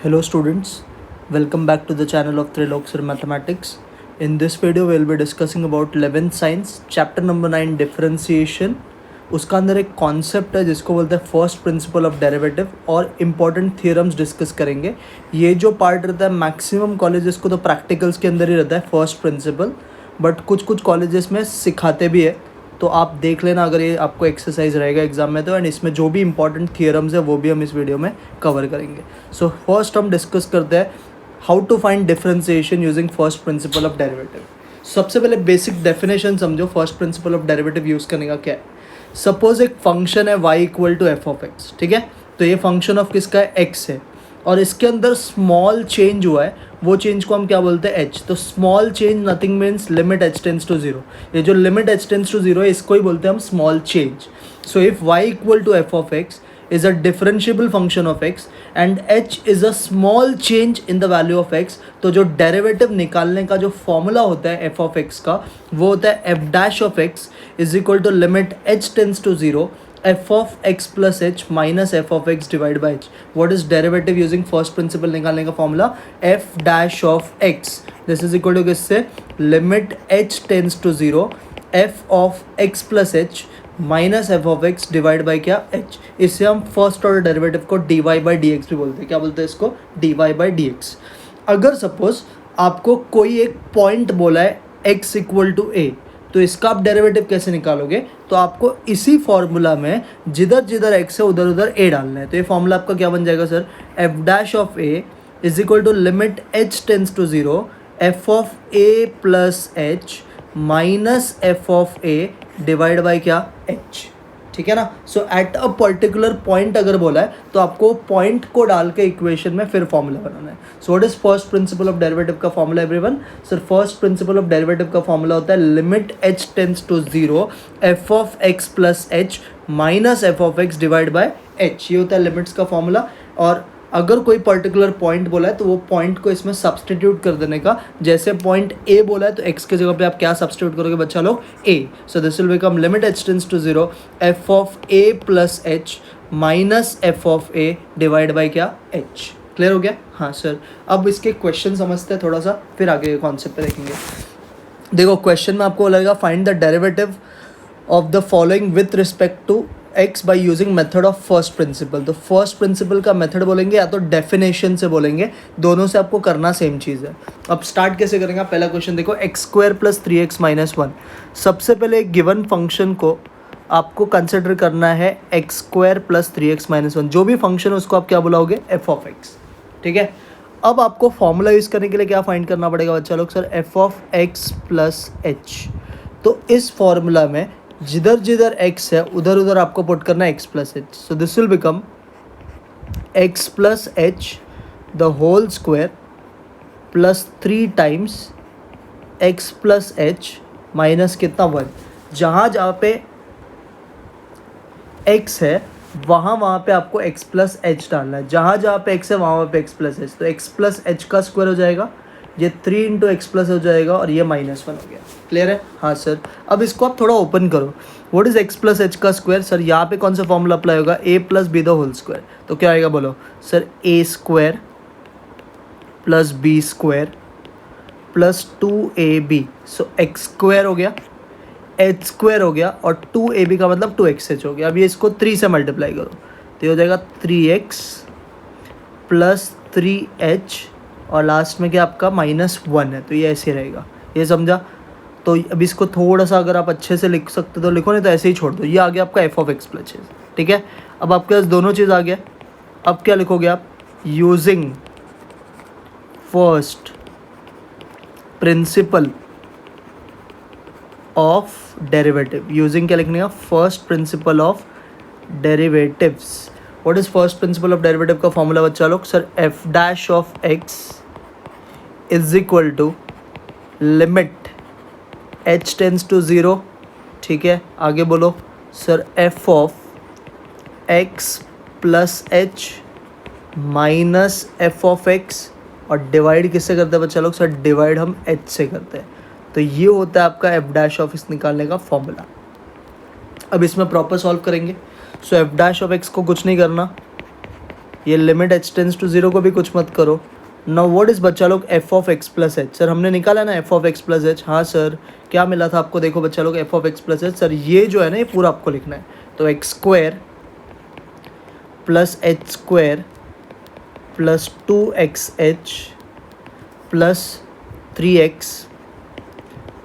Hello students, welcome back to the channel of Triloxer Mathematics. In this video we will be discussing about 11th science chapter number 9 differentiation. उसका अंदर एक concept है जिसको बोलते हैं first principle of derivative और important theorems discuss करेंगे. ये जो पार्ट रहता है मैक्सिमम कॉलेजेस को तो प्रैक्टिकल्स के अंदर ही रहता है फर्स्ट प्रिंसिपल, बट कुछ कॉलेजेस में सिखाते भी है. तो आप देख लेना अगर ये आपको एक्सरसाइज रहेगा एग्जाम में तो, एंड इसमें जो भी इंपॉर्टेंट थियरम्स है वो भी हम इस वीडियो में कवर करेंगे. सो फर्स्ट हम डिस्कस करते हैं how to find differentiation using first principle of derivative. सबसे पहले बेसिक डेफिनेशन समझो first principle of derivative use करने का क्या है. सपोज एक फंक्शन है y equal to F of X, ठीक है. तो ये फंक्शन ऑफ किसका है, x है, और इसके अंदर स्मॉल चेंज हुआ है, वो चेंज को हम क्या बोलते हैं, h. तो small change nothing means limit h tends to zero. ये जो limit h tends to zero है इसको ही बोलते हैं हम small change. So if y equal to F of X is a differentiable function of x and h is a small change in the value of x, तो जो derivative निकालने का जो फॉर्मूला होता है f of x का वो होता है f dash of x is equal to limit h tends to 0 f of x plus h minus f of x divided by h. What is derivative using first principle निकालने का formula, f dash of x this is equal to किससे, limit h tends to 0 f of x plus h minus F of x divide by क्या, H. इससे हम first order derivative को D Y by D X भी बोलते हैं. क्या बोलते हैं इसको, D Y by D X. अगर सपोज आपको कोई एक पॉइंट बोला है एक्स इक्वल टू ए, तो इसका आप डेरिवेटिव कैसे निकालोगे, तो आपको इसी फॉर्मूला में जिधर जिधर एक्स है उधर उधर ए डालना है. तो ये फॉर्मूला आपका क्या बन जाएगा sir, F dash of A is equal to limit H tends to zero F of A plus H minus F of A divide by क्या, एच. ठीक है ना. So at a particular point अगर बोला है तो आपको पॉइंट को डाल के इक्वेशन में फिर फॉर्मूला बनाना है. So what is first principle of derivative का formula everyone. Sir first principle of derivative का फॉर्मूला होता है limit H tends to zero F of x plus H minus F of x divide by h. ये होता है limits का formula. और अगर कोई पर्टिकुलर पॉइंट बोला है तो वो पॉइंट को इसमें सब्सटीट्यूट कर देने का. जैसे पॉइंट ए बोला है तो एक्स के जगह पे आप क्या सब्सटीट्यूट करोगे बच्चा लोग, a. So this will become limit H tends to zero F of A plus H minus F of A divide by क्या, एच. क्लियर हो गया. हाँ सर. अब इसके क्वेश्चन समझते हैं थोड़ा सा, फिर आगे कॉन्सेप्ट पे देखेंगे. देखो क्वेश्चन में आपको लगेगा find the derivative of the following with respect to X by using method of first principle. तो फर्स्ट प्रिंसिपल का मेथड बोलेंगे या तो डेफिनेशन से बोलेंगे, दोनों से आपको करना सेम चीज़ है. अब स्टार्ट कैसे करेंगे, पहला क्वेश्चन देखो, x square plus 3x minus 1. सबसे पहले एक गिवन फंक्शन को आपको कंसिडर करना है x square plus 3x minus 1. जो भी फंक्शन है उसको आप क्या बुलाओगे, एफ ऑफ एक्स. ठीक है. अब आपको फॉर्मूला यूज़ करने के लिए क्या फाइंड करना पड़ेगा बच्चा लोग, sir F of x plus H. तो इस फॉर्मूला में जिधर जिधर x है उधर उधर आपको पुट करना है x plus H. So this will become x plus H the whole square plus 3 times x plus H minus कितना 1. जहाँ जहाँ पे x है वहाँ पे आपको x प्लस एच डालना है. जहाँ जहाँ पे x है वहाँ पे x प्लस एच. तो x प्लस एच का स्क्वायर हो जाएगा, ये 3 इंटू एक्स प्लस हो जाएगा और ये माइनस 1 हो गया. क्लियर है. हाँ सर. अब इसको आप थोड़ा ओपन करो. What is x plus h का स्क्वायर, सर यहाँ पे कौन सा फॉर्मूला अप्लाई होगा, a plus b the whole square. तो क्या आएगा बोलो sir, a square plus b square plus 2ab. So x square हो गया, एच स्क्वायर हो गया और 2ab का मतलब 2xh हो गया. अब ये इसको 3 से मल्टीप्लाई करो तो ये हो जाएगा 3x प्लस 3h और लास्ट में क्या आपका माइनस 1 है. तो ये ऐसे रहेगा, ये समझा. तो अब इसको थोड़ा सा अगर आप अच्छे से लिख सकते तो लिखो, नहीं तो ऐसे ही छोड़ दो. ये आ गया आपका एफ ऑफ एक्स प्लस. ठीक है. अब आपके पास दोनों चीज़ आ गया. अब क्या लिखोगे आप, using first principle of derivative. Using क्या लिखने का, first principle of derivatives. What is first principle of derivative का फॉर्मूला बच्चा लोग, sir F dash of x is equal to limit H tends to zero. ठीक है. आगे बोलो sir F of x plus H minus F of X. और divide किससे करते हैं बच्चा लोग, सर डिवाइड हम एच से करते हैं. तो ये होता है आपका एफ डैश ऑफ एक्स निकालने का फॉर्मूला. अब इसमें प्रॉपर सॉल्व करेंगे. सो एफ डैश ऑफ एक्स को कुछ नहीं करना, ये लिमिट h टेंस टू 0 को भी कुछ मत करो। नाउ व्हाट इज बच्चा लोग f of x plus h? Sir हमने निकाला ना f of x plus H. हाँ सर, क्या मिला था आपको? देखो बच्चा लोग f of x plus h, sir ये जो है ना ये पूरा आपको लिखना है। तो x square plus h square plus 2xh plus 3x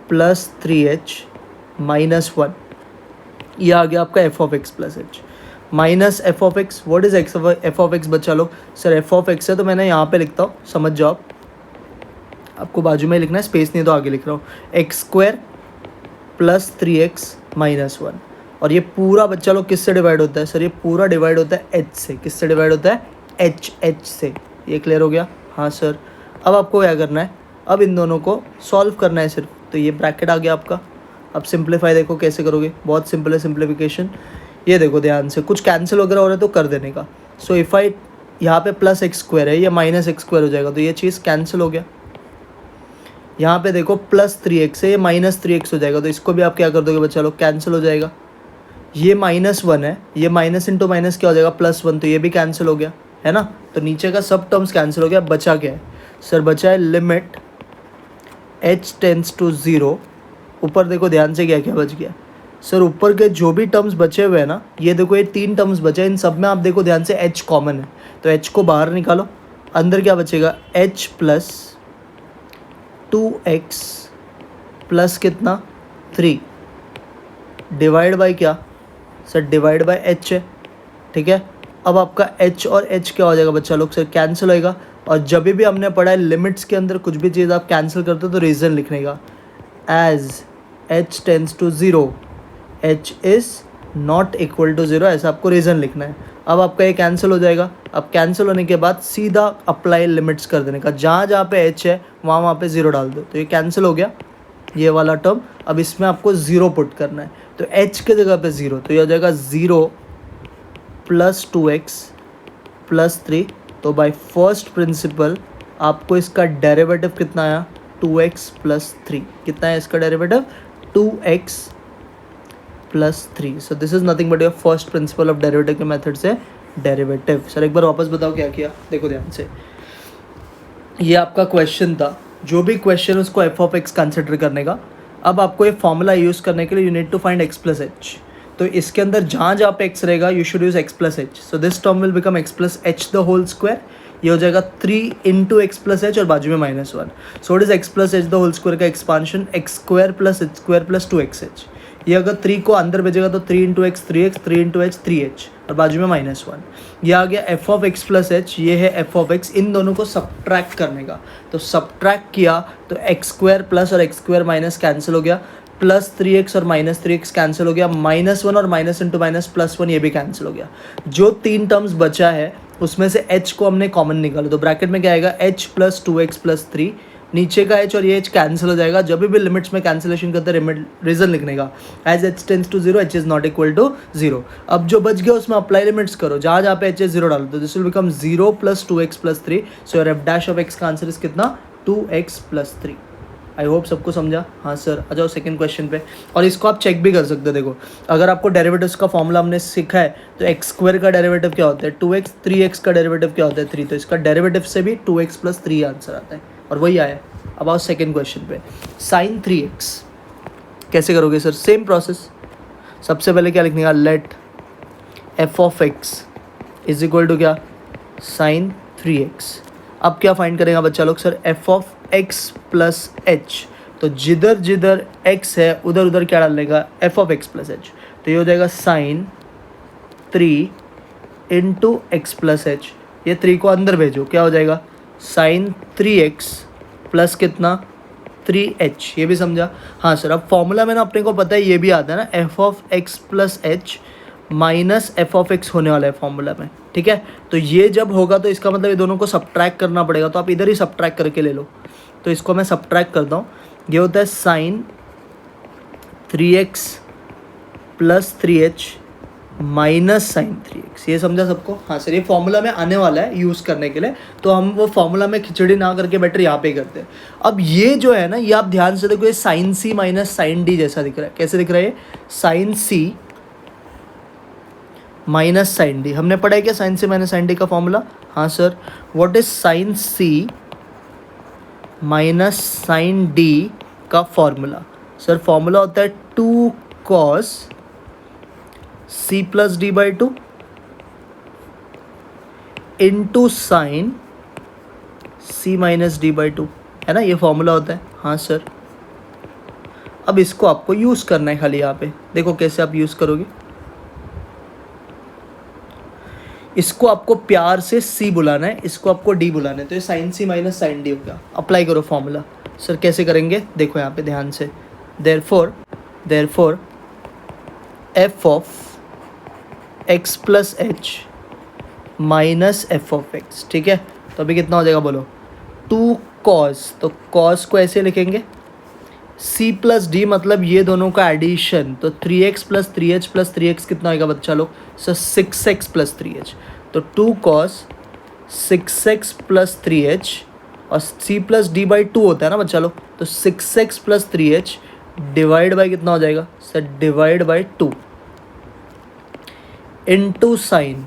plus 3h minus 1, ये आ गया आपका f of x plus H minus F of x. What is F of x बच्चा लोग? सर एफ ऑफ एक्स है तो मैंने यहाँ पे लिखता हूँ, समझ जाओ आप, आपको बाजू में लिखना है, स्पेस नहीं तो आगे लिख रहा हूँ। X square plus 3x minus 1, और ये पूरा बच्चा लोग किससे डिवाइड होता है? सर ये पूरा डिवाइड होता है h से। किससे डिवाइड होता है? h से। ये क्लियर हो गया? हाँ सर। अब आपको क्या करना है? अब इन दोनों को सॉल्व करना है सिर्फ। तो ये ब्रैकेट आ गया आपका। अब सिंप्लीफाई देखो कैसे करोगे, बहुत सिंपल है सिंप्लीफिकेशन। ये देखो ध्यान से, कुछ कैंसिल वगैरह हो रहा है तो कर देने का। सो इफ़ आई यहाँ पे प्लस एक्स स्क्वायर है, ये माइनस एक्स स्क्वायर हो जाएगा, तो ये चीज़ कैंसिल हो गया। यहाँ पे देखो प्लस 3x है, ये माइनस 3x हो जाएगा, तो इसको भी आप क्या कर दोगे बच्चा लोग? कैंसिल हो जाएगा। ये माइनस 1 है, ये माइनस इंटू माइनस क्या हो जाएगा? प्लस 1, तो ये भी कैंसिल हो गया, है ना। तो नीचे का सब टर्म्स कैंसिल हो गया। बचा क्या है? सर बचा है लिमिट h टेंस टू 0। ऊपर देखो ध्यान से क्या क्या बच गया। सर ऊपर के जो भी टर्म्स बचे हुए हैं ना, ये देखो ये 3 टर्म्स बचे हैं, इन सब में आप देखो ध्यान से h कॉमन है, तो h को बाहर निकालो। अंदर क्या बचेगा? h प्लस 2x प्लस कितना? 3 डिवाइड बाय क्या? सर डिवाइड बाय h है, ठीक है। अब आपका h और h क्या हो जाएगा बच्चा लोग? सर कैंसिल होएगा। और जब भी हमने पढ़ा है लिमिट्स के अंदर कुछ भी चीज़ आप कैंसिल करते हो तो रीज़न लिखने का, as h tends to 0 h is not equal to 0, ऐसा आपको रीज़न लिखना है। अब आपका ये कैंसिल हो जाएगा। अब कैंसिल होने के बाद सीधा अप्लाई लिमिट्स कर देने का, जहाँ जहाँ पे h है वहाँ पे 0 डाल दो, तो ये कैंसिल हो गया ये वाला टर्म। अब इसमें आपको 0 पुट करना है, तो h के जगह पे 0, तो ये हो जाएगा 0 प्लस 2x प्लस 3। तो बाय फर्स्ट प्रिंसिपल आपको इसका डेरिवेटिव कितना आया? 2x plus 3। कितना है इसका derivative? 2x plus 3। So this is nothing but your first principle of derivative के मेथड से डेरिवेटिव। सर एक बार वापस बताओ क्या किया, देखो ध्यान से। ये आपका क्वेश्चन था, जो भी क्वेश्चन उसको एफ ऑफ एक्स कंसिडर करने का। अब आपको ये फॉर्मूला यूज़ करने के लिए you need to find X plus H. तो इसके अंदर जहाँ जहाँ पे एक्स रहेगा you should use X plus H. So this term will become X plus H the whole square. ये हो जाएगा 3 इंटू एक्स प्लस एच और बाजू में minus 1। So it is x plus H the whole square का expansion, x square plus h square plus 2xh। ये अगर 3 को अंदर भेजेगा तो 3 into x 3x, 3 into H 3h और बाजू में माइनस 1। ये आ गया F of x plus H, ये है एफ ऑफ एक्स। इन दोनों को सब्ट्रैक्ट करने का, तो सब्ट्रैक्ट किया तो एक्स स्क्वायर प्लस और एक्स स्क्वायर माइनस कैंसिल हो गया, प्लस 3x और माइनस 3x कैंसिल हो गया, माइनस 1 और माइनस इंटू माइनस प्लस 1 ये भी कैंसिल हो गया। जो 3 टर्म्स बचा है उसमें से h को हमने कॉमन निकाला, तो ब्रैकेट में क्या आएगा? h प्लस 2x प्लस 3, नीचे का h और ये h कैंसिल हो जाएगा। जब भी लिमिट्स में कैंसिलेशन करते हैं रीजन लिखने का, as h tends to 0 h is not equal to 0। अब जो बच गया उसमें अप्लाई लिमिट्स करो, जहाँ जहाँ पे h है 0 डालो, तो this will become 0 plus 2x plus 3। So your F dash of x का आंसर इज कितना? 2x plus 3। आई होप सबको समझा। हाँ सर, आ जाओ सेकंड क्वेश्चन पे। और इसको आप चेक भी कर सकते हो। देखो अगर आपको डेरिवेटिव्स का फॉर्मूला हमने सीखा है तो एक्स स्क्वायर का डेरिवेटिव क्या होता है? 2x, 3x का डेरिवेटिव क्या होता है? 3। तो इसका डेरिवेटिव से भी 2x प्लस 3 आंसर आता है, और वही आया। अब आओ सेकंड क्वेश्चन पे। साइन 3x कैसे करोगे सर? Same process. सबसे पहले क्या लिखने का? Let f of x is equal to क्या? Sine 3x। अब क्या फाइंड करेगा बच्चा लोग? Sir F of x plus H, तो जिधर जिधर x है उधर उधर क्या डाल देगा? F of x plus H. तो ये हो जाएगा sine 3 into X plus H. ये 3 को अंदर भेजो, क्या हो जाएगा? साइन 3x प्लस कितना? 3h। ये भी समझा? हाँ सर। अब फॉर्मूला में ना अपने को पता है, ये भी आता है ना, F of x plus H minus F of x होने वाला है फॉर्मूला में, ठीक है। तो ये जब होगा तो इसका मतलब ये दोनों को सब्ट्रैक्ट करना पड़ेगा, तो आप इधर ही सब्ट्रैक्ट करके ले लो। तो इसको मैं सब्ट्रैक्ट करता हूँ। ये होता है sign 3x plus 3h minus sign 3x। ये समझा सबको? हाँ सर, ये फॉर्मूला में आने वाला है यूज़ करने के लिए, तो हम वो फॉर्मूला में खिचड़ी ना करके बेटर यहाँ पे ही करते हैं। अब ये जो है ना, ये आप ध्यान से देखो, ये sine c minus sine d जैसा दिख रहा है। कैसे दिख रहा है? Sine c minus sine D. हमने पढ़ा है क्या sine C minus sine D का फॉर्मूला? हाँ sir. What is sine C minus sine D का फॉर्मूला? सर फॉर्मूला होता है 2 cos c plus D by 2 into sine c minus D by 2, है ना, ये फॉर्मूला होता है। हाँ सर। अब इसको आपको यूज़ करना है खाली। यहाँ पे देखो कैसे आप यूज़ करोगे। इसको आपको प्यार से c बुलाना है, इसको आपको d बुलाना है, तो ये sine c minus sine D हो गया। अप्लाई करो फॉर्मूला। सर कैसे करेंगे? देखो यहाँ पे ध्यान से। Therefore f of x plus H minus F of X, ठीक है। तो अभी कितना हो जाएगा बोलो? 2 cos, तो cos को ऐसे लिखेंगे, c प्लस डी मतलब ये दोनों का एडिशन, तो 3x plus 3h plus 3x कितना होगा बच्चा लोग? Sir 6x plus 3h। तो 2 cos 6x प्लस 3h और c प्लस डी बाई 2 होता है ना बच्चा लोग, तो 6x plus 3h divide by कितना हो जाएगा? Sir divide by 2 into sine.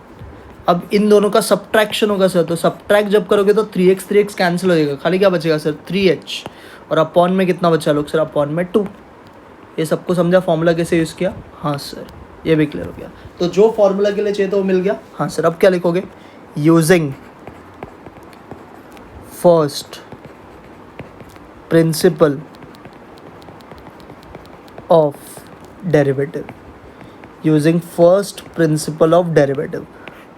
अब इन दोनों का सब्ट्रैक्शन होगा सर, तो सब्ट्रैक्ट जब करोगे तो 3x कैंसिल हो जाएगा, खाली क्या बचेगा सर? 3h और अपॉन में कितना बचा लोग? सर अपॉन में 2। ये सबको समझा फॉर्मूला कैसे यूज़ किया? हाँ सर, ये भी क्लियर हो गया। तो जो फॉर्मूला के लिए चाहिए तो वो मिल गया। हाँ सर। अब क्या लिखोगे? Using first principle of derivative. Using first principle of derivative.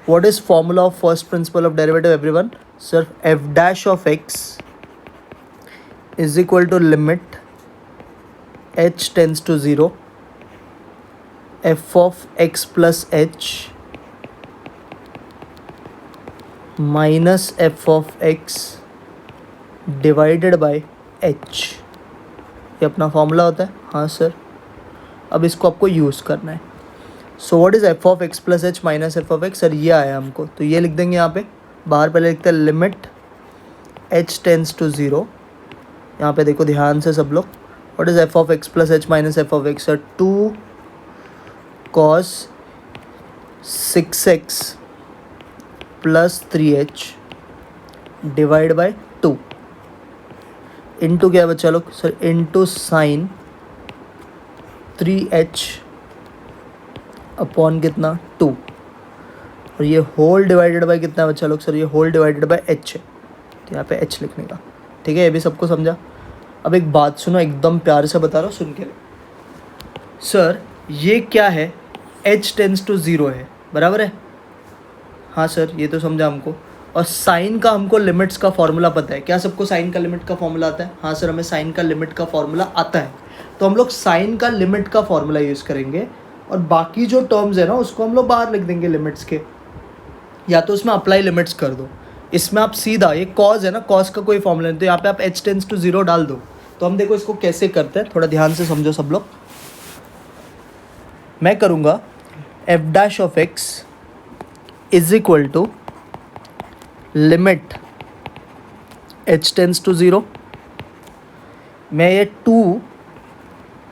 What is formula of first principle of derivative everyone? Sir, f dash of x is equal to limit h tends to 0 f of x plus h minus f of x divided by h। ये अपना formula होता है। हाँ sir. अब इसको आपको use करना है। So what is f of x plus H minus F of x? Sir ये आया हमको, तो ये लिख देंगे यहाँ पे। बाहर पहले लिखते हैं लिमिट एच टेंस टू 0। यहाँ पे देखो ध्यान से सब लोग। What is f of x plus H minus F of x? Sir 2 cos 6x plus 3h divide by 2 into क्या बच्चा लोग? Sir into sine 3h upon कितना? 2। और ये होल डिवाइडेड बाय कितना बच्चा लोग? सर ये होल डिवाइडेड बाय h है, तो यहाँ पे h लिखने का, ठीक है। ये भी सबको समझा। अब एक बात सुनो, एकदम प्यार से बता रहा हूँ, सुन के। सर ये क्या है? h टेंस टू 0 है, बराबर है? हाँ सर, ये तो समझा हमको। और साइन का हमको लिमिट्स का फॉर्मूला पता है। क्या सबको साइन का लिमिट का फॉर्मूला आता है? हाँ सर, हमें साइन का लिमिट का फॉर्मूला आता है। तो हम लोग साइन का लिमिट का फॉर्मूला यूज़ करेंगे और बाकी जो टर्म्स है ना उसको हम लोग बाहर लिख देंगे लिमिट्स के, या तो उसमें अप्लाई लिमिट्स कर दो। इसमें आप सीधा, ये कॉज है ना, कॉज का कोई फॉर्मूला नहीं, तो यहाँ पे आप h टेंस टू 0 डाल दो। तो हम देखो इसको कैसे करते हैं, थोड़ा ध्यान से समझो सब लोग। मैं करूँगा F dash of x is equal to limit h tends to 0। मैं ये 2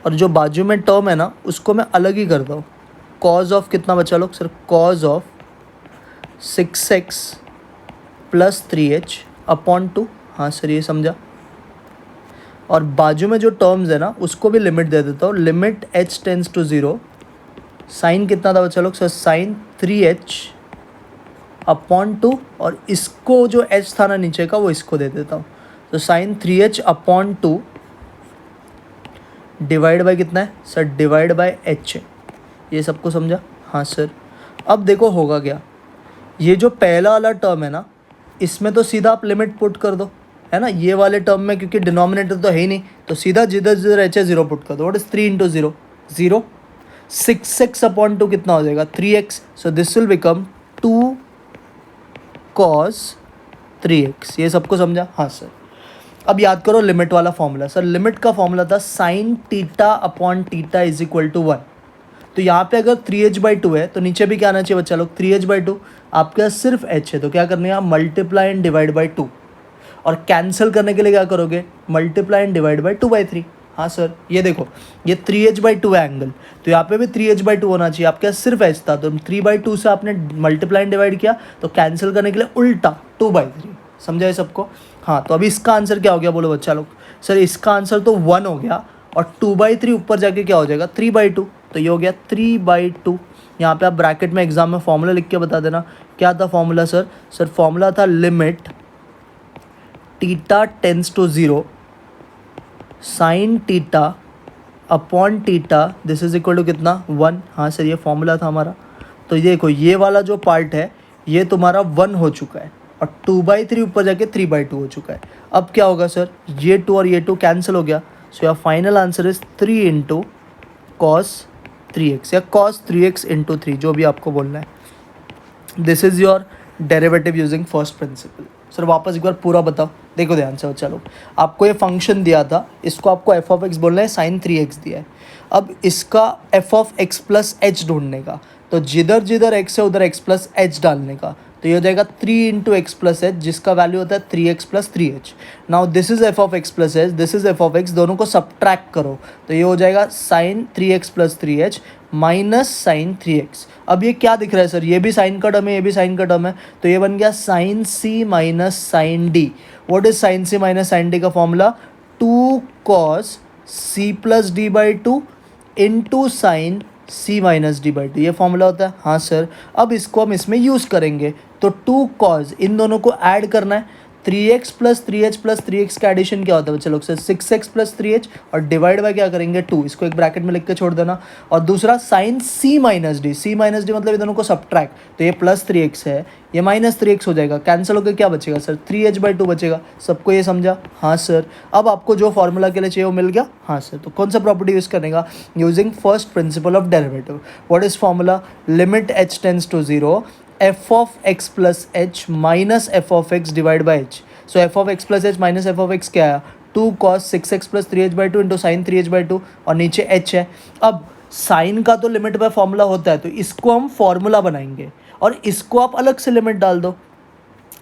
और जो बाजू में टर्म है ना उसको मैं अलग ही करता हूँ। कॉज ऑफ कितना बचा लोग? Sir cause of 6x plus 3h upon 2। हाँ सर, ये समझा। और बाजू में जो टर्म्स है ना उसको भी लिमिट दे देता हूँ। Limit h tends to 0, sine कितना था बच्चा लोग? सर साइन 3h अपॉन 2, और इसको जो h था ना नीचे का वो इसको दे देता हूँ। तो sign 3h upon 2 divide by कितना है? सर डिवाइड बाय h है। ये सबको समझा? हाँ सर। अब देखो होगा क्या, ये जो पहला वाला टर्म है ना इसमें तो सीधा आप लिमिट पुट कर दो, है ना। ये वाले टर्म में क्योंकि डिनोमिनेटर तो है ही नहीं, तो सीधा जिधर जिधर h है 0 पुट कर दो। What is 3 into 0? 0। 6x upon 2 कितना हो जाएगा? 3x। So this will become 2 cos 3x। ये सबको समझा? हाँ सर। अब याद करो लिमिट वाला फॉर्मूला। सर लिमिट का फॉर्मूला था sine theta upon theta is equal to 1। तो यहाँ पे अगर 3h/2 है तो नीचे भी क्या आना चाहिए बच्चा लोग? 3h/2। आपके पास सिर्फ h है तो क्या करने का? Multiply and divide by 2। और कैंसिल करने के लिए क्या करोगे? Multiply and divide by 2/3। हाँ सर, ये देखो ये 3h/2 है एंगल, तो यहाँ पे भी 3h/2 होना चाहिए। आपके पास सिर्फ h था तो 3/2 से आपने मल्टीप्लाई डिवाइड किया, तो कैंसिल करने के लिए उल्टा 2/3। समझा ये सबको? हाँ, तो अभी इसका आंसर क्या हो गया बोलो बच्चा लोग? सर इसका आंसर तो 1 हो गया, और 2/3 ऊपर जाके क्या हो जाएगा 3/2, तो ये हो गया 3/2। यहाँ पे आप ब्रैकेट में एग्जाम में फॉर्मूला लिख के बता देना। क्या था फॉर्मूला सर? सर फॉर्मूला था limit theta tends to 0 sine theta upon theta this is equal to कितना 1। हाँ सर, ये फॉर्मूला था हमारा। तो ये देखो ये वाला जो पार्ट है ये तुम्हारा 1 हो चुका है, और 2/3 ऊपर जाके 3/2 हो चुका है। अब क्या होगा सर? ये 2 और ये 2 कैंसिल हो गया, so your final answer is 3 into cos 3x या cos 3x इंटू 3, जो भी आपको बोलना है। This is your derivative using first principal. Sir वापस एक बार पूरा बताओ, देखो ध्यान से बच्चा लोग। आपको ये फंक्शन दिया था, इसको आपको एफ ऑफ एक्स बोलना है, साइन 3x दिया है। अब इसका F of x plus H ढूंढने का, तो जिधर जिधर एक्स है उधर एक्स प्लस एच डालने का, तो ये हो जाएगा 3 इंटू एक्स प्लस एच, जिसका वैल्यू होता है 3x plus 3h। Now this is F of x plus H, this is F of x, दोनों को सब्ट्रैक्ट करो, तो ये हो जाएगा sign 3x plus 3h minus sign 3x। अब ये क्या दिख रहा है सर? ये भी साइन का टर्म है, ये भी साइन का टर्म है, तो ये बन गया sine c minus sine d। What is sine c minus sine d का formula? 2 cos c plus d/2 into sine c minus d/2, ये फॉर्मूला होता है। हाँ सर, अब इसको हम इसमें यूज़ करेंगे, तो 2 cos, इन दोनों को ऐड करना है, 3x plus 3h plus 3x का एडिशन क्या होता है बच्चे लोग? सर 6x प्लस 3h, और डिवाइड बाय क्या करेंगे 2, इसको एक ब्रैकेट में लिख के छोड़ देना। और दूसरा sine c minus D, c minus D मतलब ये दोनों को सब्ट्रैक्ट, तो ये प्लस 3x है, ये माइनस 3x हो जाएगा, कैंसिल होकर क्या बचेगा सर? 3h/2 बचेगा। सबको ये समझा? हाँ सर। अब आपको जो फॉर्मूला के लिए चाहिए वो मिल गया? हाँ सर। तो कौन सा प्रॉपर्टी यूज़ करने का? Using first principle of derivative. What is formula? Limit h tends to 0 f of x plus h minus f of x divide by h। So f of x plus h minus f of x क्या आया? 2 cos 6x plus 3h/2 into sine 3h/2, और नीचे h है। अब sign का तो limit by formula होता है, तो इसको हम फॉर्मूला बनाएंगे, और इसको आप अलग से लिमिट डाल दो।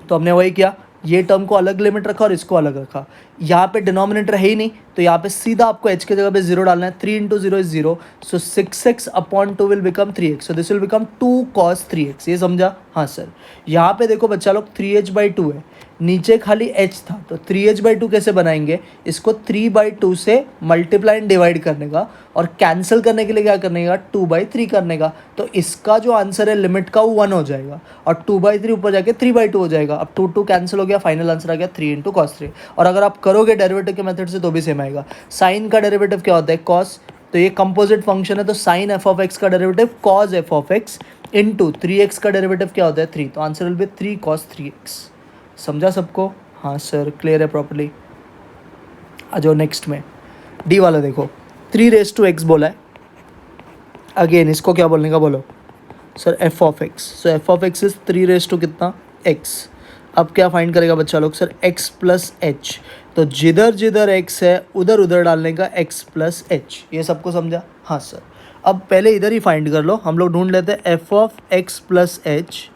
तो हमने वही किया, ये टर्म को अलग लिमिट रखा और इसको अलग रखा। यहाँ पे डिनोमिनेटर है ही नहीं, तो यहाँ पे सीधा आपको h की जगह पे 0 डालना है। 3 into 0 is 0, so 6x upon 2 will become 3x, so this will become 2 cos 3x। ये समझा? हाँ सर। यहाँ पे देखो बच्चा लोग 3h/2 है, नीचे खाली h था, तो 3h/2 कैसे बनाएंगे? इसको 3/2 से मल्टीप्लाई एंड डिवाइड करने का, और कैंसिल करने के लिए क्या करने का? 2/3 करने का। तो इसका जो आंसर है लिमिट का वो 1 हो जाएगा, और 2/3 ऊपर जाके 3/2 हो जाएगा। अब 2 कैंसिल हो गया, फाइनल आंसर आ गया 3 इंटू कॉस 3। और अगर आप करोगे डेरिवेटिव के मेथड से तो भी सेम आएगा। साइन का डेरिवेटिव क्या होता है? कॉस, तो ये कंपोजिट फंक्शन है, तो साइन एफ ऑफ एक्स का derivative cos F of x into 3x का डेरिवेटिव क्या होता है? 3, तो answer will be 3 cos 3x। समझा सबको? हाँ सर, क्लियर है प्रॉपर्ली। आ जाओ नेक्स्ट में, डी वाला देखो, 3x बोला है। अगेन इसको क्या बोलने का बोलो sir? F of x. So F of x is 3 कितना? x। अब क्या फाइंड करेगा बच्चा लोग? सर x प्लस एच, तो जिधर जिधर x है उधर उधर डालने का x प्लस एच। ये सबको समझा? हाँ सर। अब पहले इधर ही फाइंड कर लो, हम लोग ढूंढ लेते हैं f of x plus H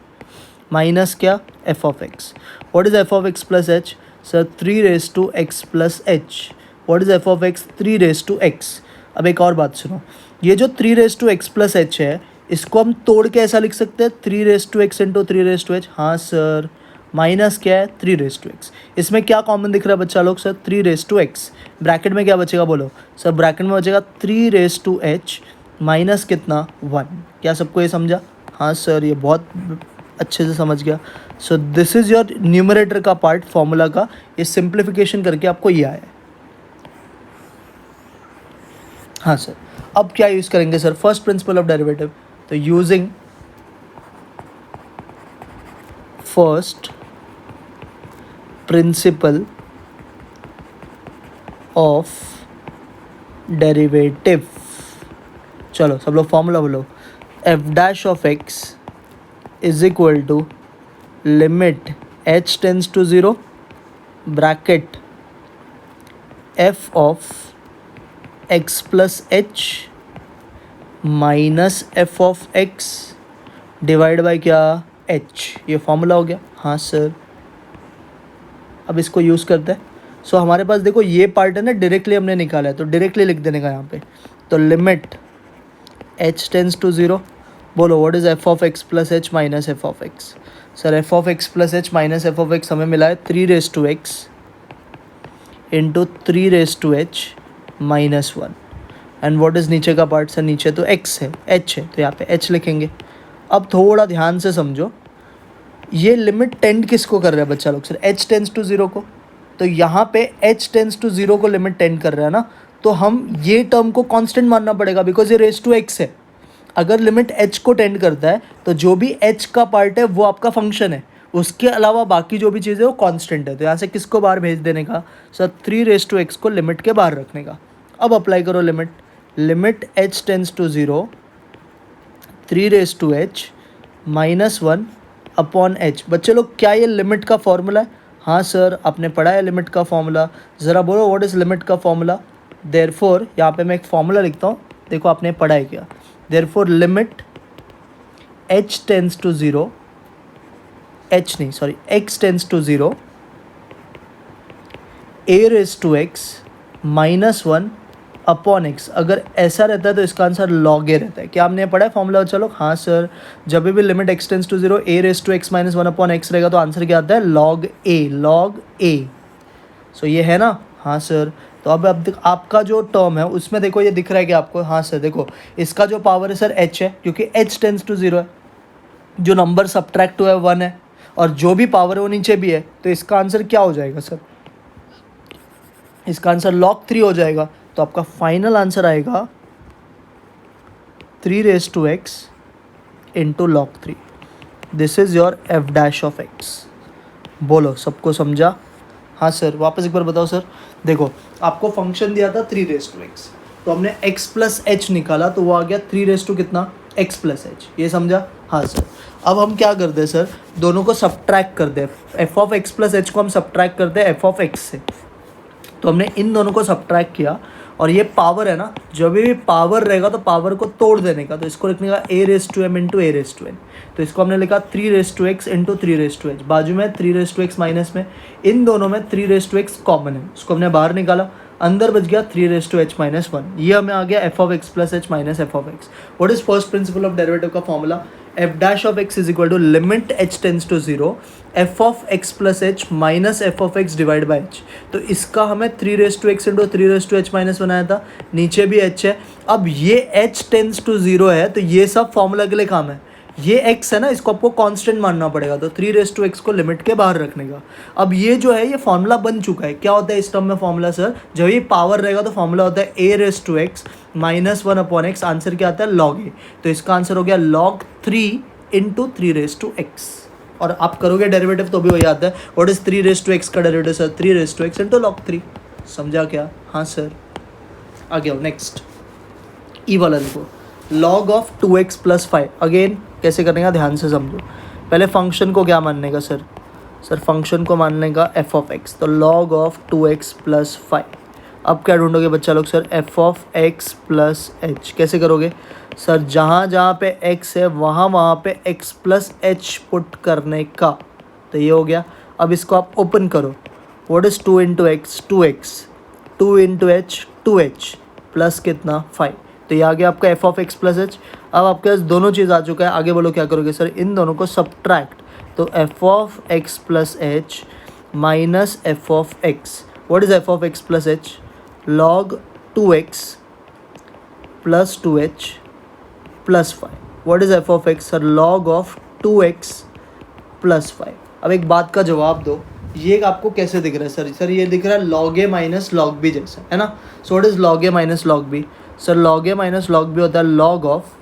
minus क्या? F of x. What is F of x plus h? Sir 3x plus h. What is F of x? 3x। अब एक और बात सुनो, ये जो 3x प्लस एच है, इसको हम तोड़ के ऐसा लिख सकते हैं 3x इंटू 3h। हाँ सर। माइनस क्या है? 3x। इसमें क्या कॉमन दिख रहा है बच्चा लोग? Sir 3x। ब्रैकेट में क्या बचेगा बोलो? सर ब्रैकेट में बचेगा 3h माइनस कितना? 1। क्या सबको ये समझा? हाँ सर, ये बहुत अच्छे से समझ गया। So this is your numerator का पार्ट फॉर्मूला का, ये सिंप्लीफिकेशन करके आपको ये आया है। हाँ सर। अब क्या यूज़ करेंगे सर? फर्स्ट प्रिंसिपल ऑफ डेरिवेटिव, तो using first principle of derivative. चलो सब लोग फॉर्मूला बोलो, f dash of x is equal to limit h tends to 0 bracket f of x plus H minus F of x divide by क्या? h। ये formula हो गया। हाँ sir. अब इसको यूज़ करते हैं। सो हमारे पास देखो ये पार्ट है ना, डायरेक्टली हमने निकाला है तो डायरेक्टली लिख देने का यहाँ पे। तो लिमिट h टेंस टू 0, बोलो what is f of x plus H minus F of x. Sir f of x plus H minus F of x हमें मिला है 3x into 3h minus 1। And what is नीचे का part? Sir नीचे तो x है, h है, तो यहाँ पे h लिखेंगे। अब थोड़ा ध्यान से समझो, ये लिमिट टेंड किसको कर रहा है बच्चा लोग? सर h टेंस टू 0 को। तो यहाँ पे h टेंस टू 0 को लिमिट टेंड कर रहा है ना, तो हम ये टर्म को कांस्टेंट मानना पड़ेगा बिकॉज ये रेज टू x है। अगर लिमिट h को टेंड करता है तो जो भी h का पार्ट है वो आपका फंक्शन है, उसके अलावा बाकी जो भी चीज़ें वो कांस्टेंट है। तो यहाँ से किसको बाहर भेज देने का? सर 3x को लिमिट के बाहर रखने का। अब अप्लाई करो limit h tends to 0 3h minus 1 upon h। बच्चे लोग क्या ये लिमिट का फॉर्मूला है? हाँ सर आपने पढ़ा है लिमिट का फॉर्मूला। ज़रा बोलो व्हाट इज़ लिमिट का फॉर्मूला। देयरफॉर यहाँ पे मैं एक फॉर्मूला लिखता हूँ, देखो आपने पढ़ा है क्या। Therefore limit h tends to 0 x tends to 0 a raise to x minus 1 upon x। अगर ऐसा रहता है तो इसका आंसर लॉग ए रहता है। क्या हमने पढ़ा है फॉर्मूला? चलो हाँ सर, जब भी limit x tends to 0 a raise to x minus 1 upon x रहेगा तो आंसर क्या आता है? लॉग ए। सो ये है ना? हाँ सर। तो अब आपका जो टर्म है उसमें देखो ये दिख रहा है कि आपको? हाँ सर देखो इसका जो पावर है सर h है, क्योंकि h टेंस टू 0 है, जो नंबर सब्ट्रैक्ट हुआ है 1 है, और जो भी पावर है वो नीचे भी है। तो इसका आंसर क्या हो जाएगा सर? इसका आंसर log 3 हो जाएगा। तो आपका फाइनल आंसर आएगा 3x into log 3। This is your f dash of x। बोलो सबको समझा? हाँ सर वापस एक बार बताओ सर। देखो आपको फंक्शन दिया था 3x, तो हमने x प्लस एच निकाला तो वो आ गया 3 कितना? x plus H. ये समझा? हाँ सर। अब हम क्या करते हैं सर, दोनों को सब्ट्रैक्ट करते हैं। f of x plus H को हम सब्ट्रैक्ट करते हैं f ऑफ x से। तो हमने इन दोनों को सब्ट्रैक्ट किया, और ये पावर है ना, जब भी पावर रहेगा तो पावर को तोड़ देने का। तो इसको लिखने का a raise to m into a raise to n। तो इसको हमने लिखा 3x इंटू 3h। बाजू में 3x माइनस में, इन दोनों में 3x कॉमन है, उसको हमने बाहर निकाला, अंदर बच गया 3h माइनस 1। ये हमें आ गया f of x plus H minus F of x. What is first principle of derivative का formula? f dash of x is equal to limit h tends to 0 f of x plus H minus F of x divide by h। तो इसका हमें 3x into 3h minus बनाया था, नीचे भी h है। अब ये h टेंस टू 0 है तो ये सब फॉर्मूला के लिए काम है। ये x है ना, इसको आपको कांस्टेंट मानना पड़ेगा, तो 3x को लिमिट के बाहर रखने का। अब ये जो है ये फॉर्मूला बन चुका है। क्या होता है इस टर्म में फॉर्मूला सर? जब ये पावर रहेगा तो फॉर्मूला होता है a minus 1 upon x. Answer क्या आता है? log a। तो इसका आंसर हो गया log 3 इंटू 3x। और आप करोगे डेरिवेटिव तो भी वही आता है। व्हाट इज 3x का derivative sir? 3x into log 3। समझा क्या? हाँ सर। आगे आओ नेक्स्ट, ई वाला देखो, log of 2x plus 5। Again कैसे करने का ध्यान से समझो। पहले फंक्शन को क्या मानने का सर? सर फंक्शन को मानने का f ऑफ x। तो log ऑफ 2x प्लस 5। अब क्या ढूंढोगे बच्चा लोग? Sir f of x plus h। कैसे करोगे सर? जहाँ जहाँ पे x है वहाँ वहाँ पे x प्लस h पुट करने का। तो ये हो गया। अब इसको आप ओपन करो। What is 2 into x? 2x, 2 into H 2h plus कितना? 5। तो ये आ गया आपका f of x plus H. अब आपके पास दोनों चीज़ आ चुका है। आगे बोलो क्या करोगे सर? इन दोनों को सब्ट्रैक्ट। तो f of x plus H minus F of x. What is f of x plus H? log 2x plus 2h plus 5। What is f of x sir? log of 2x plus 5। अब एक बात का जवाब दो, ये आपको कैसे दिख रहा है सर? सर ये दिख रहा है log a minus log b जैसा, है ना? So what is log a minus log b? Sir log a minus log b होता है log ऑफ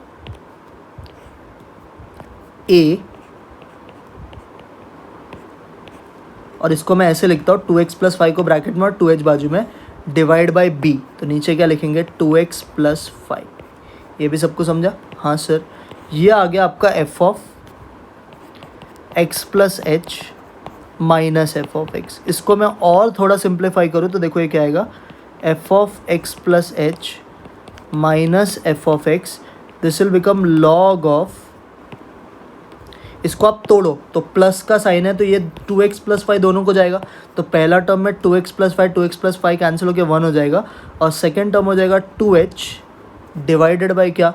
a, और इसको मैं ऐसे लिखता हूँ 2x प्लस 5 को ब्रैकेट में और 2h बाजू में, डिवाइड बाई b। तो नीचे क्या लिखेंगे? 2x plus 5। ये भी सबको समझा? हाँ सर। ये आ गया आपका f of x plus H minus F of x. इसको मैं और थोड़ा सिंप्लीफाई करूँ तो देखो ये क्या आएगा? f of x plus H minus F of x. This will become log of, इसको आप तोड़ो तो प्लस का साइन है तो ये 2x प्लस 5 दोनों को जाएगा, तो पहला टर्म में 2x plus 5 2x plus 5 cancel होकर 1 हो जाएगा, और सेकेंड टर्म हो जाएगा 2h डिवाइडेड बाई क्या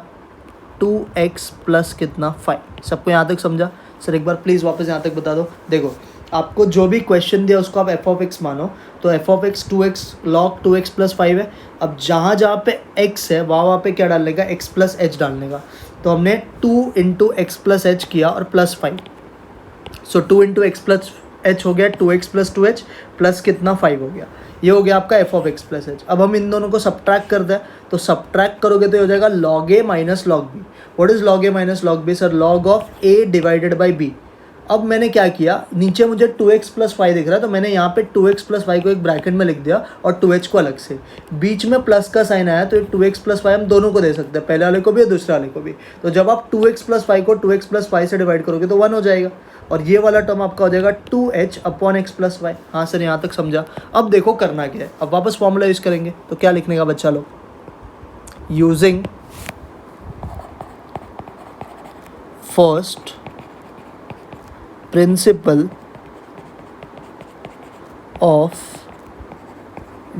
2x प्लस कितना 5। सबको यहाँ तक समझा? सर एक बार प्लीज़ वापस यहाँ तक बता दो। देखो आपको जो भी क्वेश्चन दिया उसको आप एफ ऑफ एक्स मानो, तो F of x 2x log 2x plus 5 है। अब जहाँ जहाँ पे x है वहाँ पे क्या डालने का, x प्लस एच डालने का। तो हमने 2 इंटू एक्स प्लस एच किया और प्लस 5, सो 2 इंटू एक्स प्लस एच हो गया 2x प्लस 2h प्लस कितना 5 हो गया। ये हो गया आपका F of x plus H. अब हम इन दोनों को सब्ट्रैक्ट करते हैं, तो सब्ट्रैक्ट करोगे तो ये हो जाएगा log A minus log B. What is log A minus log B? Sir log of A divided by B. अब मैंने क्या किया, नीचे मुझे 2x प्लस 5 दिख रहा है तो मैंने यहाँ पे 2x प्लस 5 को एक ब्रैकेट में लिख दिया और 2h को अलग से। बीच में प्लस का साइन आया तो 2x प्लस 5 हम दोनों को दे सकते हैं, पहले वाले को भी और दूसरे वाले को भी। तो जब आप 2x प्लस 5 को 2x प्लस 5 से डिवाइड करोगे तो 1 हो जाएगा, और ये वाला टर्म आपका हो जाएगा 2h अपॉन एक्स प्लस 5। हाँ सर यहाँ तक समझा। अब देखो करना क्या है, अब वापस फॉर्मूला यूज़ करेंगे। तो क्या लिखने का बच्चा लोग, using first principle of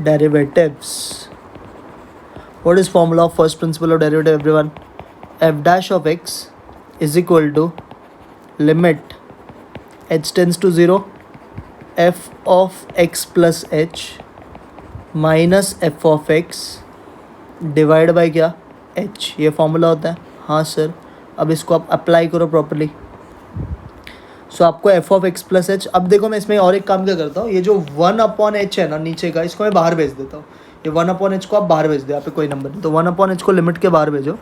derivatives. What is formula of first principle of derivative everyone? F dash of x is equal to limit h tends to 0 f of x plus h minus f of x divide by क्या h। ये formula होता है। हाँ sir, अब इसको आप apply करो properly. सो आपको F of x plus H. अब देखो मैं इसमें और एक काम क्या करता हूँ, ये जो 1 अपॉन एच है ना नीचे का, इसको मैं बाहर भेज देता हूँ। ये 1 अपॉन एच को आप बाहर भेज दो, यहाँ पे कोई नंबर नहीं, तो 1 अपॉन एच को लिमिट के बाहर भेजो।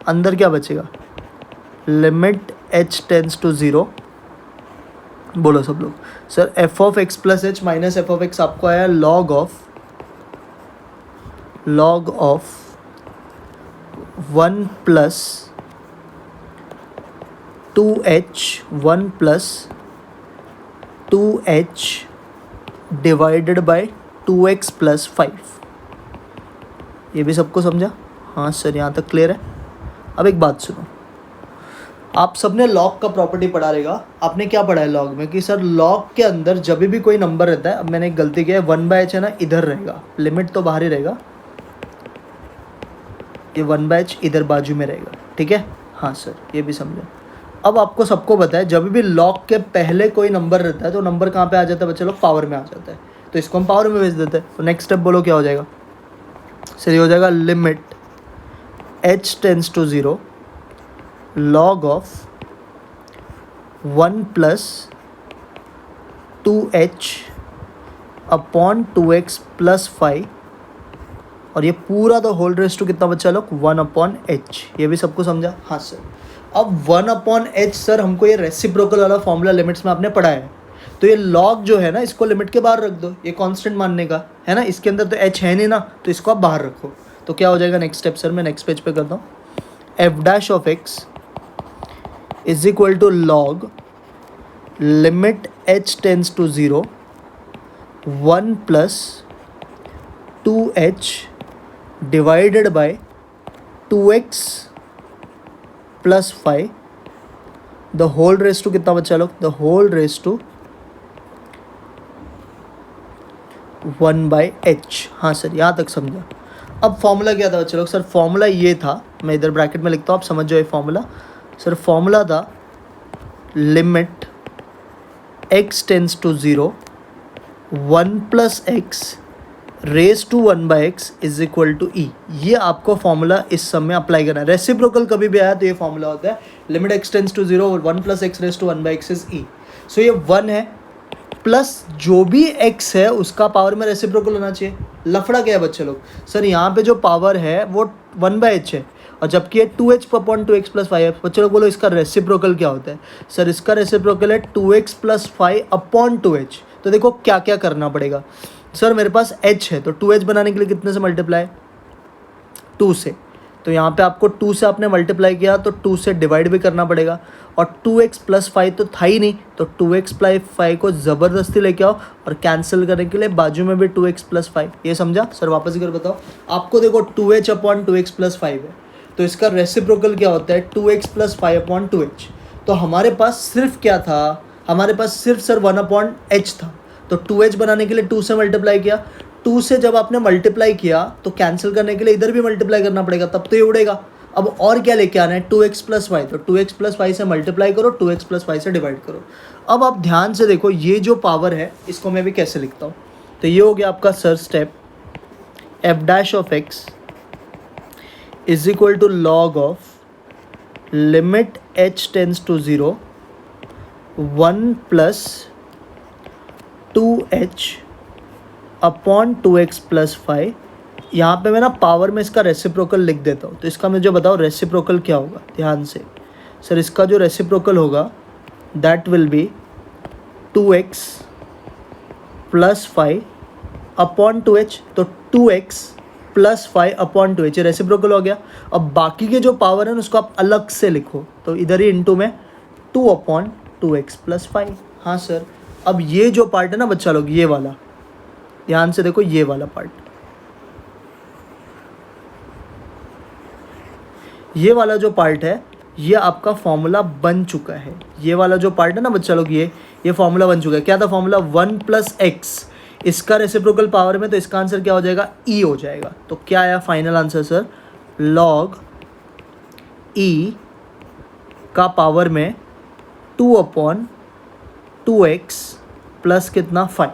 अंदर क्या बचेगा, लिमिट एच टेंस टू 0। बोलो सब लोग। Sir F of x plus H minus F of x आपको आया log of 1 plus 2h 1 plus 2h divided by 2x plus 5। ये भी सबको समझा? हाँ सर यहाँ तक क्लियर है। अब एक बात सुनो, आप सबने लॉग का प्रॉपर्टी पढ़ा रहेगा। आपने क्या पढ़ा है लॉग में कि सर लॉग के अंदर जब भी कोई नंबर रहता है, अब मैंने एक गलती किया है, 1/h है ना इधर रहेगा, लिमिट तो बाहर ही रहेगा, ये 1/h इधर बाजू में रहेगा, ठीक है। हाँ सर ये भी समझा। अब आपको सबको पता है जब भी लॉग के पहले कोई नंबर रहता है तो नंबर कहाँ पे आ जाता है बच्चे लोग, पावर में आ जाता है। तो इसको हम पावर में भेज देते हैं। तो नेक्स्ट स्टेप बोलो क्या हो जाएगा। सर ये हो जाएगा limit h tends to 0 log of 1 plus 2h upon 2x plus 5, और ये पूरा द होल रेस टू कितना बच्चा लोग 1 अपॉन h। ये भी सबको समझा? हाँ सर। अब 1 अपॉन एच सर हमको ये रेसिप्रोकल वाला फॉर्मूला लिमिट्स में आपने पढ़ा है, तो ये लॉग जो है ना इसको लिमिट के बाहर रख दो, ये कांस्टेंट मानने का है ना, इसके अंदर तो एच है नहीं ना, तो इसको आप बाहर रखो। तो क्या हो जाएगा नेक्स्ट स्टेप सर, मैं नेक्स्ट पेज पे करता हूँ। F dash of x is equal to log limit H tends to 0 1 plus 2h divided by 2x plus 5 the whole raise to कितना बच्चा लोग, the whole raise to 1/h। हाँ sir यहाँ तक समझा। अब फॉर्मूला क्या था बच्चा लोग, सर फॉर्मूला ये था, मैं इधर ब्रैकेट में लिखता हूँ आप समझ जाओ। ये फॉर्मूला सर फॉर्मूला था limit x tends to 0 1 plus x raise to 1/x is equal to e. ये आपको फॉर्मूला इस सब में अप्लाई करना है। रेसिप्रोकल कभी भी आया तो ये फॉर्मूला होता है limit x tends to 0 1 plus x raise to 1/x is e. So ये 1 है प्लस जो भी x है उसका पावर में रेसिप्रोकल होना चाहिए। लफड़ा क्या है बच्चे लोग, सर यहाँ पे जो पावर है वो 1/h है और जबकि ये 2h अपॉन 2x प्लस 5 है। बच्चे लोग बोलो इसका रेसिप्रोकल क्या होता है। सर इसका रेसिप्रोकल है 2x प्लस 5 अपॉन 2h। तो देखो क्या क्या करना पड़ेगा। सर मेरे पास h है तो 2h बनाने के लिए कितने से मल्टीप्लाई, 2 से, तो यहाँ पे आपको 2 से आपने मल्टीप्लाई किया तो 2 से डिवाइड भी करना पड़ेगा, और 2x प्लस 5 तो था ही नहीं, तो 2x प्लस 5 को ज़बरदस्ती लेके आओ और कैंसिल करने के लिए बाजू में भी 2x प्लस 5। ये समझा सर? वापस कर बताओ आपको। देखो 2h अपॉन 2x प्लस 5 है तो इसका रेसिप्रोकल क्या होता है 2x प्लस 5 अपॉन 2h। तो हमारे पास सिर्फ क्या था, हमारे पास सिर्फ सर 1/h था। तो 2h बनाने के लिए 2 से मल्टीप्लाई किया, 2 से जब आपने मल्टीप्लाई किया तो कैंसिल करने के लिए इधर भी मल्टीप्लाई करना पड़ेगा, तब तो ये उड़ेगा। अब और क्या लेके आना है, 2x + y, तो 2x + y से मल्टीप्लाई करो, 2x + y से डिवाइड करो। अब आप ध्यान से देखो ये जो पावर है इसको मैं भी कैसे लिखता हूँ। तो ये हो गया आपका sir step, f' is equal to log of limit h tends to 0 1 + 2h upon 2x + 5। यहाँ पे मैं ना पावर में इसका रेसिप्रोकल लिख देता हूँ। तो इसका मुझे बताओ रेसिप्रोकल क्या होगा, ध्यान से सर। इसका जो रेसिप्रोकल होगा that will be 2x + 5 upon 2h। तो 2x + 5 अपॉन 2h रेसिप्रोकल हो गया। अब बाकी के जो पावर है उसको आप अलग से लिखो, तो इधर ही इंटू में 2/2x + 5। हाँ सर। अब ये जो पार्ट है ना बच्चा लोग, ये वाला ध्यान से देखो, ये वाला पार्ट, ये वाला जो पार्ट है ये आपका फॉर्मूला बन चुका है। ये वाला जो पार्ट है ना बच्चा लोग, ये फॉर्मूला बन चुका है। क्या था फॉर्मूला, 1 + x, इसका रेसिप्रोकल पावर में, तो इसका आंसर क्या हो जाएगा, e हो जाएगा। तो क्या आया final answer sir, log e का पावर में 2/2x प्लस कितना 5।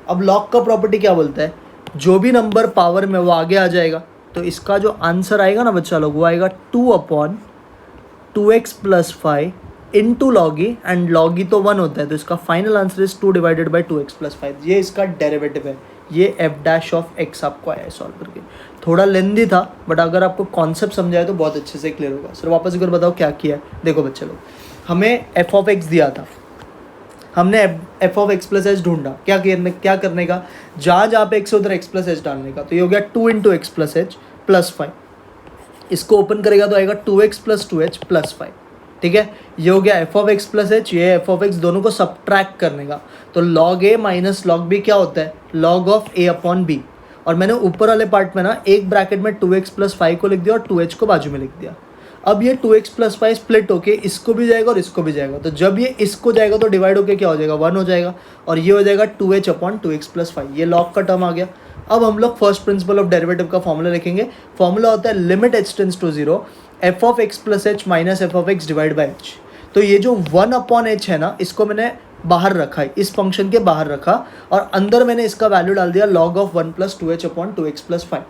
अब log का प्रॉपर्टी क्या बोलता है, जो भी नंबर पावर में वो आगे आ जाएगा। तो इसका जो आंसर आएगा ना बच्चा लोग वो आएगा 2/2x + 5 into log e, and log e तो 1 होता है, तो इसका फाइनल आंसर इज 2/2x + 5। ये इसका डेरिवेटिव है, ये f' आपको आया है सॉल्व करके। थोड़ा लेंदी था बट अगर आपको कॉन्सेप्ट समझाए तो बहुत अच्छे से क्लियर होगा। सर वापस एक बार बताओ क्या किया है। देखो बच्चे लोग, हमें f(x) दिया था, हमने f(x + h) ढूंढा। क्या करने का, जहाँ पे x उधर x + h डालने का। तो ये हो गया 2 × x + h + 5। इसको ओपन करेगा तो आएगा 2x + 2h + 5। ठीक है, ये हो गया f(x + h), ये f(x), दोनों को सब्ट्रैक्ट करने का। तो log a - log b क्या होता है, log ऑफ a/b। और मैंने ऊपर वाले पार्ट में ना एक ब्रैकेट में 2x + 5 को लिख दिया और 2h को बाजू में लिख दिया। अब ये 2x + 5 स्प्लिट होके इसको भी जाएगा और इसको भी जाएगा। तो जब ये इसको जाएगा तो डिवाइड होके क्या हो जाएगा, 1 हो जाएगा, और ये हो जाएगा 2h/2x + 5। ये log का टर्म आ गया। अब हम लोग फर्स्ट प्रिंसिपल ऑफ डेरिवेटिव का फॉर्मूला लिखेंगे। फॉर्मूला होता है limit h tends to 0 f(x + h - f(x) / h। तो ये जो 1/h है ना, इसको मैंने बाहर रखा है, इस फंक्शन के बाहर रखा, और अंदर मैंने इसका वैल्यू डाल दिया log ऑफ 1 + 2h/2x + 5।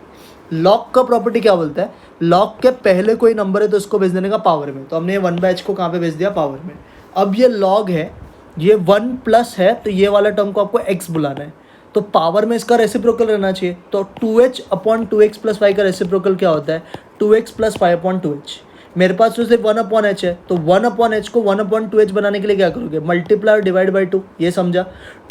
लॉग का प्रॉपर्टी क्या बोलता है, लॉग के पहले कोई नंबर है तो उसको भेज देने का पावर में। तो हमने 1/h को कहाँ पे भेज दिया, पावर में। अब ये लॉग है, ये 1 प्लस है, तो ये वाला टर्म को आपको x बुलाना है, तो पावर में इसका रेसिप्रोकल रहना चाहिए। तो 2h/2x + 5 का रेसिप्रोकल क्या होता है, 2x + 5/2h। मेरे पास तो सिर्फ 1/h है, तो 1/h को 1/2h बनाने के लिए क्या करोगे, मल्टीप्लाई और डिवाइड बाई 2। ये समझा।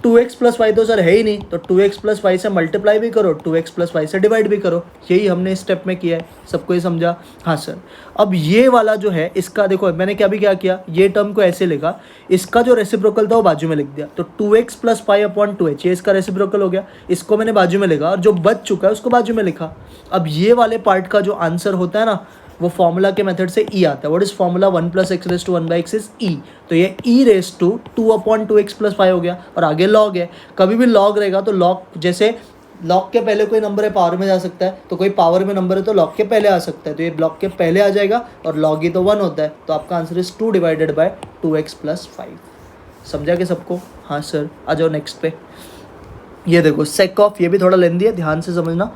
2x + 5 तो सर है ही नहीं, तो 2x + 5 से मल्टीप्लाई भी करो, 2x + 5 से डिवाइड भी करो। यही हमने इस स्टेप में किया है। सबको ये समझा, हाँ सर। अब ये वाला जो है इसका देखो, मैंने क्या किया, ये टर्म को ऐसे लिखा, इसका जो रेसिप्रोकल था वो बाजू में लिख दिया। तो 2x + 5/2h ये इसका रेसिप्रोकल हो गया, इसको मैंने बाजू में लिखा, और जो बच चुका है उसको बाजू में लिखा। अब ये वाले पार्ट का जो आंसर होता है ना, वो फॉर्मूला के मेथड से e आता है। What is formula, 1 + x⁻1/x is e। तो ये e⁻2/2x + 5 हो गया, और आगे log है। कभी भी log रहेगा तो log, जैसे log के पहले कोई नंबर है पावर में जा सकता है, तो कोई पावर में नंबर है तो log के पहले आ सकता है, तो ये log के पहले आ जाएगा, और log ही तो 1 होता है। तो आपका आंसर इज 2/2x + 5। समझा कि सबको, हाँ सर। आ जाओ नेक्स्ट पे। ये देखो sec ऑफ, ये भी थोड़ा लेंदी है, ध्यान से समझना।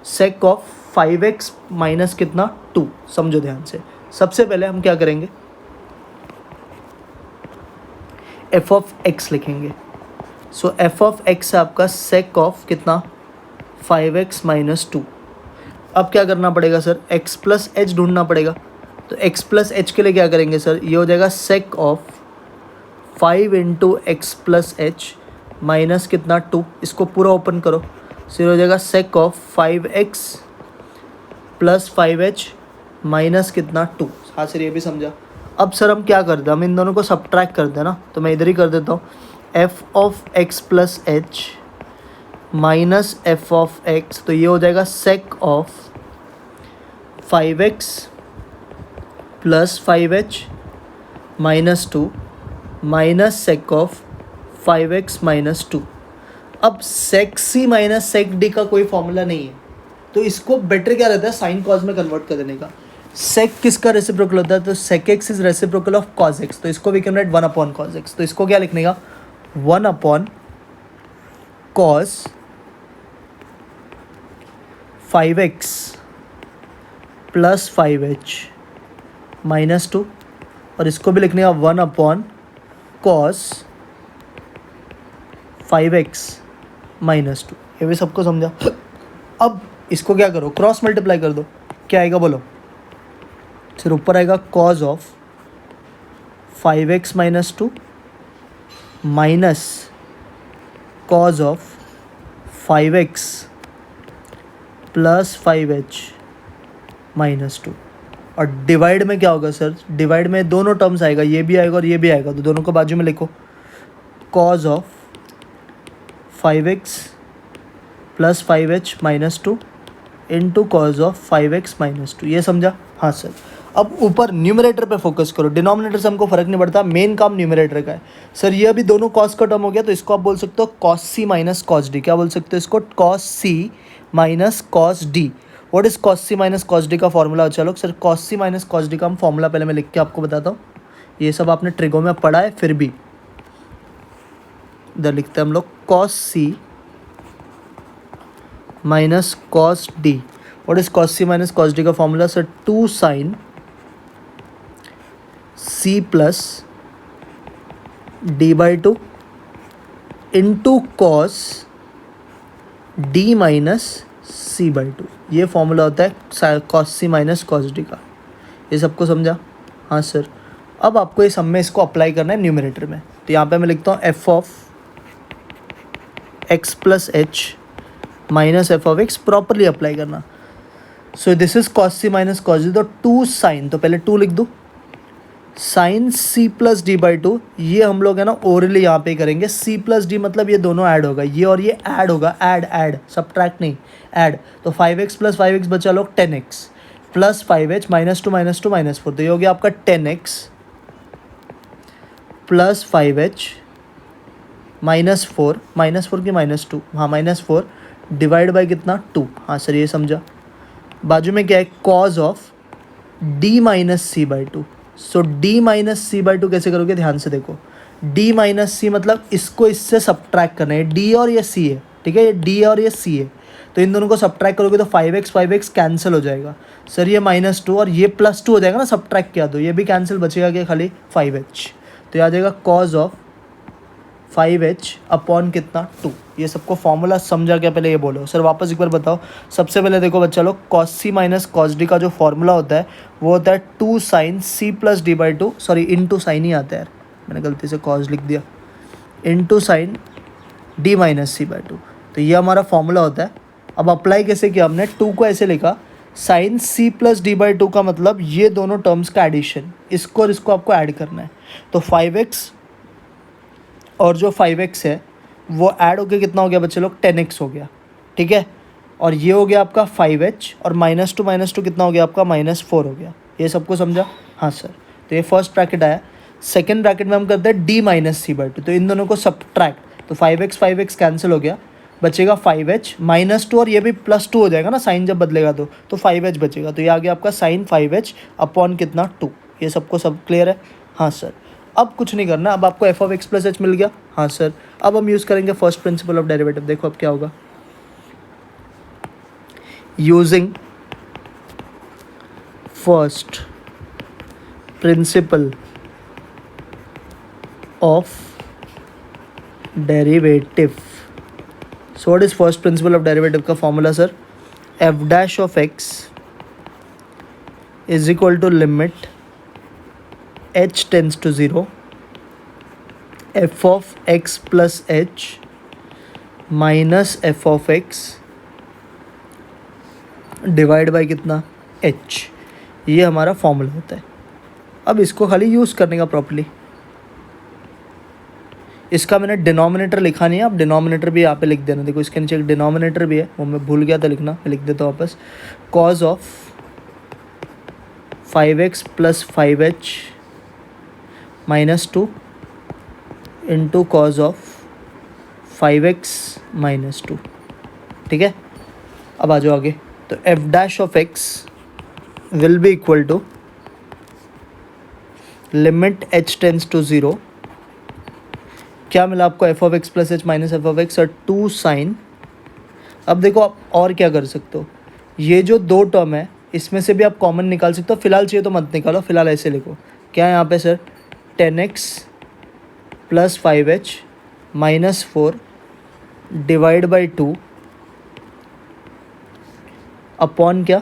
sec ऑफ 5x माइनस कितना 2, समझो ध्यान से। सबसे पहले हम क्या करेंगे, f(x) लिखेंगे। सो f(x) है आपका sec ऑफ कितना 5x - 2। अब क्या करना पड़ेगा सर, x + h ढूंढना पड़ेगा। तो x + h के लिए क्या करेंगे सर, ये हो जाएगा sec of 5 × x + h minus कितना 2। इसको पूरा ओपन करो, फिर हो जाएगा sec of 5x + 5h minus कितना 2। हाँ सर, ये भी समझा। अब सर हम क्या करते हैं, हम इन दोनों को सब्ट्रैक्ट करते हैं ना, तो मैं इधर ही कर देता हूँ। f(x + h माइनस f(x), तो ये हो जाएगा sec of 5x + 5h minus to minus sake of 5x minus two. अब सेक सी माइनस सेक डी का कोई फॉर्मूला नहीं है, तो इसको बेटर क्या रहता है साइन कॉज में कन्वर्ट कर देने का। सेक किसका रेसिप्रोकल होता है, तो sec X is reciprocal of cos X, तो इसको we can write 1 upon cos X. तो इसको क्या लिखने का 1 upon cos 5x plus 5h minus two, और इसको भी लिखने का 1 upon cos 5x minus two. ये भी सबको समझा। अब इसको क्या करो, क्रॉस मल्टीप्लाई कर दो, क्या आएगा बोलो, फिर ऊपर आएगा cause of 5x minus two minus cos of 5x plus 5h minus two. और डिवाइड में क्या होगा सर, डिवाइड में दोनों टर्म्स आएगा, ये भी आएगा और ये भी आएगा, तो दोनों को बाजू में लिखो, cause of 5x plus 5h minus two into cos of 5x minus two. ये समझा, हाँ सर। अब ऊपर न्यूमरेटर पे फोकस करो, डिनोमिनेटर से हमको फर्क नहीं पड़ता, मेन काम न्यूमरेटर का है। सर ये अभी दोनों कॉस का टर्म हो गया, तो इसको आप बोल सकते हो कॉस सी माइनस कॉस डी। क्या बोल सकते हो इसको, cos C minus cos D. What is cos C minus cos D का फॉर्मूला। चलो सर कॉस सी माइनस कॉस डी का हम फॉर्मूला पहले मैं लिख के आपको बताता हूँ, ये सब आपने ट्रिगो में पढ़ा है, फिर भी इधर लिखते हैं हम लोग cos C minus cos D. What is cos C minus cos D का formula, sir 2 sine C plus D by two into cos d minus C by two. ये फॉर्मूला होता है कॉस सी माइनस कॉस डी का। ये सबको समझा, हाँ sir. अब आपको ये सब में इसको अप्लाई करना है न्यूमरेटर में, तो यहाँ पे मैं लिखता हूँ f of x plus H minus F of x, properly apply करना। So this is cos C minus cos d, तो 2 साइन, तो पहले 2 लिख दूँ, sine C plus D by two. ये हम लोग है ना ओरली यहाँ पे करेंगे, सी प्लस डी मतलब ये दोनों ऐड होगा, ये और ये ऐड होगा, ऐड सब्ट्रैक्ट नहीं, ऐड। तो 5x प्लस 5x बचा लोग 10x plus 5h minus to minus 4, तो ये हो गया आपका 10x प्लस 5h माइनस 4 की माइनस 2, हाँ माइनस 4 डिवाइड बाई कितना 2। हाँ सर ये समझा। बाजू में क्या है, cos of d minus C by two. So d minus C by two कैसे करोगे, ध्यान से देखो, d माइनस सी मतलब इसको इससे सब्ट्रैक्ट करना है, d और ये c है, ठीक है, ये d और ये c है, तो इन दोनों को सब्ट्रैक्ट करोगे तो 5x कैंसिल हो जाएगा। सर ये -2 और ये +2 हो जाएगा ना, सब्ट्रैक्ट किया तो ये भी कैंसिल, बचेगा क्या खाली 5h, तो ये आ जाएगा कॉज ऑफ 5h अपॉन कितना 2। ये सबको फॉर्मूला समझा क्या, पहले ये बोलो सर, वापस एक बार बताओ। सबसे पहले देखो बच्चा लोग, कॉस सी माइनस कॉस डी का जो फॉर्मूला होता है वो होता है 2 sine C plus D by two, sorry into sine ही आता है यार, मैंने गलती से कॉस लिख दिया, into sine D minus C by two. तो ये हमारा फॉर्मूला होता है। अब अप्लाई कैसे किया हमने, 2 को ऐसे लिखा, sine C plus D by two का मतलब ये दोनों टर्म्स का एडिशन, इसको और इसको आपको ऐड करना है। तो 5x और जो 5x है वो ऐड होकर कितना हो गया बच्चे लोग, 10x हो गया, ठीक है। और ये हो गया आपका 5h और -2 कितना हो गया आपका -4 हो गया। ये सबको समझा, हाँ सर। तो ये फर्स्ट ब्रैकेट आया। सेकंड ब्रैकेट में हम करते हैं d minus C by two, तो इन दोनों को सब्ट्रैक्ट, तो 5x कैंसिल हो गया, बचेगा 5h -2 और ये भी +2 हो जाएगा ना, साइन जब बदलेगा तो 5h बचेगा। तो ये आ गया आपका साइन 5h अपॉन कितना 2। ये सबको सब क्लियर है, हाँ सर। अब कुछ नहीं करना, अब आपको F of x plus h मिल गया, हाँ सर। अब हम यूज़ करेंगे फर्स्ट प्रिंसिपल ऑफ डेरिवेटिव। देखो अब क्या होगा, using first principle of derivative. So what is first principle of derivative का formula sir, F dash of x is equal to limit h tends to 0 f of x plus h minus f of x divide by कितना h। ये हमारा formula होता है। अब इसको खाली use करने का प्रॉपर्ली। इसका मैंने डिनोमिनेटर लिखा नहीं है, आप डिनोमिनेटर भी यहाँ पे लिख देना। देखो इसके नीचे एक डिनोमिनेटर भी है, वो मैं भूल गया था लिखना, मैं लिख देता हूँ वापस। Cos of 5x plus 5h -2 into cos of 5x -2। ठीक है, अब आ जाओ आगे। तो F dash of X will be equal to limit h tends to 0। क्या मिला आपको? F of x plus H minus F of X और 2 साइन। अब देखो आप और क्या कर सकते हो, ये जो दो टर्म है इसमें से भी आप कॉमन निकाल सकते हो। फिलहाल चाहिए तो मत निकालो, फिलहाल ऐसे लिखो। क्या है यहाँ पे sir? 10x plus 5h minus 4 divide by 2 upon क्या?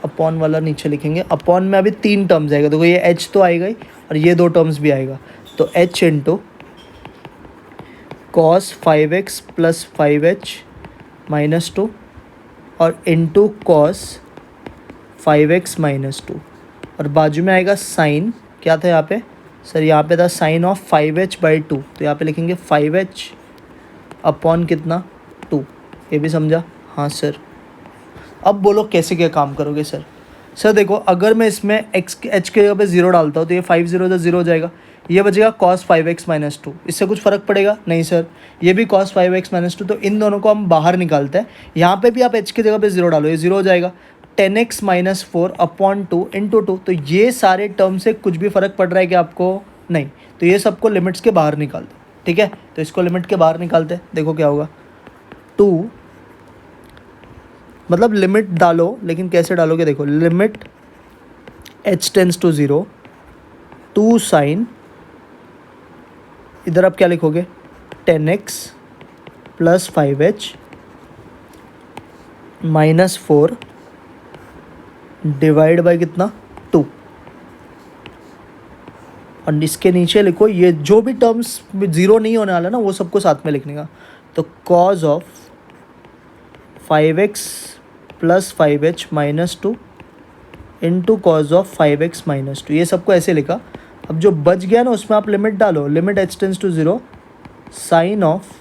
अपॉन वाला नीचे लिखेंगे। अपॉन में अभी 3 टर्म्स आएगा। देखो ये h तो आएगा ही और ये 2 टर्म्स भी आएगा। तो h into cos 5x plus 5h minus 2 और इंटू कॉस 5x माइनस 2 और बाजू में आएगा साइन। क्या था यहाँ पे सर? यहाँ पे था साइन ऑफ 5h बाई 2। तो यहाँ पे लिखेंगे 5h अपॉन कितना? 2। ये भी समझा? हाँ सर। अब बोलो कैसे क्या काम करोगे सर? सर देखो, अगर मैं इसमें h की जगह पे 0 डालता हूँ तो ये 5 0 0 हो जाएगा। ये बचेगा cos 5x माइनस 2। इससे कुछ फ़र्क पड़ेगा? नहीं सर। ये भी cos 5x माइनस 2। तो इन दोनों को हम बाहर निकालते हैं। यहाँ पे भी आप h की जगह पे 0 डालो, ये 0 हो जाएगा। 10x minus 4 upon 2 into 2। तो ये सारे टर्म से कुछ भी फ़र्क पड़ रहा है कि आपको? नहीं। तो ये सबको लिमिट्स के बाहर निकाल दो। ठीक है, तो इसको लिमिट के बाहर निकालते हैं। देखो क्या होगा। 2 मतलब लिमिट डालो, लेकिन कैसे डालोगे? देखो, limit h tends to 0 2 sine, इधर आप क्या लिखोगे? 10x plus 5h minus 4 divide by कितना? 2। और इसके नीचे लिखो ये जो भी टर्म्स 0 नहीं होने वाला ना, वो सबको साथ में लिखने का। तो cause of 5x plus 5h minus 2 into cos of 5x minus 2। ये सबको ऐसे लिखा। अब जो बच गया ना उसमें आप लिमिट डालो। Limit h tends to 0 sine of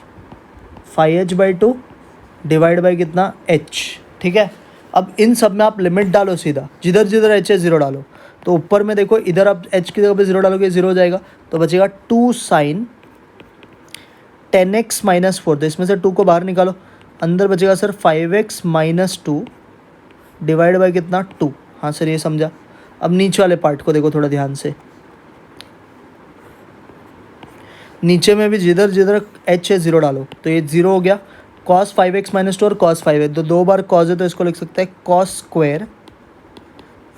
5h by 2 divide by कितना? h। ठीक है, अब इन सब में आप लिमिट डालो सीधा, जिधर जिधर h है 0 डालो। तो ऊपर में देखो, इधर आप h की जगह पे 0 डालोगे 0 हो जाएगा। तो बचेगा 2 साइन 10x माइनस 4। तो इसमें से 2 को बाहर निकालो, अंदर बचेगा sir 5x minus 2 divide by कितना? 2। हाँ सर, ये समझा। अब नीचे वाले पार्ट को देखो थोड़ा ध्यान से। नीचे में भी जिधर जिधर h है 0 डालो। तो ये 0 हो गया। cos 5x माइनस 2 और cos 5 है, तो 2 बार cos है तो इसको लिख सकते हैं cos स्क्वायर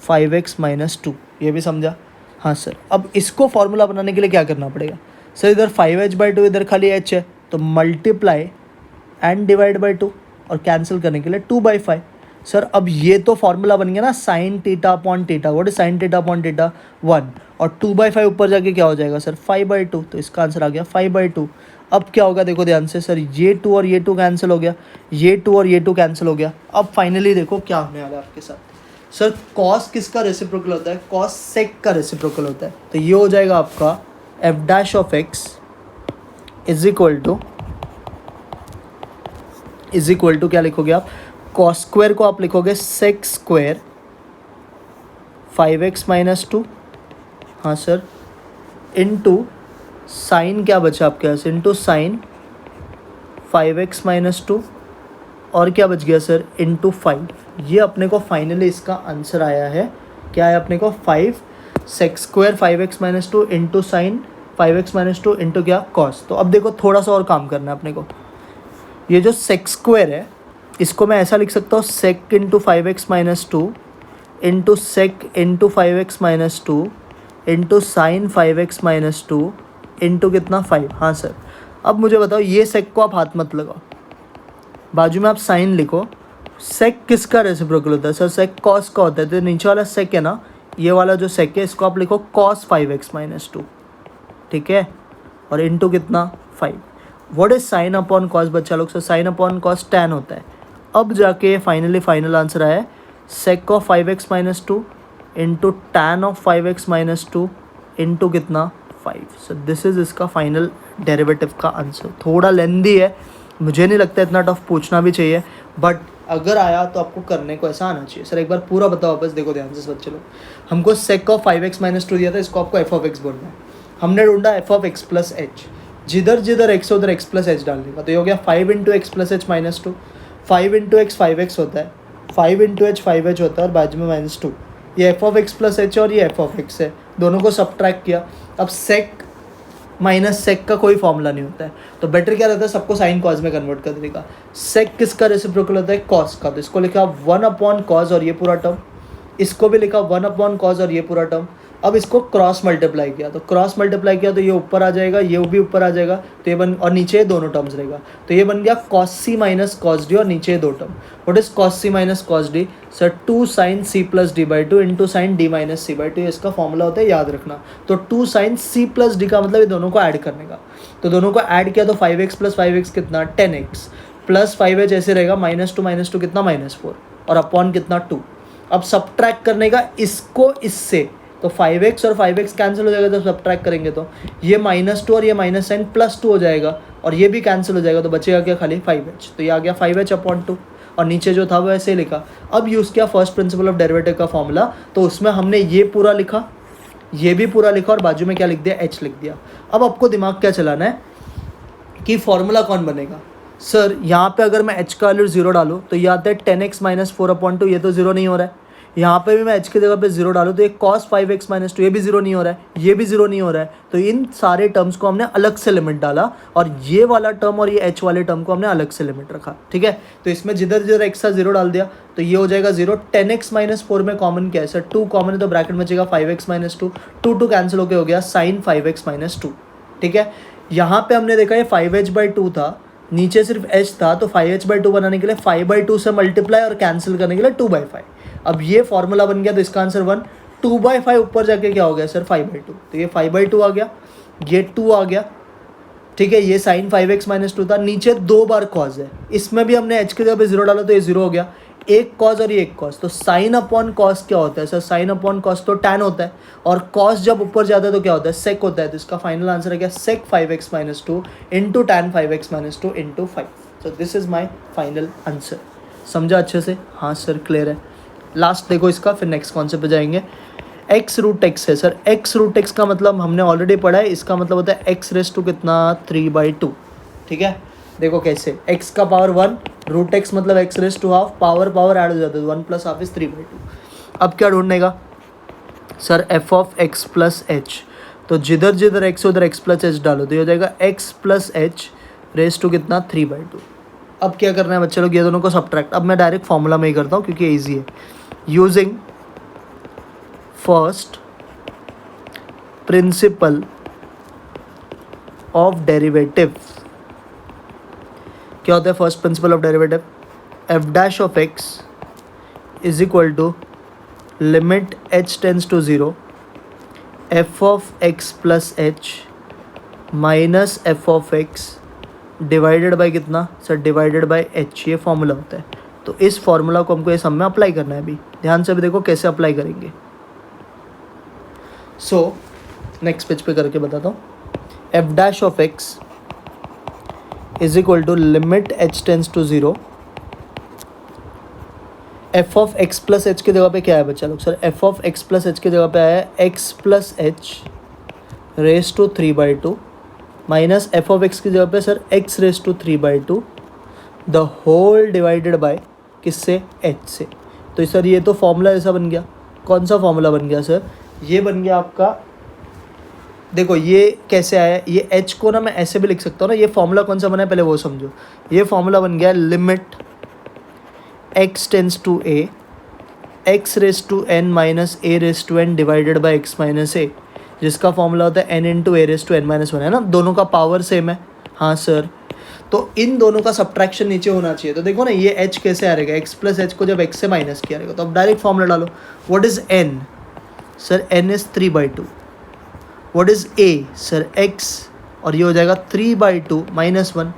5x माइनस 2। ये भी समझा? हाँ सर। अब इसको फॉर्मूला बनाने के लिए क्या करना पड़ेगा सर? इधर 5h बाई 2, इधर खाली h है, तो मल्टीप्लाई एंड डिवाइड बाई 2 और कैंसिल करने के लिए 2/5। सर अब ये तो फॉर्मूला बन गया ना, sign theta upon theta. What is sign theta upon theta? 1। और 2/5 ऊपर जाके क्या हो जाएगा सर? 5/2। तो इसका आंसर आ गया 5/2। अब क्या होगा देखो ध्यान से सर, ये 2 और ये 2 कैंसिल हो गया, ये 2 और ये 2 कैंसिल हो गया। अब फाइनली देखो क्या होने वाला है आपके साथ। सर कॉस किसका रेसिप्रोकल होता है? कॉस सेक का रेसिप्रोकल होता है। तो ये हो जाएगा आपका F dash of x is equal to क्या लिखोगे आप? कॉस स्क्वायर को आप लिखोगे सेक स्क्वायर 5x माइनस 2। हाँ सर, इनटू साइन क्या बचा आपके पास? इनटू साइन 5x माइनस 2 और क्या बच गया सर? इनटू 5। ये अपने को फाइनली इसका आंसर आया है। क्या है अपने को? 5 sec square 5x minus 2 into sine 5x minus 2 into क्या? कॉस। तो अब देखो थोड़ा सा और काम करना है अपने को। ये जो सेक स्क्वायर है इसको मैं ऐसा लिख सकता हूँ, sec into 5x minus 2 into sec into 5x minus 2 into sine 5x minus 2 into कितना? 5। हाँ सर। अब मुझे बताओ, ये सेक को आप हाथ मत लगाओ, बाजू में आप साइन लिखो। सेक किसका रेसिप्रोकल होता है सर? सेक कॉस का होता है। तो नीचे वाला सेक है ना, ये वाला जो सेक है इसको आप लिखो कॉस 5x माइनस 2। ठीक है, और इंटू कितना? 5। What is sine upon cos बच्चा लोग? Sir sine upon cos tan होता है। अब जाके फाइनल आंसर आया है sake of 5x minus 2 into tan of 5x minus 2 into कितना? 5। सो दिस इज़ इसका फाइनल डेरिवेटिव का आंसर। थोड़ा लेंदी है, मुझे नहीं लगता इतना टफ पूछना भी चाहिए, बट अगर आया तो आपको करने को ऐसा आना चाहिए। सर एक बार पूरा बताओ वापस, देखो ध्यान से बच्चे लोग, हमको सेक ऑफ 5x माइनस 2 दिया था, इसको आपको एफ ऑफ एक्स बोलना है। हमने ढूंढा F of x plus H, जिधर जिधर एक्स उधर एक्स प्लस एच डालने का, तो ये हो गया 5 into X plus H minus 2, 5 into x 5x होता है, 5 इंटू एच 5h होता है और बाजू में माइनस 2। ये F of x plus h और ये एफ ऑफ एक्स है, दोनों को सब्ट्रैक्ट किया। अब सेक माइनस सेक का कोई फॉर्मूला नहीं होता है, तो बेटर क्या रहता है, सबको साइन कॉज में कन्वर्ट कर देगा। सेक किसका रेसिप्रोकल होता है, कॉस का, तो इसको लिखा 1 अपॉन कॉज और ये पूरा टर्म, इसको भी लिखा 1 अपॉन कॉज और ये पूरा टर्म। अब इसको क्रॉस मल्टीप्लाई किया, तो क्रॉस मल्टीप्लाई किया तो ये ऊपर आ जाएगा, ये भी ऊपर आ जाएगा, तो ये बन, और नीचे ये दोनों टर्म्स रहेगा, तो ये बन गया कॉस सी माइनस कॉस डी और नीचे ये दो term. What is cos C minus cos D, sir 2 sine C plus D by 2 into sine D minus C by 2, इसका फॉर्मूला होता है, याद रखना। तो 2 साइन सी प्लस डी का मतलब ये दोनों को ऐड करने का, तो दोनों को ऐड किया तो 5x प्लस 5x कितना 10x प्लस 5h ऐसे रहेगा, माइनस टू कितना -4 और अपॉन कितना 2। अब सब्ट्रैक्ट करने का इसको इससे, तो 5x और 5x कैंसिल हो जाएगा जब सब्ट्रैक्ट करेंगे, तो ये -2 और ये माइनस साइन +2 हो जाएगा और ये भी कैंसिल हो जाएगा, तो बचेगा क्या, खाली 5h। तो ये आ गया 5h अपॉन 2 और नीचे जो था वो ऐसे ही लिखा। अब यूज़ किया फर्स्ट प्रिंसिपल ऑफ डेरिवेटिव का फॉर्मूला, तो उसमें हमने ये पूरा लिखा, ये भी पूरा लिखा और बाजू में क्या लिख दिया, h लिख दिया। अब आपको दिमाग क्या चलाना है कि फॉर्मूला कौन बनेगा। सर यहाँ पे अगर मैं h का वैल्यू 0 डालूँ तो ये आता है 10x माइनस 4 अपॉन 2, ये तो 0 नहीं हो रहा है। यहाँ पे भी मैं h की जगह पे 0 डालूँ तो ये cos 5x माइनस 2, ये भी 0 नहीं हो रहा है, ये भी 0 नहीं हो रहा है। तो इन सारे टर्म्स को हमने अलग से लिमिट डाला और ये वाला टर्म और ये h वाले टर्म को हमने अलग से लिमिट रखा, ठीक है। तो इसमें जिधर जिधर x का 0 डाल दिया तो ये हो जाएगा 0। 10x माइनस 4 में कॉमन क्या है, सर 2 कॉमन है, तो ब्रैकेट में बचेगा 5x माइनस 2, 2 कैंसिल होकर हो गया साइन 5x माइनस 2, ठीक है। यहाँ पे हमने देखा ये 5h/2 था, नीचे सिर्फ h था, तो 5h/2 बनाने के लिए 5/2 से मल्टीप्लाई और कैंसिल करने के लिए 2/5। अब ये फॉर्मूला बन गया, तो इसका आंसर 1। 2/5 ऊपर जाके क्या हो गया सर 5/2, तो ये 5/2 आ गया, ये 2 आ गया, ठीक है। ये साइन 5x माइनस 2 था, नीचे 2 बार कॉज है, इसमें भी हमने h के जगह पे 0 डाला तो ये 0 हो गया, एक कॉज और ये एक कॉज। तो साइन अपॉन कॉस क्या होता है सर, साइन अपॉन कॉस तो टैन होता है, और कॉस जब ऊपर जाता है तो क्या होता है, सेक होता है। तो इसका फाइनल आंसर है क्या, सेक 5x minus 2 into tan 5x minus 2 into 5। So this is my final answer. समझा अच्छे से, हाँ सर क्लियर है। लास्ट देखो इसका, फिर नेक्स्ट कॉन्सेप्ट पे जाएंगे। x रूट x है सर, x रूट x का मतलब हमने ऑलरेडी पढ़ा है, इसका मतलब होता है x रेस टू कितना 3/2, ठीक है। देखो कैसे, x का पावर 1, रूट x मतलब x raise to half, power add हो जाता है, 1 प्लस हाफ इज 3/2। अब क्या ढूंढने का sir, f of x plus h, तो जिधर जिधर x उधर x प्लस h डालो तो ये हो जाएगा x plus h raise to कितना 3/2। अब क्या करना है बच्चे लोग, ये दोनों को सब्ट्रैक्ट। अब मैं डायरेक्ट फॉर्मूला में ही करता हूँ क्योंकि ईजी है। Using first principle of derivative, क्या होता है first principle of derivative, F dash of x is equal to limit h tends to 0 F of x plus H minus F of X divided by कितना sir, divided by h, ये formula होता है। तो इस formula को हमको ये सब में अप्लाई करना है। अभी ध्यान से भी देखो कैसे अप्लाई करेंगे। सो नेक्स्ट पेज पे करके बताता हूँ। F dash of x is equal to limit h tends to 0 F of x plus H की जगह पे क्या है बच्चा लोग, sir F of x plus H की जगह पे आया है x plus H raise to 3/2 minus F of X की जगह पे sir x raise to 3/2 the whole divided by किससे, h से। तो सर ये तो फॉर्मूला ऐसा बन गया। कौन सा फॉर्मूला बन गया सर, ये बन गया आपका, देखो ये कैसे आया, ये h को ना मैं ऐसे भी लिख सकता हूँ ना। ये फॉर्मूला कौन सा बना है पहले वो समझो। ये फॉर्मूला बन गया limit x tends to a x raise to n minus a raise to n divided by x minus a, जिसका फॉर्मूला होता है n into a raise to n minus 1, है ना। दोनों का पावर सेम है, हाँ सर। तो इन दोनों का सब्ट्रैक्शन नीचे होना चाहिए। तो देखो ना ये h कैसे आ रहेगा, x प्लस एच को जब x से माइनस किया रहेगा, तो अब डायरेक्ट फॉर्मूला डालो। What is n sir, n is 3/2। What is a sir, x, और ये हो जाएगा 3/2 माइनस 1।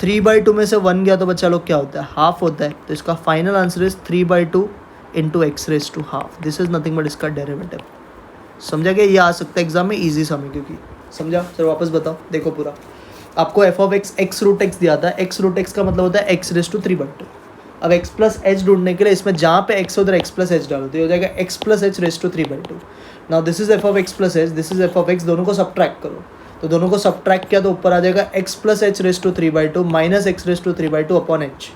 3/2 में से 1 गया तो बच्चा लोग क्या होता है, हाफ होता है। तो इसका final answer is 3/2 into X raise to half. This is nothing but इसका डेरिवेटिव। समझा क्या, ये आ सकता है एग्जाम में, इजी समय क्योंकि। समझा सर, वापस बताओ, देखो पूरा। आपको F of X X root X दिया था, एक्स रूट एक्स का मतलब होता है एक्स रेस टू 3/2। अब x प्लस एच ढूंढने के लिए इसमें जहाँ पे x उधर x प्लस एच डालो तो ये हो जाएगा x plus H raise to 3/2. Now this is F of x plus H, this is F of x, दोनों को सब्ट्रैक्ट करो. तो दोनों को सब्ट्रैक्ट किया तो ऊपर आ जाएगा x plus H raise to 3/2 minus X raise to 3/2 upon H.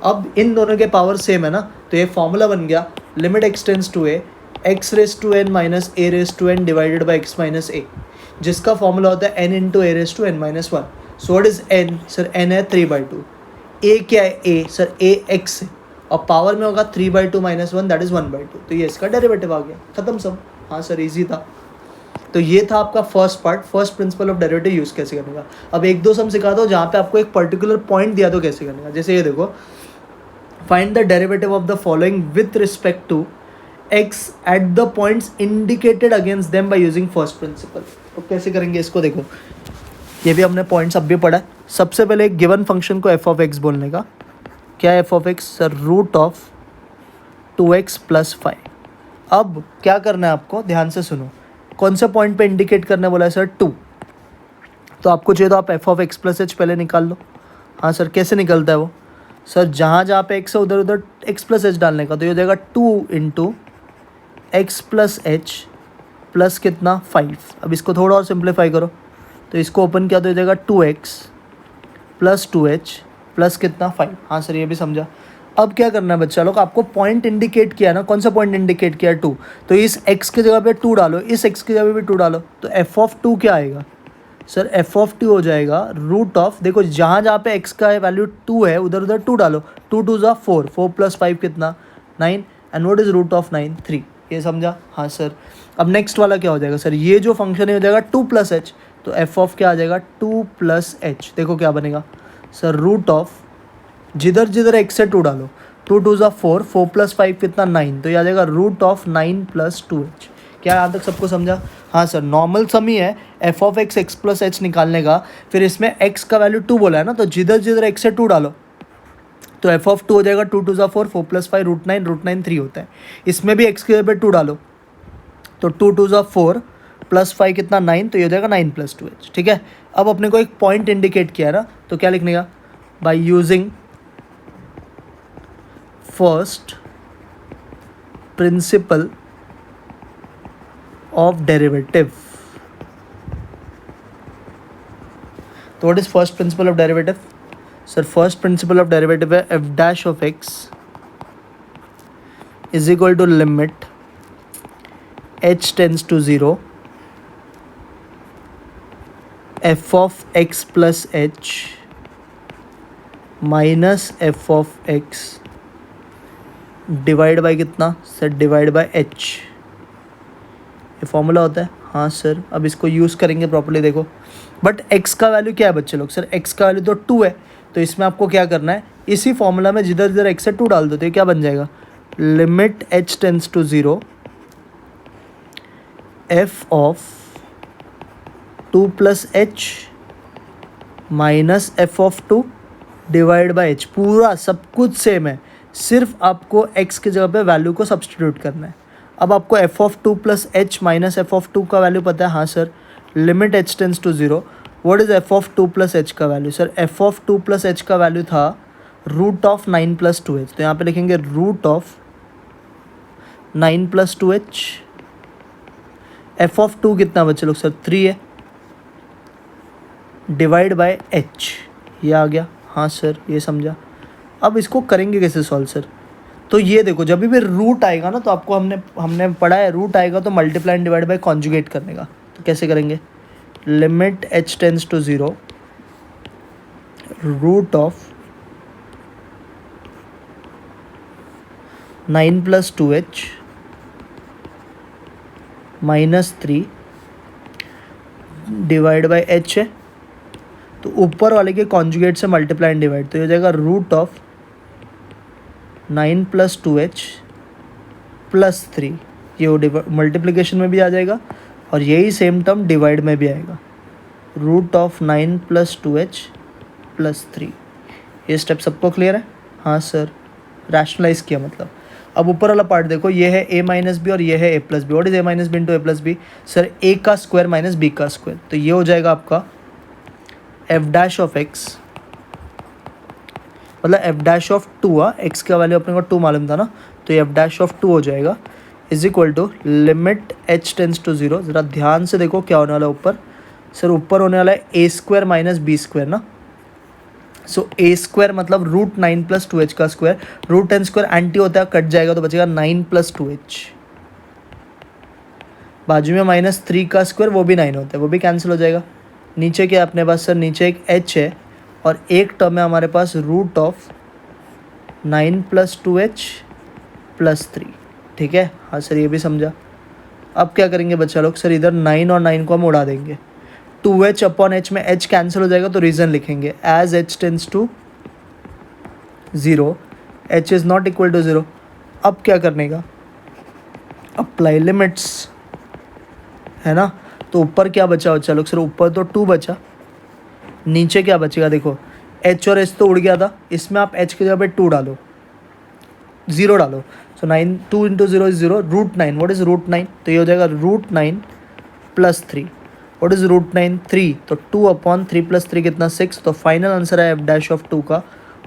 अब इन दोनों के पावर सेम है ना, तो ये फॉर्मूला बन गया limit x tends to a x raise to n minus a raise to n divided by x minus a, जिसका फॉर्मूला होता है n into a raise to n minus one. So what is n? Sir n है 3/2. a क्या है? a sir a x है और power में होगा 3/2 माइनस वन, दैट इज 1/2. तो ये इसका डेरिवेटिव आ गया, खत्म सब. हाँ सर इजी था. तो ये था आपका first part, first principle of derivative use कैसे करने का. अब एक दो सम सिखा दो जहाँ पे आपको एक पर्टिकुलर पॉइंट दिया तो कैसे करने का. जैसे ये देखो, find the derivative of the following with respect to x at the points indicated against them by using first principle. तो कैसे करेंगे इसको देखो, ये भी हमने पॉइंट्स अब भी पढ़ा है. सबसे पहले एक गिवन फंक्शन को एफ ऑफ एक्स बोलने का. क्या है F of x? Sir root of 2x plus 5. अब क्या करना है आपको, ध्यान से सुनो. कौन से पॉइंट पे इंडिकेट करने बोला है सर? 2. तो आपको चाहिए तो आप F of x plus H पहले निकाल लो. हाँ सर कैसे निकलता है वो? सर जहाँ जहाँ पे एक्स है उधर उधर एक्स प्लस एच डालने का. तो ये हो जाएगा 2 into X plus H plus कितना 5. अब इसको थोड़ा और सिंप्लीफाई करो तो इसको ओपन किया तो हो जाएगा 2x प्लस 2h प्लस कितना 5. हाँ सर ये भी समझा. अब क्या करना है बच्चा लोग, आपको पॉइंट इंडिकेट किया ना, कौन सा पॉइंट इंडिकेट किया? 2. तो इस x की जगह पे 2 डालो, इस x की जगह पे भी 2 डालो. तो एफ ऑफ 2 क्या आएगा? सर एफ ऑफ 2 हो जाएगा रूट ऑफ, देखो जहाँ जहाँ पे x का वैल्यू 2 है उधर उधर 2 डालो. 2 2 ज़ा 4, 4 प्लस 5 कितना 9. And what is root of 9? 3. ये समझा? हाँ सर. अब नेक्स्ट वाला क्या हो जाएगा सर? ये जो फंक्शन है हो जाएगा 2 प्लस एच. तो एफ ऑफ क्या आ जाएगा? 2 प्लस एच. देखो क्या बनेगा सर, रूट ऑफ जिधर जिधर एक्स से 2 डालो, 2 2 ज़ा 4, 4 प्लस 5 कितना 9. तो ये आ जाएगा रूट ऑफ 9 प्लस 2h. क्या यहाँ तक सबको समझा? हाँ सर. नॉर्मल सम ही है F of X x plus H निकालने का. फिर इसमें एक्स का वैल्यू 2 बोला है ना, तो जिधर जिधर एक्स से 2 डालो तो एफ ऑफ 2 हो जाएगा 2 2 ज़ा 4, 4 प्लस 5 रूट 9 3 होता है. इसमें भी एक्स के जगह पे 2 डालो तो 2 2 ज़ा 4 प्लस 5 कितना 9. तो ये हो जाएगा 9 प्लस 2h. ठीक है. अब अपने को एक पॉइंट इंडिकेट किया है ना, तो क्या लिखने का? By using first principle of derivative. तो what is first principle of derivative? Sir first principle of derivative है F dash of x is equal to limit h tends to 0 F of x plus H minus F of x divide by कितना sir? Divide by h. ये formula होता है. हाँ sir. अब इसको use करेंगे properly. देखो बट x का वैल्यू क्या है बच्चे लोग? सर x का वैल्यू तो 2 है. तो इसमें आपको क्या करना है, इसी फॉर्मूला में जिधर जिधर x से 2 डाल दो तो ये क्या बन जाएगा? Limit h tends to 0 F of 2 plus H minus F of 2 divide by H. पूरा सब कुछ सेम है, सिर्फ आपको x की जगह पे वैल्यू को सब्सटीट्यूट करना है. अब आपको F of 2 plus H minus F of 2 का वैल्यू पता है? हाँ sir. Limit h tends to 0. What is F of 2 plus h का value? Sir F of 2 plus h का वैल्यू था रूट ऑफ 9 प्लस 2h. तो यहाँ पे लिखेंगे root of 9 plus 2h. F of 2 कितना बच्चे लोग? सर 3 है. Divide by h. ये आ गया. हाँ सर ये समझा. अब इसको करेंगे कैसे सॉल्व सर? तो ये देखो, जब भी रूट आएगा ना तो आपको हमने पढ़ा है रूट आएगा तो multiply and divide by conjugate करने का. तो कैसे करेंगे? Limit h tends to 0 root of 9 plus 2h minus 3 divide by h है. तो ऊपर वाले के कॉन्जुगेट से मल्टीप्लाई एंड डिवाइड. तो ये हो जाएगा root of 9 plus 2h plus 3. ये मल्टीप्लिकेशन में भी आ जाएगा और यही सेम टर्म डिवाइड में भी आएगा. Root of 9 plus 2h plus 3. ये स्टेप सबको क्लियर है? हाँ सर. रैशनलाइज किया मतलब. अब ऊपर वाला पार्ट देखो, ये है a माइनस बी और ये है a plus B. What is a minus B into a plus B? Sir a का स्क्वायर माइनस b का स्क्वायर. तो ये हो जाएगा आपका एफ डैश ऑफ एक्स मतलब F dash of two, X का वैल्यू अपने को 2 मालूम था ना, तो ये एफ डैश ऑफ 2 हो जाएगा is equal to limit H tends to 0। ज़रा ध्यान से देखो क्या होने वाला है ऊपर। सर ऊपर होने वाला है ए स्क्वायर माइनस बी स्क्वायर ना। सो ए स्क्वायर मतलब रूट 9 प्लस 2h का स्क्वायर, रूट 10 स्क्वायर एंटी होता है, कट जाएगा तो बचेगा 9 प्लस 2h। बाजू में -3 का स्क्वायर वो भी 9 होता है, वो भी कैंसिल हो जाएगा। नीचे क्या है अपने पास सर, नीचे एक h है और एक टर्म है हमारे पास root of 9 plus 2h plus 3। ठीक है, हाँ सर ये भी समझा। अब क्या करेंगे बच्चा लोग, सर इधर 9 और 9 को हम उड़ा देंगे, 2h अपॉन h में h कैंसिल हो जाएगा तो रीज़न लिखेंगे as h tends to 0 h is not equal to 0। अब क्या करने का, अप्लाई लिमिट्स, है ना। तो ऊपर क्या बचा बच्चा लोग, सर ऊपर तो 2 बचा, नीचे क्या बचेगा देखो, h और h तो उड़ गया था, इसमें आप h की जगह पे 2 डालो, 0 डालो। So 9 2 into 0 is 0, root 9, what is root 9, तो ये हो जाएगा root 9 plus 3। What is root 9, 3, तो 2 अपॉन 3 प्लस 3 कितना 6। तो फाइनल आंसर है एफ डैश ऑफ 2 का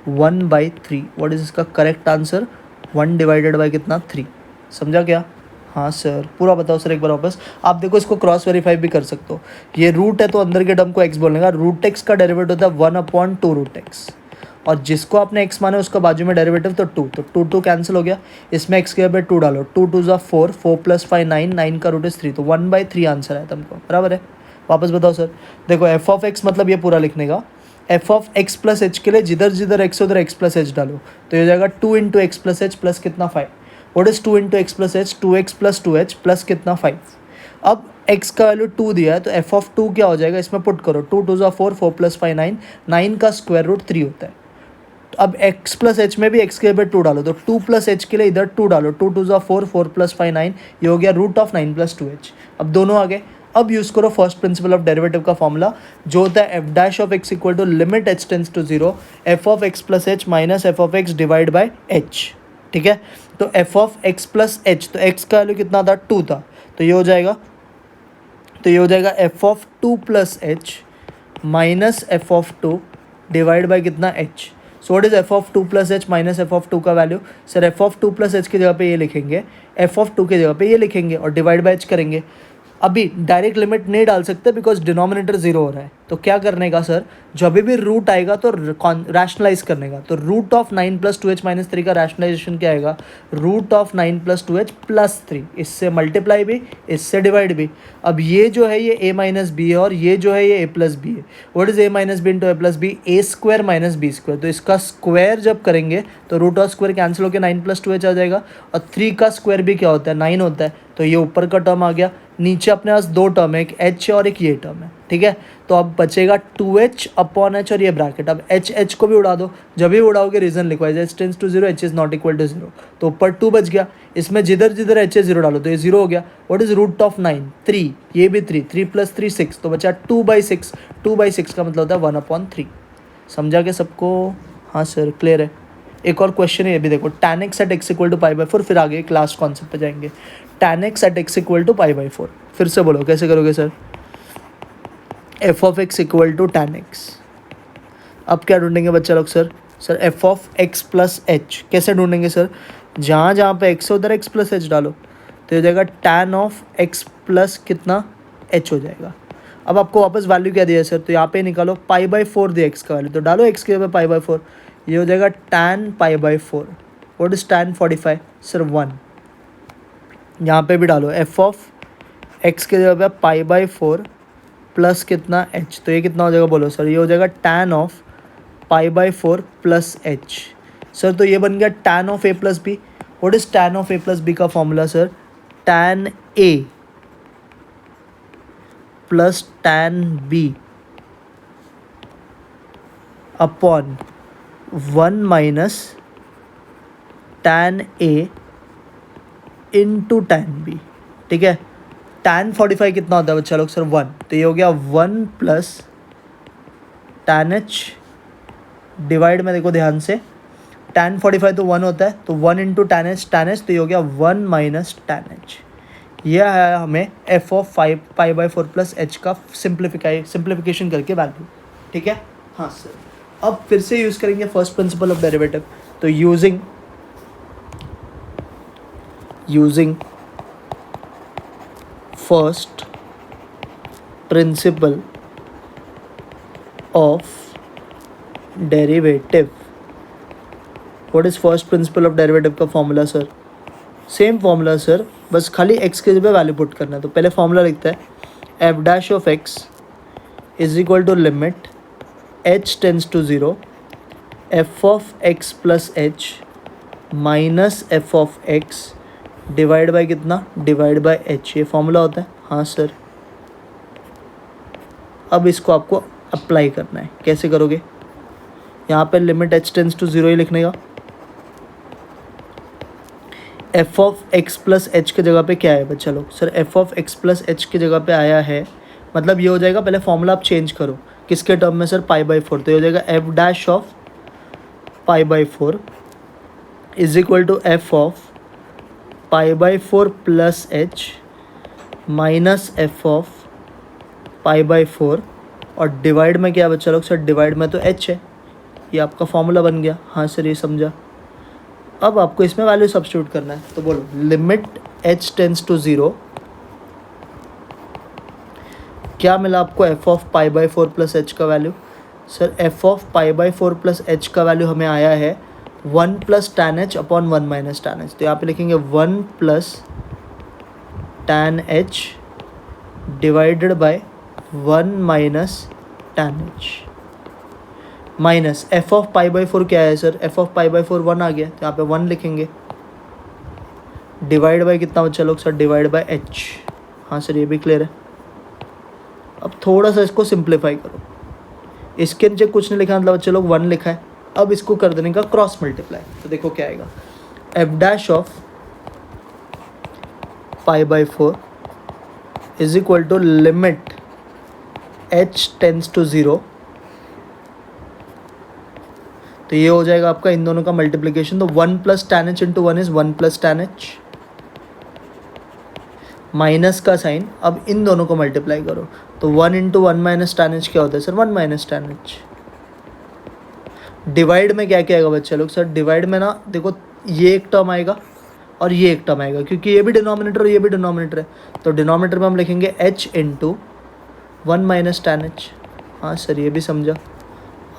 1/3। व्हाट इज़ इसका करेक्ट आंसर, 1 डिवाइडेड बाई कितना 3। समझा क्या? हाँ सर, पूरा बताओ सर एक बार वापस। आप देखो इसको क्रॉस वेरीफाई भी कर सकते हो, ये रूट है तो अंदर के टर्म को एक्स बोलने का, रूट एक्स का डेरिवेटिव होता है 1/2 रूट एक्स, और जिसको आपने x माना उसका बाजू में डेरिवेटिव तो 2, तो 2 कैंसिल हो गया, इसमें x के पे 2 डालो, 2 2 ज़ा 4, 4 प्लस 5 9, 9 का रूट इज 3, तो 1/3 आंसर है तुमको, बराबर है। वापस बताओ सर, देखो एफ ऑफ एक्स मतलब ये पूरा लिखने का, F of x plus H के लिए जिधर जिधर एक्स उधर एक्स प्लस एच डालो, तो ये हो जाएगा 2 into X plus H plus कितना 5। What is 2 into X plus H, 2x plus 2h plus कितना 5। अब x का वैल्यू 2 दिया है तो एफ ऑफ 2 क्या हो जाएगा, इसमें पुट करो, 2 2 ज़ा 4, 4 प्लस 5 9, 9 का स्क्वायर रूट 3 होता है। अब x प्लस एच में भी x के पे 2 डालो, तो 2 प्लस एच के लिए इधर 2 डालो, 2 2 ज़ा 4, 4 प्लस 5 9, ये हो गया रूट ऑफ 9 प्लस 2h। अब दोनों आ गए, अब यूज़ करो फर्स्ट प्रिंसिपल ऑफ डेरिवेटिव का फॉर्मूला, जो होता है F dash of x equal to limit H tends to 0 F of x plus H minus F of x divide by H. ठीक है, तो F of x plus H, तो X का value कितना था 2 था, तो ये हो जाएगा, F of 2 plus H minus F of 2 divide by कितना H. So what is F of 2 plus H minus F of 2 का value, sir F of 2 plus H की जगह पे ये लिखेंगे, एफ ऑफ 2 की जगह पे ये लिखेंगे और डिवाइड बाई एच करेंगे। अभी डायरेक्ट लिमिट नहीं डाल सकते बिकॉज डिनोमिनेटर 0 हो रहा है, तो क्या करने का सर, जब भी रूट आएगा तो रैशनलाइज करने का, तो root of 9 plus 2h minus 3 का रैशनलाइजेशन क्या आएगा, root of 9 plus 2h plus 3, इससे मल्टीप्लाई भी इससे डिवाइड भी। अब ये जो है ये a माइनस बी है और ये जो है ये a प्लस बी है। What is a minus B into a plus B, A square minus B square, तो इसका स्क्वायर जब करेंगे तो रूट ऑफ स्क्वायर कैंसिल होकर 9 प्लस 2h आ जाएगा, और 3 का स्क्वायर भी क्या होता है 9 होता है, तो ये ऊपर का टर्म आ गया, नीचे अपने पास 2 टर्म है, एक h है और एक ये टर्म है। ठीक है, तो अब बचेगा 2h अपॉन h और ये ब्रैकेट, अब h को भी उड़ा दो, जब भी उड़ाओगे रीजन लिखो as h tends to 0 h is not equal to 0, तो ऊपर 2 बच गया, इसमें जिधर जिधर h है 0 डालो तो ये 0 हो गया। व्हाट इज रूट ऑफ 9, 3, ये भी 3, 3 प्लस 3 6, तो बचा 2/6, 2/6 का मतलब होता है 1/3। समझा क्या सबको? हाँ सर क्लियर है। एक और क्वेश्चन है ये भी देखो, tan x at x equal to π/4, फिर आगे एक लास्ट कॉन्सेप्ट पे जाएंगे। tan x at x equal to π/4, फिर से बोलो कैसे करोगे sir, F of x equal to tan x। अब क्या ढूंढेंगे बच्चा लोग, sir F of x plus h कैसे ढूंढेंगे सर, जहाँ जहाँ पे x है उधर x प्लस एच डालो, तो हो जाएगा tan ऑफ x प्लस कितना h हो जाएगा। अब आपको वापस वैल्यू क्या दिया है सर, तो यहाँ पे निकालो π/4 दिया x का वैल्यू, तो डालो x के ऊपर π/4, ये हो जाएगा tan π/4। What is tan 45, sir 1, यहाँ पे भी डालो एफ ऑफ एक्स के जगह पे π/4 प्लस कितना h, तो ये कितना हो जाएगा बोलो सर, ये हो जाएगा tan of π/4 plus h। Sir तो ये बन गया tan of a plus B. What is tan of a plus b का formula sir, tan a plus tan b upon 1 minus tan a into tan b। ठीक है, tan 45 कितना होता है बच्चा लोग, सर 1, तो ये हो गया 1 प्लस tan h डिवाइड में देखो ध्यान से, tan 45 तो 1 होता है, तो 1 इंटू tan h, तो ये हो गया 1 माइनस tan h। यह है हमें एफ ऑफ 5 π/4 प्लस h का सिंप्लीफिकेशन करके वैल्यू। ठीक है, हाँ सर। अब फिर से यूज़ करेंगे फर्स्ट प्रिंसिपल ऑफ डेरिवेटिव। तो using first principle of derivative, what is first principle of derivative का formula sir? Same formula sir, बस खाली x के जगह वैल्यू पुट करना है। तो पहले फॉर्मूला लिखता है F dash of x is equal to limit h tends to 0 F of x plus H minus F of x divide by कितना, डिवाइड बाई h। ये फॉर्मूला होता है। हाँ सर। अब इसको आपको अप्लाई करना है। कैसे करोगे? यहाँ पे लिमिट h टेंस टू 0 ही लिखने का। F of x plus H के जगह पे क्या है बच्चा लोग? Sir F of x plus H की जगह पे आया है, मतलब ये हो जाएगा, पहले फॉर्मूला आप चेंज करो किसके टर्म में सर? Pi by 4। तो ये हो जाएगा F dash of pi by 4 is equal to F of pi by 4 plus H minus F of pi by 4 और डिवाइड में क्या बच्चा लोग? सर डिवाइड में तो एच है, ये आपका फॉर्मूला बन गया। हाँ सर ये समझा। अब आपको इसमें वैल्यू सब्स्टिट्यूट करना है। तो बोलो लिमिट h टेंस टू 0, क्या मिला आपको? F of pi by 4 plus h का value. Sir F of pi by 4 plus h का वैल्यू हमें आया है 1 plus tan H upon 1 minus tan h. तो यहाँ पे लिखेंगे 1 plus tan h divided by 1 minus tan h minus F of pi by 4 क्या है sir? F of pi by 4 1 आ गया, तो यहाँ पे 1 लिखेंगे डिवाइड बाय कितना बच्चा लोग? Sir divide by H. हाँ सर ये भी क्लियर है। अब थोड़ा सा इसको सिंप्लीफाई करो। इसके नीचे कुछ नहीं लिखा, मतलब बच्चे लोग 1 लिखा है। अब इसको कर देने का क्रॉस मल्टीप्लाई। तो देखो क्या आएगा, F dash of pi by 4 is equal to limit h tends to 0। तो ये हो जाएगा आपका इन दोनों का मल्टीप्लिकेशन। तो 1 plus tan H into 1 is 1 plus tan h, minus का साइन। अब इन दोनों को मल्टीप्लाई करो तो 1 इंटू 1 माइनस टैन एच क्या होता है sir? 1 minus tan H. Divide में क्या क्या आएगा बच्चे लोग? सर डिवाइड में ना देखो, ये एक टर्म आएगा और ये एक टर्म आएगा, क्योंकि ये भी डिनोमिनेटर और ये भी डिनोमिनेटर है। तो डिनोमिनेटर में हम लिखेंगे h into 1 minus tan H. हाँ सर ये भी समझा।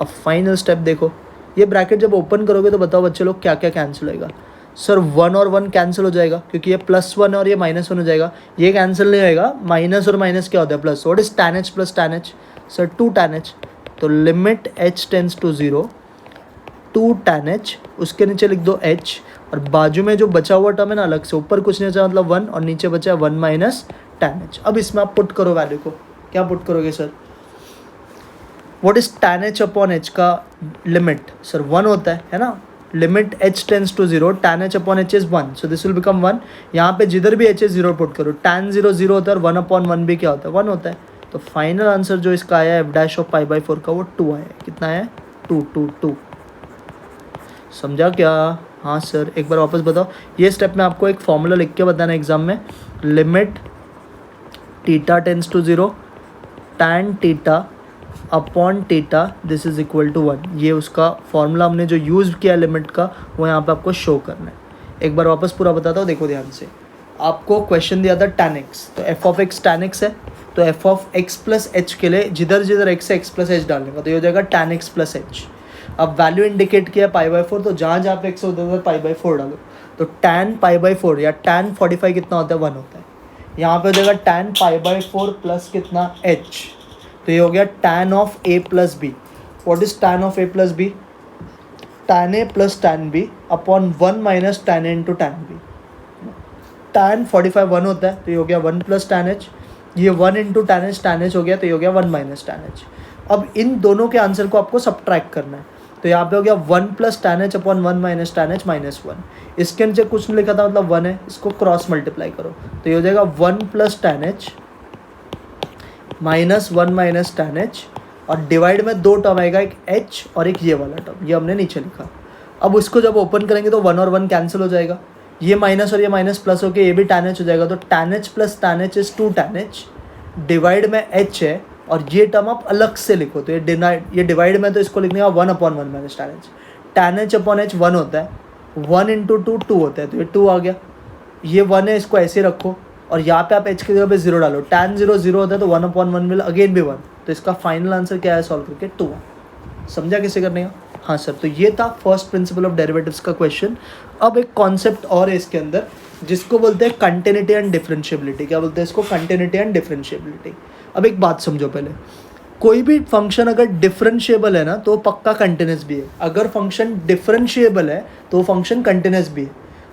अब फाइनल स्टेप देखो, ये ब्रैकेट जब ओपन करोगे तो बताओ बच्चे लोग क्या क्या कैंसिल होएगा? सर 1 और 1 कैंसिल हो जाएगा, क्योंकि ये +1 और ये -1 हो जाएगा। ये कैंसिल नहीं होएगा, माइनस और माइनस क्या होता है? Plus. What is tan h plus tan h? Sir 2 tan h. तो limit h tends to 0 2 tan h, उसके नीचे लिख दो h, और बाजू में जो बचा हुआ टर्म है ना अलग से, ऊपर कुछ नहीं बचा मतलब 1 और नीचे बचा 1 माइनस टैन एच। अब इसमें आप पुट करो वैल्यू को। क्या पुट करोगे sir? What is tan H upon H का लिमिट? सर 1 होता है ना। Limit h tends to 0 tan H upon H is 1, so this will become 1। यहाँ पे जिधर भी h है 0 पुट करो। टैन 0 0 होता है और 1 अपॉन 1 भी क्या होता है? 1 होता है। तो फाइनल आंसर जो इसका आया F dash of pi by 4 का, वो 2 आया। कितना है? 2 2 2। समझा क्या? हाँ सर एक बार वापस बताओ। ये स्टेप में आपको एक फॉर्मूला लिख के बताना एग्जाम में। Limit theta tends to 0 tan theta upon theta this is equal to 1। ये उसका फॉर्मूला हमने जो यूज़ किया लिमिट का, वो यहाँ पे आपको शो करना है। एक बार वापस पूरा बताता हूँ, देखो ध्यान से। आपको क्वेश्चन दिया था tan x, तो F of x tan x है, तो F of x plus H के लिए जिधर जिधर x है x प्लस एच डालने का, तो ये हो जाएगा tan x प्लस एच। अब वैल्यू इंडिकेट किया पाई बाई 4, तो जहाँ जहाँ पे x है उधर उधर पाई बाई 4 डालो। तो tan पाई बाई 4 या tan 45 कितना होता है? 1 होता है। यहाँ पे हो जाएगा tan पाई बाई 4 प्लस कितना? h। तो ये हो गया tan of a plus B. What is tan of a plus B? tan a plus tan b upon 1 minus tan a into tan b। tan 45 1 होता है, तो ये हो गया 1 प्लस tan h। ये 1 इंटू tan h हो गया, तो ये हो गया 1 माइनस tan h। अब इन दोनों के आंसर को आपको सब्ट्रैक्ट करना है। तो यहाँ पे हो गया 1 plus tan H upon 1 minus tan h minus 1। इसके नीचे कुछ नहीं लिखा था, मतलब 1 है। इसको क्रॉस मल्टीप्लाई करो तो ये हो जाएगा 1 plus tan h minus 1 minus tan H, और डिवाइड में 2 टर्म आएगा, एक h और एक ये वाला टर्म, ये हमने नीचे लिखा। अब उसको जब ओपन करेंगे तो 1 और 1 कैंसिल हो जाएगा, ये माइनस और ये माइनस प्लस होकर ये भी टैन एच हो जाएगा। तो tan h plus tan H is 2 tan H, divide में h है और ये टर्म आप अलग से लिखो तो ये डिवाइड में तो इसको लिखने का 1/1 minus tan h। tan h upon h 1 होता है, 1 इंटू 2 2 होता है, तो ये 2 आ गया। ये 1 है, इसको ऐसे रखो और यहाँ पे आप h की जगह पे 0 डालो। tan 0 0 होता है तो 1/1 विल अगेन भी 1, तो इसका फाइनल आंसर क्या है सॉल्व करके 2। समझा कैसे करने का? हाँ सर, तो ये था फर्स्ट प्रिंसिपल ऑफ डेरिवेटिव्स का क्वेश्चन। अब एक कॉन्सेप्ट और है इसके अंदर जिसको बोलते हैं कंटिन्यूटी एंड डिफरेंशिएबिलिटी। क्या बोलते हैं इसको? Continuity and differentiability. अब एक बात समझो पहले, कोई भी फंक्शन अगर डिफरेंशिएबल है ना तो पक्का कंटिन्यूस भी है। अगर फंक्शन डिफरेंशिएबल है तो फंक्शन कंटिन्यूस भी है।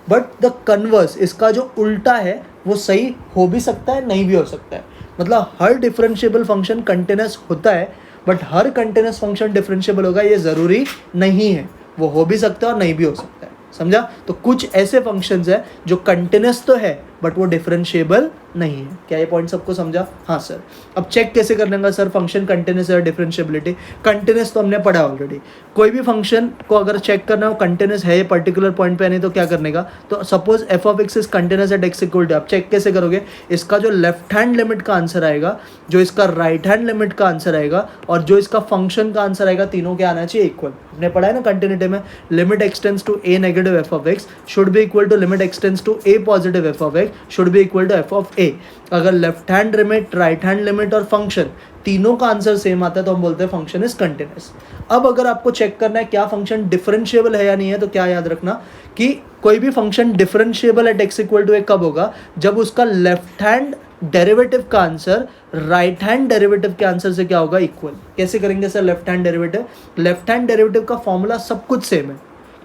बट द कन्वर्स, इसका जो उल्टा है वो सही हो भी सकता है, नहीं भी हो सकता है। मतलब हर डिफरेंशिएबल फंक्शन कंटिन्यूस होता है, but her continuous function differentiable होगा ये ज़रूरी नहीं है। वो हो भी सकता है और नहीं भी हो सकता है। समझा? तो कुछ ऐसे फंक्शंस है जो कंटिन्यूस तो है बट वो डिफरेंशिएबल नहीं है। क्या ये पॉइंट सबको समझा? हाँ सर। अब चेक कैसे करने का सर फंक्शन कंटिन्यूस है डिफरेंशिएबिलिटी? कंटिन्यूस तो हमने पढ़ा ऑलरेडी। कोई भी फंक्शन को अगर चेक करना हो कंटिन्यूस है ये पर्टिकुलर पॉइंट पे, नहीं तो क्या करने का? तो suppose F of x is continuous at x equal to, आप चेक कैसे करोगे? इसका जो लेफ्ट हैंड लिमिट का आंसर आएगा, जो इसका राइट हैंड लिमिट का आंसर आएगा और जो इसका फंक्शन का आंसर आएगा, तीनों क्या आना चाहिए? इक्वल। हमने पढ़ा है ना कंटिन्यूटी में, limit x tends to a negative F of x should be equal to limit x tends to a positive f of x should be equal to F of a. अगर left hand limit, right hand limit और function तीनों का answer same आता है तो हम बोलते हैं फंक्शन इज कंटिन्यूस। अब अगर आपको चेक करना है क्या फंक्शन डिफरेंशिएबल है या नहीं है, तो क्या याद रखना कि कोई भी function differentiable at x equal to a कब होगा? जब उसका लेफ्ट हैंड डेरिवेटिव का आंसर राइट हैंड डेरिवेटिव के आंसर से क्या होगा? इक्वल। कैसे करेंगे sir left hand derivative? Left hand derivative का फॉर्मूला सब कुछ सेम है।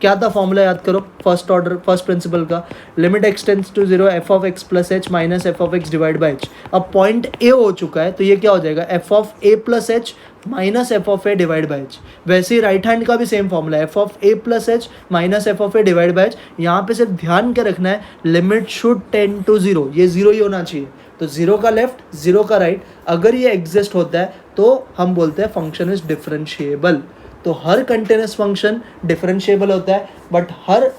क्या था फॉर्मूला? याद करो, फर्स्ट ऑर्डर फर्स्ट प्रिंसिपल का, limit x tends to 0 F of x plus H minus F of x divide by H. अब पॉइंट ए हो चुका है तो ये क्या हो जाएगा? F of A plus H minus F of A divide by H. वैसे ही राइट हैंड का भी सेम फॉर्मूला है, F of A plus H minus F of A divide by H. यहाँ पे सिर्फ ध्यान क्या रखना है, लिमिट शुड टेंड टू 0, ये 0 ही होना चाहिए। तो 0 का लेफ्ट 0 का राइट, अगर ये एग्जिस्ट होता है तो हम बोलते हैं फंक्शन इज डिफरेंशिएबल। तो हर कंटिन्यूस फंक्शन डिफरेंशिएबल होता है but her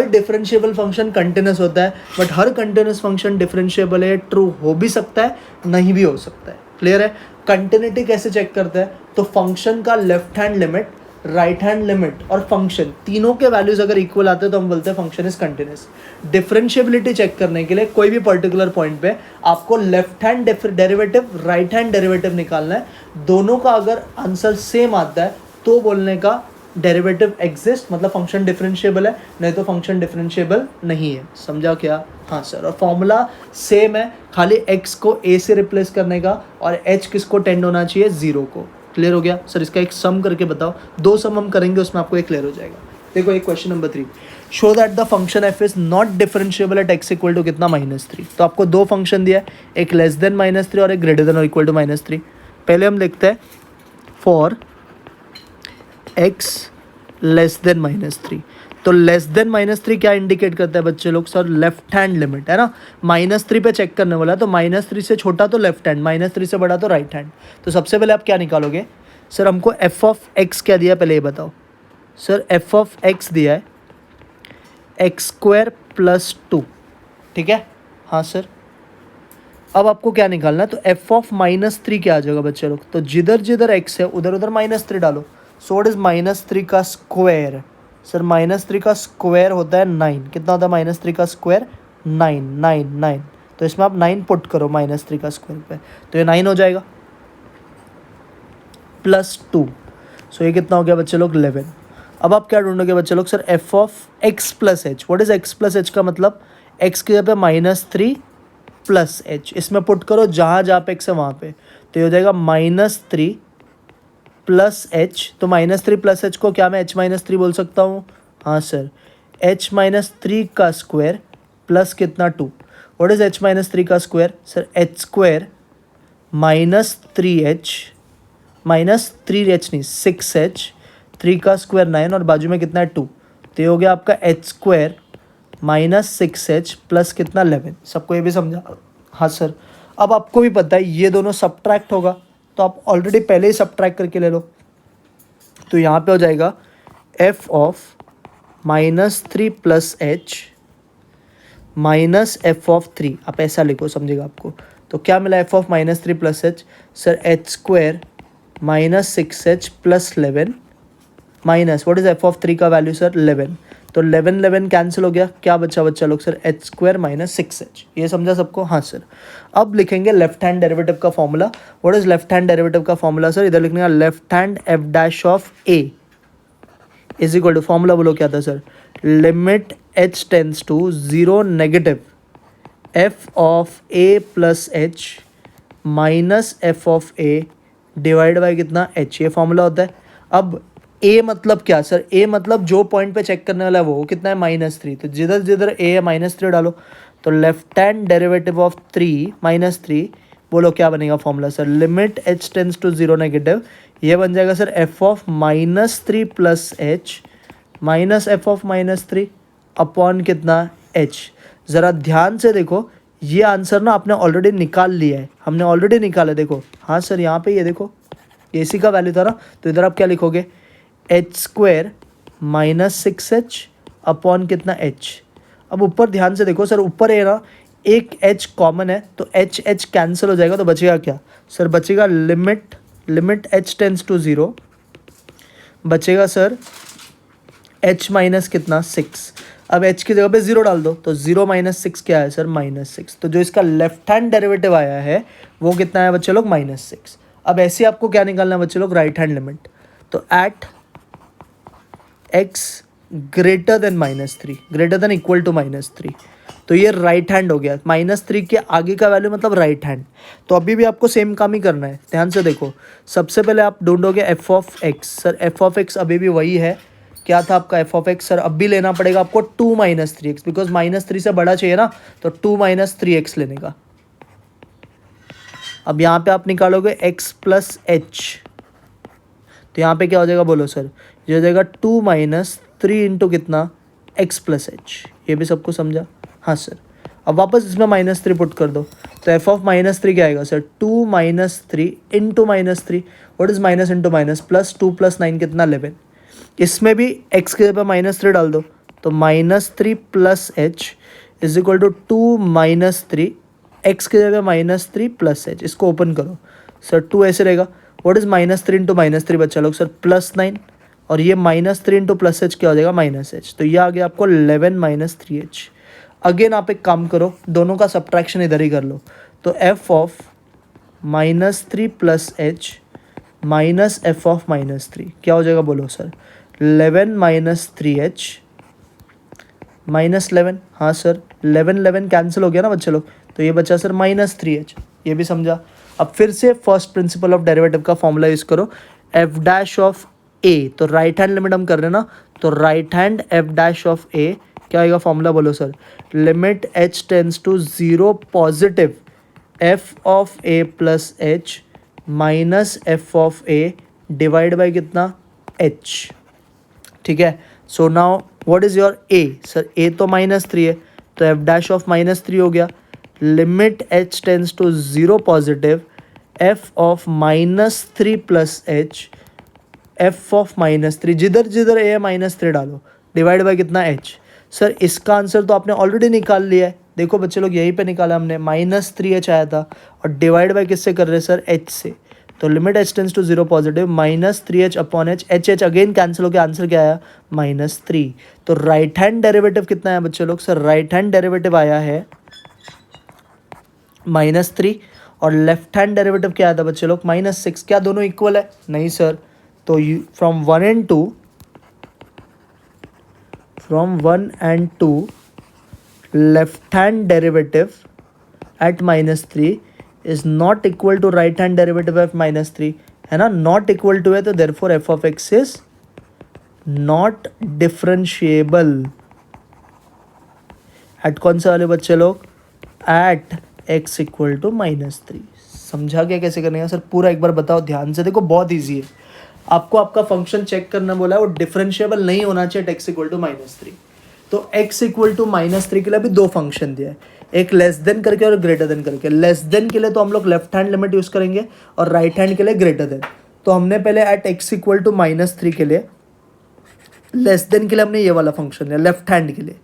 differentiable function continuous होता है but her continuous function differentiable है। ट्रू हो भी सकता है, नहीं भी हो सकता है। क्लियर है? कंटिन्यूटी कैसे चेक करते हैं? तो फंक्शन का left hand limit, right hand limit और फंक्शन तीनों के वैल्यूज अगर इक्वल आते हैं तो हम बोलते हैं function is continuous. Differentiability check करने के लिए कोई भी पर्टिकुलर पॉइंट पे आपको left hand derivative, right hand derivative निकालना है। दोनों का अगर आंसर सेम आता है तो बोलने का डेरिवेटिव एग्जिस्ट, मतलब फंक्शन डिफरेंशिएबल है, नहीं तो फंक्शन डिफरेंशिएबल नहीं है। समझा क्या? हाँ सर। और फॉर्मूला सेम है, खाली x को a से रिप्लेस करने का और h किसको टेंड होना चाहिए? 0 को। क्लियर हो गया सर? इसका एक सम करके बताओ, 2 सम हम करेंगे उसमें आपको एक क्लियर हो जाएगा। देखो एक question number 3, show that the function F is not differentiable at x equal to कितना? -3। तो आपको 2 फंक्शन दिया है, एक लेस देन -3 और एक ग्रेटर देन और इक्वल टू -3। पहले हम लिखते हैं फॉर x लेस देन -3। तो लेस देन -3 क्या इंडिकेट करता है बच्चे लोग? सर लेफ्ट हैंड लिमिट है ना, -3 पे चेक करने वाला है तो -3 से छोटा तो लेफ्ट हैंड, -3 से बड़ा तो राइट हैंड। तो सबसे पहले आप क्या निकालोगे? सर हमको एफ ऑफ एक्स क्या दिया पहले ये बताओ। सर एफ ऑफ एक्स दिया है x² + 2, ठीक है? हाँ सर। अब आपको क्या निकालना है? तो एफ ऑफ -3 क्या आ जाएगा बच्चे लोग? तो जिधर जिधर x है उधर उधर -3 डालो। सो इट इज -3 का स्क्वायर। सर -3 का स्क्वायर होता है 9। कितना होता है -3 का स्क्वायर? 9। तो इसमें आप 9 पुट करो -3 का स्क्वायर पे, तो ये 9 हो जाएगा +2। सो ये कितना हो गया बच्चे लोग? 11। अब आप क्या ढूंढोगे बच्चे लोग? Sir F of x + h। What is x + h का मतलब? x की जगह पे -3 + h, इसमें पुट करो जहाँ जहाँ पे x है वहाँ पे, तो ये हो जाएगा -3 + h। तो -3 + h को क्या मैं h - 3 बोल सकता हूँ? हाँ सर। h - 3 का स्क्वायर प्लस कितना? 2। व्हाट इज h - 3 का स्क्वायर? सर h² -3h नहीं 6h, 3 का स्क्वायर 9 और बाजू में कितना है? 2। तो ये हो गया आपका h² -6h प्लस कितना? 11। सबको ये भी समझा? हाँ सर। अब आपको भी पता है ये दोनों सब्ट्रैक्ट होगा, तो आप ऑलरेडी पहले ही सब्ट्रैक्ट करके ले लो। तो यहाँ पे हो जाएगा f of -3 + h minus f of 3, आप ऐसा लिखो, समझेगा आपको। तो क्या मिला F of minus three plus h sir H square minus six H plus 11 minus what is F of three का वैल्यू सर 11, तो 11 कैंसिल हो गया, क्या बच्चा बच्चा लोग sir H square minus six H, ये समझा सबको? हाँ सर। अब लिखेंगे लेफ्ट हैंड डेरिवेटिव का formula. What is left hand derivative का फॉर्मूला सर? इधर लिखने का left hand F dash of A is equal to, formula बोलो क्या था sir? Limit H tends to zero negative F of A plus H minus F of A divide by कितना H, ये formula होता है। अब ए मतलब क्या सर? ए मतलब जो पॉइंट पे चेक करने वाला है वो कितना है माइनस थ्री, तो जिधर जिधर ए है माइनस थ्री डालो, तो left hand derivative of three minus three, बोलो क्या बनेगा formula sir? Limit H tends to zero negative, ये बन जाएगा sir F of minus three plus H minus F of minus three upon कितना एच। ज़रा ध्यान से देखो, ये आंसर ना आपने ऑलरेडी निकाल लिया है, हमने ऑलरेडी निकाला, देखो। हाँ सर यहाँ पे ये देखो, एसी का वैल्यू था ना, तो इधर आप क्या लिखोगे? H square minus six H upon कितना एच। अब ऊपर ध्यान से देखो सर, ऊपर है ना एक एच कॉमन है, तो एच एच कैंसिल हो जाएगा, तो बचेगा क्या सर? बचेगा limit H tends to zero, बचेगा सर एच माइनस कितना सिक्स। अब एच की जगह पे जीरो डाल दो, तो जीरो माइनस सिक्स क्या है सर? Minus six. तो जो इसका लेफ्ट हैंड डेरिवेटिव आया है वो कितना है बच्चे लोग? Minus six. अब ऐसे आपको क्या निकालना है बच्चे लोग? Right hand limit. तो at x greater than minus three, greater than equal to minus three, तो ये राइट हैंड हो गया। माइनस थ्री के आगे का वैल्यू मतलब राइट हैंड। तो अभी भी आपको सेम काम ही करना है, ध्यान से देखो। सबसे पहले आप ढूंढोगे f of x. Sir F of x अभी भी वही है, क्या था आपका एफ ऑफ एक्स? सर अब भी लेना पड़ेगा आपको two minus three x, because minus three से बड़ा चाहिए ना, तो टू माइनस थ्री एक्स लेने का। अब यहाँ पे आप निकालोगे एक्स प्लस एच, तो यहाँ पे क्या हो जाएगा बोलो सर? ये हो जाएगा टू माइनस थ्री इंटू कितना एक्स प्लस एच, ये भी सबको समझा? हाँ सर। अब वापस इसमें माइनस थ्री पुट कर दो, तो एफ ऑफ माइनस थ्री क्या आएगा sir? Two minus three into minus three, what is minus into minus, plus two plus nine कितना 11। इसमें भी x के जगह माइनस थ्री डाल दो, तो minus three plus h is equal to two minus three, x की जगह माइनस थ्री प्लस एच। इसको ओपन करो सर, टू ऐसे रहेगा। What is minus three into minus three बच्चा लोग? सर प्लस नाइन, और ये minus three into plus h क्या हो जाएगा? Minus h. तो ये आ गया आपको 11 माइनस थ्री एच। अगेन आप एक काम करो, दोनों का सब्ट्रैक्शन इधर ही कर लो, तो F of minus three plus H minus F of minus three क्या हो जाएगा बोलो sir? 11 minus three H minus 11। हाँ सर, 11 कैंसिल हो गया ना बच्चे लोग, तो ये बचा सर माइनस थ्री एच, ये भी समझा? अब फिर से फर्स्ट प्रिंसिपल ऑफ डेरिवेटिव का फॉर्मूला यूज़ करो, एफ डैश ऑफ ए, तो राइट हैंड लिमिट हम कर रहे हैं ना, तो right hand F dash of a क्या आएगा फॉर्मूला बोलो sir? Limit H tends to zero positive f of A plus H minus F of A divide by कितना एच। ठीक है, so now what is your a? Sir a तो minus three है, तो F dash of minus three हो गया। Limit H tends to zero positive f of minus three plus h f of minus three, जिधर जिधर ए है minus three डालो, divide by कितना एच। सर इसका आंसर तो आपने ऑलरेडी निकाल लिया है, देखो बच्चे लोग यहीं पे निकाला हमने, माइनस थ्री एच आया था, और डिवाइड बाई किससे कर रहे हैं सर? एच से। तो limit H tends to zero positive minus three h upon h, h h again cancel हो गया, आंसर क्या आया? Minus three. तो राइट हैंड डेरिवेटिव कितना है बच्चे लोग? सर राइट हैंड डेरिवेटिव आया है माइनस थ्री, और लेफ्ट हैंड डेरिवेटिव क्या आया था बच्चे लोग? Minus six. क्या दोनों इक्वल है? नहीं सर। तो from one and two, from one and two left hand derivative at minus three is not equal to right hand derivative of minus three, है ना? नॉट इक्वल टू है, तो therefore f of x is not differentiable at कौन सा वाले बच्चे लोग? At x equal to minus three. समझा क्या कैसे करने का सर? पूरा एक बार बताओ ध्यान से, देखो बहुत ईजी है। आपको आपका फंक्शन चेक करना बोला है, वो डिफरेंशिएबल नहीं होना चाहिए at x equal to minus three. तो x equal to minus three के लिए भी दो फंक्शन दिया है, एक लेस देन करके और ग्रेटर देन करके। लेस देन के लिए तो हम लोग लेफ्ट हैंड लिमिट यूज़ करेंगे, और राइट हैंड के लिए ग्रेटर देन। तो हमने पहले at x equal to minus three के लिए, लेस देन के लिए हमने ये वाला फंक्शन लिया लेफ्ट हैंड के लिए।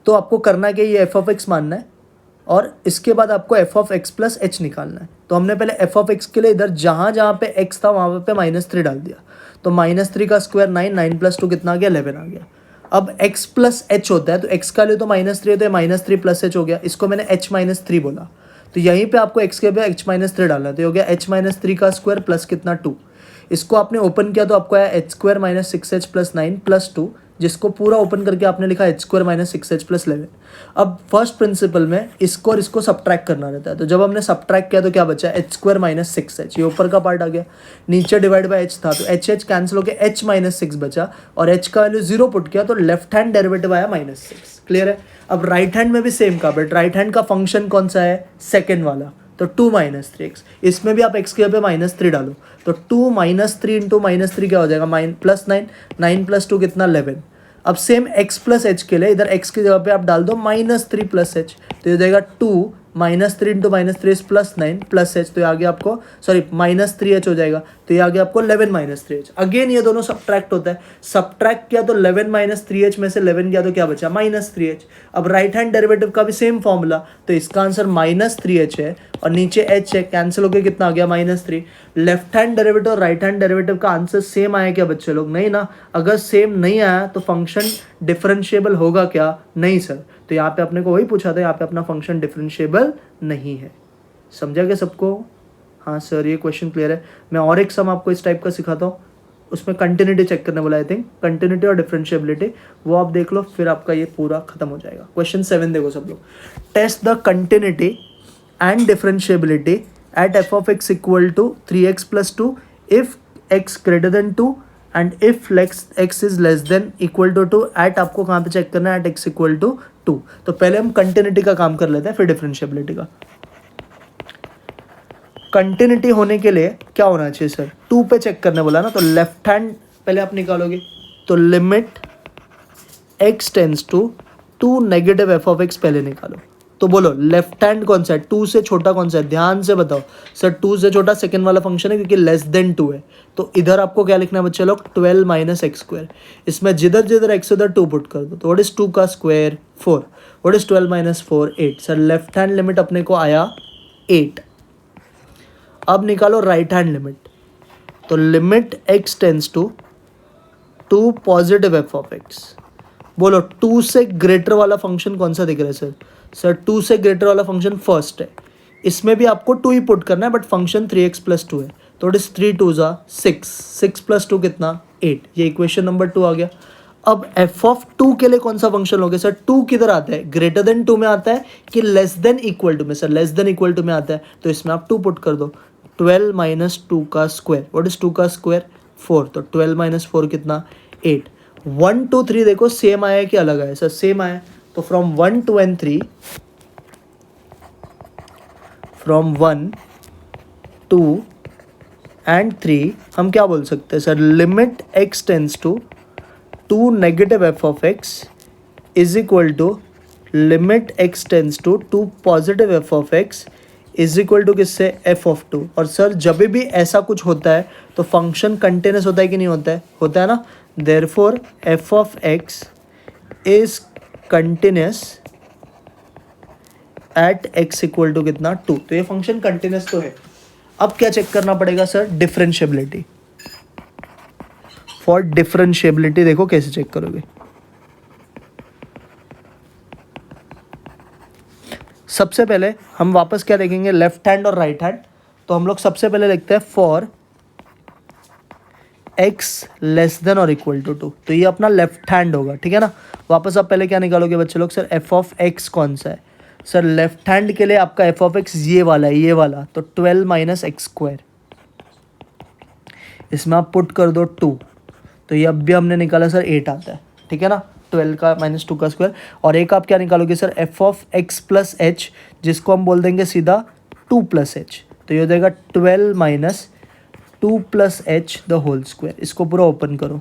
तो आपको करना क्या, ये एफ ऑफ एक्स मानना है, और इसके बाद आपको F of x plus H निकालना है। तो हमने पहले एफ ऑफ एक्स के लिए इधर जहाँ जहाँ पे एक्स था वहाँ पे -3 डाल दिया। तो -3 का स्क्वायर 9, 9 + 2 कितना आ गया 11 आ गया। अब x प्लस एच होता है तो x का लिए तो -3 है, तो -3 + h हो गया। इसको मैंने h - 3 बोला, तो यहीं पे आपको x के पे h - 3 डालना है। तो ये हो गया h - 3 का स्क्वायर प्लस कितना 2। इसको आपने ओपन किया तो आपको आया h² - 6h + 9 + 2, जिसको पूरा ओपन करके आपने लिखा h² - 6h + 11। अब फर्स्ट प्रिंसिपल में इसको और इसको सब्ट्रैक्ट करना रहता है। तो जब हमने सब्ट्रैक्ट किया तो क्या बचा, h² - 6h, ये ऊपर का पार्ट आ गया। नीचे डिवाइड बाय h था तो h कैंसिल होकर h - 6 बचा, और h का वैल्यू 0 पुट किया तो लेफ्ट हैंड डेरिवेटिव आया -6। क्लियर है। अब राइट हैंड में भी सेम का, बट राइट हैंड का फंक्शन कौन सा है, सेकेंड वाला, तो 2 - 3x। इसमें भी आप x के पे -3 डालो, तो 2 - 3 × -3 क्या हो जाएगा, +9, 9 + 2 कितना 11। अब सेम x प्लस एच के लिए इधर x की जगह पे आप डाल दो -3 + h, तो ये हो जाएगा 2 - 3 × -3 +9 + h, तो ये आ गया आपको, सॉरी -3h हो जाएगा, तो ये आ गया आपको 11 - 3h। अगेन ये दोनों सब्ट्रैक्ट होता है, सब्ट्रैक्ट किया तो 11 - 3h में से 11 किया तो क्या बचा, -3h। अब राइट हैंड डेरिवेटिव का भी सेम फॉर्मूला, तो इसका आंसर -3h है और नीचे h है, कैंसिल होकर कितना आ गया -3। लेफ्ट हैंड डेरिवेटिव और राइट हैंड डेरिवेटिव का आंसर सेम आया क्या बच्चे लोग, नहीं ना। अगर सेम नहीं आया तो फंक्शन डिफरेंशिएबल होगा क्या, नहीं सर। तो यहाँ पे अपने को वही पूछा था, यहाँ पे अपना फंक्शन डिफरेंशिएबल नहीं है। समझा क्या सबको, हाँ सर ये क्वेश्चन क्लियर है। मैं और एक सम आपको इस टाइप का सिखाता हूँ, उसमें कंटिन्यूटी चेक करने बोला, आई थिंक कंटिन्यूटी और डिफरेंशिएबिलिटी, वो आप देख लो, फिर आपका ये पूरा खत्म हो जाएगा। क्वेश्चन 7 देखो सब लोग, test the continuity and differentiability at f of x equal to 3x plus 2 if x greater than 2 and if x is less than equal to 2 at आपको कहाँ पे चेक करना है, at x equal to 2। तो पहले हम continuity का काम कर लेते हैं, फिर डिफरेंशिएबिलिटी का। कंटिन्यूटी होने के लिए क्या होना चाहिए सर, 2 पे चेक करने बोला ना, तो लेफ्ट हैंड पहले आप निकालोगे, तो limit x tends to 2 negative F of x पहले निकालो। तो बोलो लेफ्ट हैंड कौन सा है, 2 से छोटा कौन सा है, ध्यान से बताओ सर। 2 से छोटा सेकंड वाला फंक्शन है क्योंकि लेस देन 2 है। तो इधर आपको क्या लिखना है बच्चे लोग, 12 - x²। इसमें जिधर जिधर x उधर 2 पुट कर दो, तो व्हाट इज 2 का square 4, what is 12 - 4 8। Sir left hand limit अपने को आया 8। अब निकालो राइट हैंड लिमिट, तो limit x tends to 2 positive f of x. बोलो 2 से ग्रेटर वाला फंक्शन कौन सा दिख रहा है सर, सर 2 से ग्रेटर वाला फंक्शन फर्स्ट है। इसमें भी आपको 2 ही पुट करना है, बट फंक्शन 3x + 2 है, तो इट इज 3 × 2 = 6, 6 + 2 कितना 8। ये इक्वेशन नंबर 2 आ गया। अब f ऑफ 2 के लिए कौन सा फंक्शन लोगे सर, 2 किधर आता है, ग्रेटर देन 2 में आता है कि लेस देन इक्वल टू में, sir less than equal to में आता है, तो इसमें आप 2 पुट कर दो। 12 - 2 का स्क्वायर, व्हाट इज 2 का स्क्वायर 4, तो 12 - 4 कितना 8। 1 2 3 देखो सेम आया कि अलग आया, सर सेम आया, तो फ्रॉम 1 2 and 3, फ्रॉम 1 2 and 3 हम क्या बोल सकते हैं sir, limit x tends to 2 negative F of x is equal to limit x tends to 2 positive f of x is equal to किससे, एफ ऑफ 2। और sir जब भी ऐसा कुछ होता है तो फंक्शन कंटिन्यूस होता है कि नहीं होता है, होता है ना। Therefore f of x is continuous at x equal to कितना 2, तो ये फंक्शन कंटिन्यूस तो है। अब क्या चेक करना पड़ेगा सर, डिफरेंशिएबिलिटी। फॉर डिफरेंशिएबिलिटी देखो कैसे चेक करोगे, सबसे पहले हम वापस क्या देखेंगे, लेफ्ट हैंड और राइट हैंड। तो हम लोग सबसे पहले लिखते हैं फॉर x लेस देन और इक्वल टू 2, तो ये अपना लेफ्ट हैंड होगा, ठीक है ना। वापस आप पहले क्या निकालोगे बच्चे लोग, सर एफ ऑफ एक्स कौन सा है, सर लेफ्ट हैंड के लिए आपका एफ ऑफ एक्स ये वाला है, ये वाला, तो 12 - x²। इसमें आप पुट कर दो 2, तो ये अब भी हमने निकाला सर 8 आता है, ठीक है ना। 12 का -2 का स्क्वायर, और एक आप क्या निकालोगे sir, F of x plus H, जिसको हम बोल देंगे सीधा 2 + h, तो ये हो जाएगा 12 - 2 + h द होल स्क्वायर। इसको पूरा ओपन करो,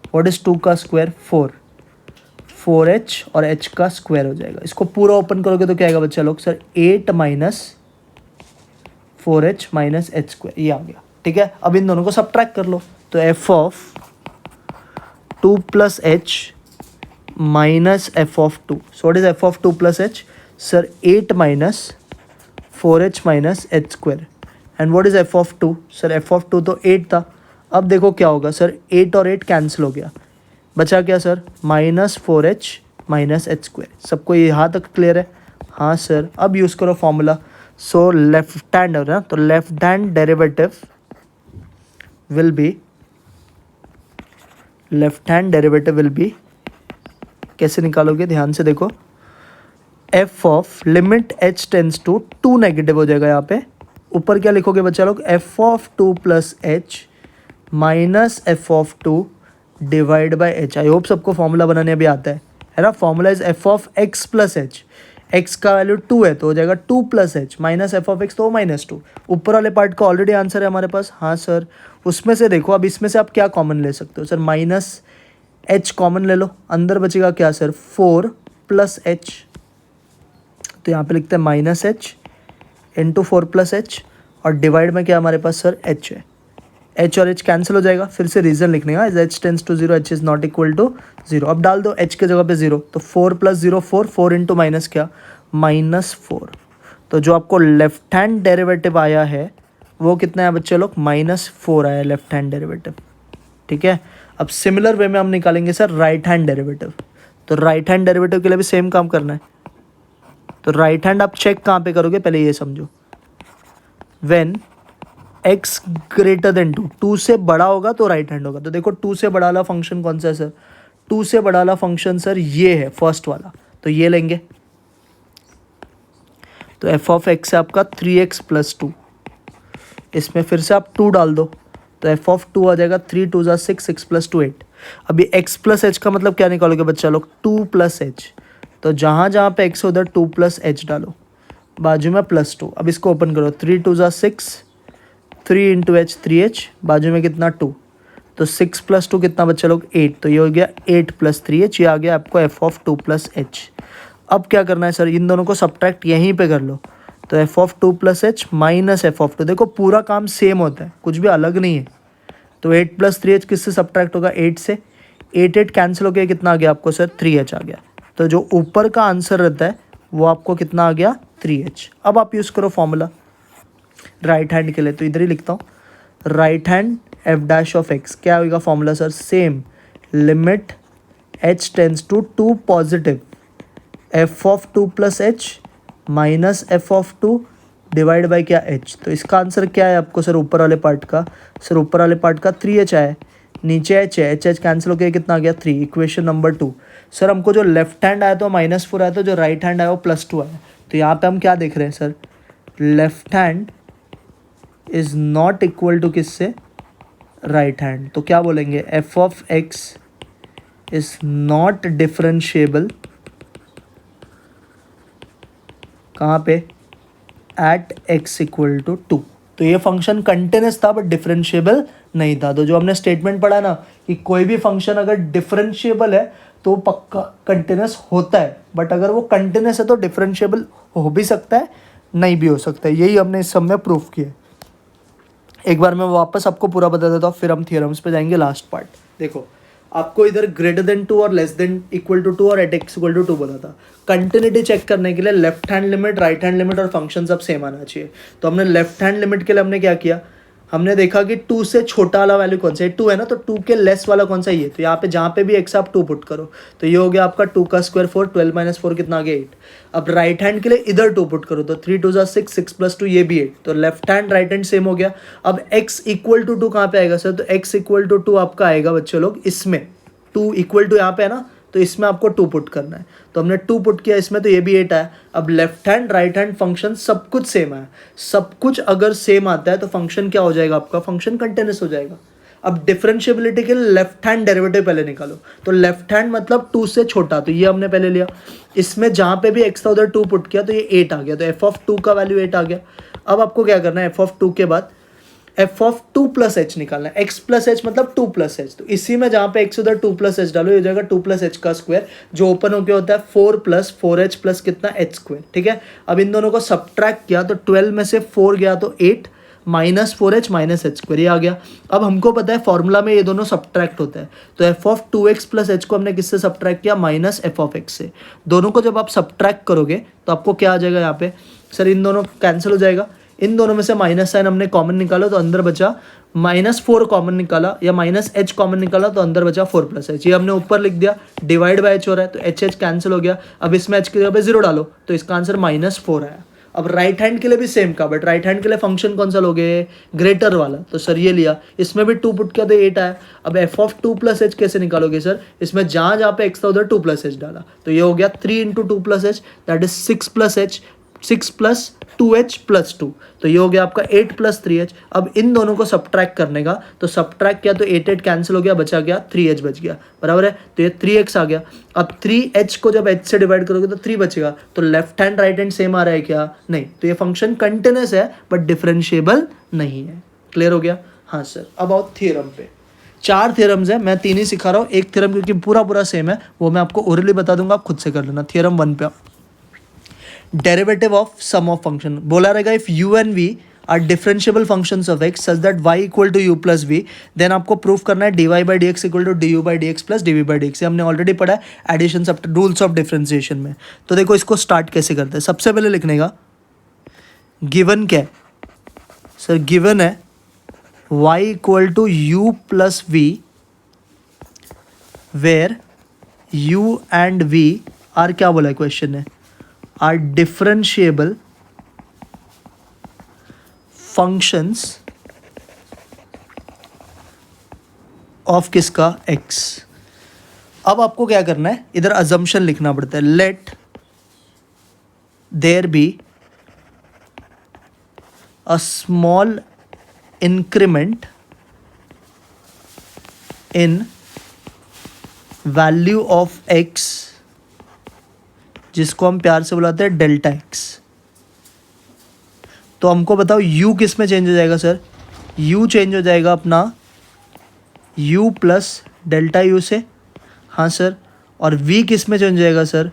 व्हाट इज 2 का स्क्वायर 4, 4h और h का स्क्वायर हो जाएगा। इसको पूरा ओपन करोगे तो क्या आएगा बच्चा लोग, सर 8 - 4h - h², ये आ गया, ठीक है। अब इन दोनों को सब्ट्रैक्ट कर लो, तो F of 2 + h minus F of 2, so what is F of 2 + h, sir 8 minus 4h minus h square. And what is f of two? Sir F of two तो 8 था। अब देखो क्या होगा सर, 8 और 8 कैंसिल हो गया, बचा क्या sir, -4h minus h square. सबको यहाँ तक क्लियर है? हाँ सर। अब यूज़ करो फॉर्मूला। सो लेफ्ट हैंड है ना, तो left hand derivative will be, left hand derivative will be, कैसे निकालोगे ध्यान से देखो, f of limit H tends to 2 negative हो जाएगा यहाँ पे। ऊपर क्या लिखोगे बच्चा लोग, f of 2 plus H minus F of 2 divide by h. I hope सबको फॉर्मूला बनाने अभी आता है ना। Formula is F of x plus h. X का वैल्यू 2 है तो हो जाएगा 2 plus H minus F of x तो -2। ऊपर वाले पार्ट का ऑलरेडी आंसर है हमारे पास। हाँ सर। उसमें से देखो, अब इसमें से आप क्या कॉमन ले सकते हो सर, माइनस एच कॉमन ले लो, अंदर बचेगा क्या सर, 4 प्लस एच। तो यहाँ पे लिखते हैं minus h into 4 plus h, और डिवाइड में क्या हमारे पास सर, एच है। एच और एच कैंसिल हो जाएगा, फिर से रीजन लिखने का, h tends to 0 h is not equal to 0। अब डाल दो एच के जगह पे 0, तो 4 प्लस 0 4, 4 इंटू माइनस क्या, -4। तो जो आपको लेफ्ट हैंड डेरिवेटिव आया है वो कितना है बच्चे लोग, -4 आया लेफ्ट हैंड डेरिवेटिव। ठीक है। अब सिमिलर वे में हम निकालेंगे सर राइट हैंड डेरिवेटिव। तो राइट हैंड डेरिवेटिव के लिए भी सेम काम करना है। तो राइट हैंड आप चेक कहाँ पे करोगे, पहले ये समझो। व्हेन x ग्रेटर देन 2, 2 से बड़ा होगा तो राइट हैंड होगा। तो देखो 2 से बड़ा वाला फंक्शन कौन सा है सर, 2 से बड़ा वाला फंक्शन सर ये है फर्स्ट वाला, तो ये लेंगे। तो एफ ऑफ एक्स है आपका 3x प्लस 2, इसमें फिर से आप 2 डाल दो, तो एफ ऑफ 2 आ जाएगा 3 2 ज़ा 6, 6 प्लस 2 8। अभी x प्लस एच का मतलब क्या निकालोगे बच्चा लोग, 2 प्लस एच। तो जहाँ जहाँ पे x है उधर 2 प्लस एच डालो, बाजू में +2। अब इसको ओपन करो, 3 2 ज़ा 6, 3 इंटू एच 3h, बाजू में कितना 2, तो 6 प्लस 2 कितना बच्चा लोग 8। तो ये हो गया 8 प्लस 3h, ये आ गया आपको एफ ऑफ 2 प्लस एच। अब क्या करना है सर, इन दोनों को सब्ट्रैक्ट यहीं पे कर लो। तो F of 2 plus H minus F of 2, देखो पूरा काम सेम होता है, कुछ भी अलग नहीं है। तो 8 प्लस 3h किससे सब्ट्रैक्ट होगा, 8 से। 8 8 कैंसिल हो गया, कितना आ गया आपको सर, 3h आ गया। तो जो ऊपर का आंसर रहता है वो आपको कितना आ गया, 3h। अब आप यूज़ करो फॉर्मूला राइट हैंड के लिए, तो इधर ही लिखता हूँ, right hand F dash of x क्या होगा formula sir, same, limit H tends to 2 positive, f of 2 plus H minus F of 2 divide by क्या एच। तो इसका आंसर क्या है आपको सर, ऊपर वाले पार्ट का, सर ऊपर वाले पार्ट का 3h आया है, नीचे एच है, एच कैंसिल हो गया, कितना आ गया 3। Equation number 2। सर हमको जो लेफ्ट हैंड आया तो -4 आया, तो जो राइट हैंड आया वो +2 आया। तो यहाँ पे हम क्या देख रहे हैं sir, left hand is not equal to किससे, राइट हैंड। तो क्या बोलेंगे, f of x is not differentiable, कहाँ पे, एट x इक्वल टू 2। तो ये फंक्शन कंटिन्यूस था बट डिफरेंशिएबल नहीं था। तो जो हमने स्टेटमेंट पढ़ा ना कि कोई भी फंक्शन अगर डिफरेंशिएबल है तो पक्का कंटिन्यूस होता है, बट अगर वो कंटिन्यूस है तो डिफरेंशिएबल हो भी सकता है, नहीं भी हो सकता है। यही हमने इस सब में प्रूफ किया। एक बार मैं वापस आपको पूरा बता देता हूँ, फिर हम थियरम्स पे जाएंगे। लास्ट पार्ट देखो, आपको इधर ग्रेटर देन 2 और लेस देन इक्वल टू 2 और एट एक्स इक्वल टू 2 बोला था। कंटिन्यूटी चेक करने के लिए left hand limit, right hand limit और फंक्शन सब सेम आना चाहिए। तो हमने लेफ्ट हैंड लिमिट के लिए हमने क्या किया, हमने देखा कि 2 से छोटा वाला वैल्यू कौन सा है, 2 है ना, तो 2 के लेस वाला कौन सा है ये। तो यहाँ पे जहाँ पे भी एक्स आप 2 पुट करो, तो ये हो गया आपका 2 का स्क्वायर 4, 12 माइनस 4 कितना आ गया 8। अब राइट हैंड के लिए इधर 2 पुट करो, तो 3 2 ज़ा 6, 6 प्लस 2 ये भी 8। तो left hand right hand same हो गया। अब x इक्वल टू 2 कहाँ पे आएगा सर, तो x इक्वल टू 2 आपका आएगा बच्चे लोग इसमें, 2 इक्वल टू यहाँ पे है ना, तो इसमें आपको 2 पुट करना है। तो हमने 2 पुट किया इसमें, तो ये भी 8 आया। अब left hand right hand function सब कुछ सेम है, सब कुछ अगर सेम आता है तो फंक्शन क्या हो जाएगा आपका, फंक्शन कंटिन्यूस हो जाएगा। अब डिफरेंशिएबिलिटी के लिए लेफ्ट हैंड डेरिवेटिव पहले निकालो। तो लेफ्ट हैंड मतलब 2 से छोटा, तो ये हमने पहले लिया। इसमें जहाँ पे भी x था उधर 2 पुट किया, तो ये 8 आ गया। तो एफ ऑफ 2 का वैल्यू 8 आ गया। अब आपको क्या करना है, एफ ऑफ 2 के बाद एफ ऑफ 2 प्लस एच निकालना है। एक्स प्लस एच मतलब 2 प्लस एच, तो इसी में जहाँ पे एक्स उधर 2 प्लस एच डालो, ये हो जाएगा 2 प्लस एच का स्क्वायर, जो ओपन होकर होता है 4 प्लस 4h प्लस कितना एच स्क्वायर। ठीक है। अब इन दोनों को सब्ट्रैक्ट किया तो 12 में से 4 गया तो 8, -4h माइनस एच स्क्वायर, ये आ गया। अब हमको पता है फॉर्मूला में ये दोनों सब्ट्रैक्ट होता है, तो F of 2x plus H को हमने किससे सब्ट्रैक्ट किया, माइनस एफ ऑफ एक्स से। दोनों को जब आप सब्ट्रैक्ट करोगे तो आपको क्या आ जाएगा यहाँ पे, सर इन दोनों कैंसिल हो जाएगा, इन दोनों में से माइनस साइन हमने कॉमन निकाला तो अंदर बचा -4 कॉमन निकाला या -h कॉमन निकाला तो अंदर बचा 4 + h, ये हमने ऊपर लिख दिया, डिवाइड बाय h हो रहा है तो h कैंसिल हो गया। अब इसमें h की जगह पे 0 डालो तो इसका आंसर -4 आया। अब राइट हैंड के लिए भी सेम का, बट राइट हैंड के लिए फंक्शन कौन सा लोगे, ग्रेटर वाला, तो सर ये लिया, इसमें भी 2 पुट किया तो 8 आया। अब एफ ऑफ 2 + h कैसे निकालोगे सर, इसमें जहाँ जहाँ पे x था उधर 2 + h डाला, तो ये हो गया 3 × 2 + h, that is 6 + h, 6 + 2h + 2, तो ये हो गया आपका 8 + 3h। अब इन दोनों को सब्ट्रैक्ट करने का, तो सब्ट्रैक्ट किया तो 8 कैंसिल हो गया, बचा गया 3h बच गया, बराबर है, तो ये 3x आ गया। अब 3h को जब h से डिवाइड करोगे तो 3 बचेगा, तो left hand right hand same आ रहा है क्या, नहीं, तो ये फंक्शन कंटिन्यूस है बट डिफरेंशिएबल नहीं है। क्लियर हो गया, हाँ सर। अब आओ थ्योरम पे, 4 थ्योरम्स है, मैं 3 ही सिखा रहा हूँ, एक थ्योरम क्योंकि पूरा सेम है वो मैं आपको ओरली बता दूंगा, आप खुद से कर लेना। थ्योरम 1 पे derivative of sum of function बोला रहेगा, if u and v are differentiable functions of x such that y = u + v, then आपको प्रूफ करना है dy/dx = du/dx + dv/dx, ये हमने ऑलरेडी पढ़ा है एडिशन सब रूल्स ऑफ डिफरेंशिएशन में। तो देखो इसको स्टार्ट कैसे करते हैं, सबसे पहले लिखने का गिवन क्या है सर, गिवन है y = u + v where u and v are, क्या बोला है क्वेश्चन ने, are differentiable functions of किसका, x। अब आपको क्या करना है, इधर assumption लिखना पड़ता है, let there be a small increment in value of x, जिसको हम प्यार से बुलाते हैं डेल्टा एक्स। तो हमको बताओ u किस में चेंज हो जाएगा सर, u चेंज हो जाएगा अपना u + Δu से, हाँ सर, और v किस में चेंज हो जाएगा सर,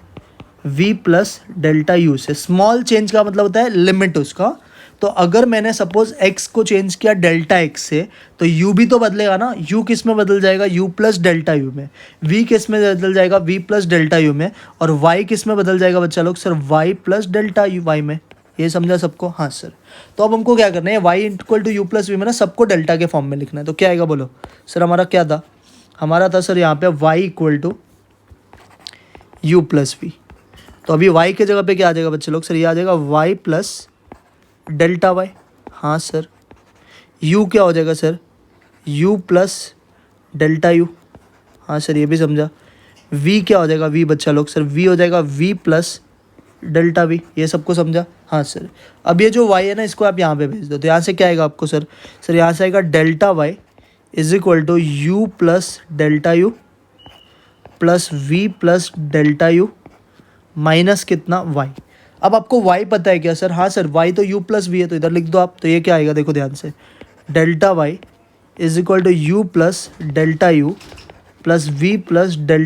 v + Δu से। स्मॉल चेंज का मतलब होता है लिमिट उसका, तो अगर मैंने सपोज x को चेंज किया डेल्टा x से तो u भी तो बदलेगा ना, u किस में बदल जाएगा, u + Δu में, v किस में बदल जाएगा, v + Δu में, और y किस में बदल जाएगा बच्चा लोग, सर y + Δu y में। ये समझा सबको, हाँ सर। तो अब हमको क्या करना है, y = u + v में ना सबको डेल्टा के फॉर्म में लिखना है, तो क्या आएगा बोलो सर, हमारा क्या था, हमारा था सर यहाँ पे y = u + v, तो अभी y के जगह पे क्या आ जाएगा बच्चे लोग, सर ये आ जाएगा y + Δy, हाँ सर। u क्या हो जाएगा सर, u + Δu, हाँ सर ये भी समझा। v क्या हो जाएगा, v बच्चा लोग, सर v हो जाएगा v + Δv, ये सबको समझा, हाँ सर। अब ये जो y है ना इसको आप यहाँ पे भेज दो, तो यहाँ से क्या आएगा आपको सर, यहाँ से आएगा Δy = u + Δu + v + Δu minus कितना y। अब आपको y पता है क्या सर, हाँ सर y तो u + v है, तो इधर लिख दो आप, तो ये क्या आएगा देखो ध्यान से, Δy = u + Δu + v +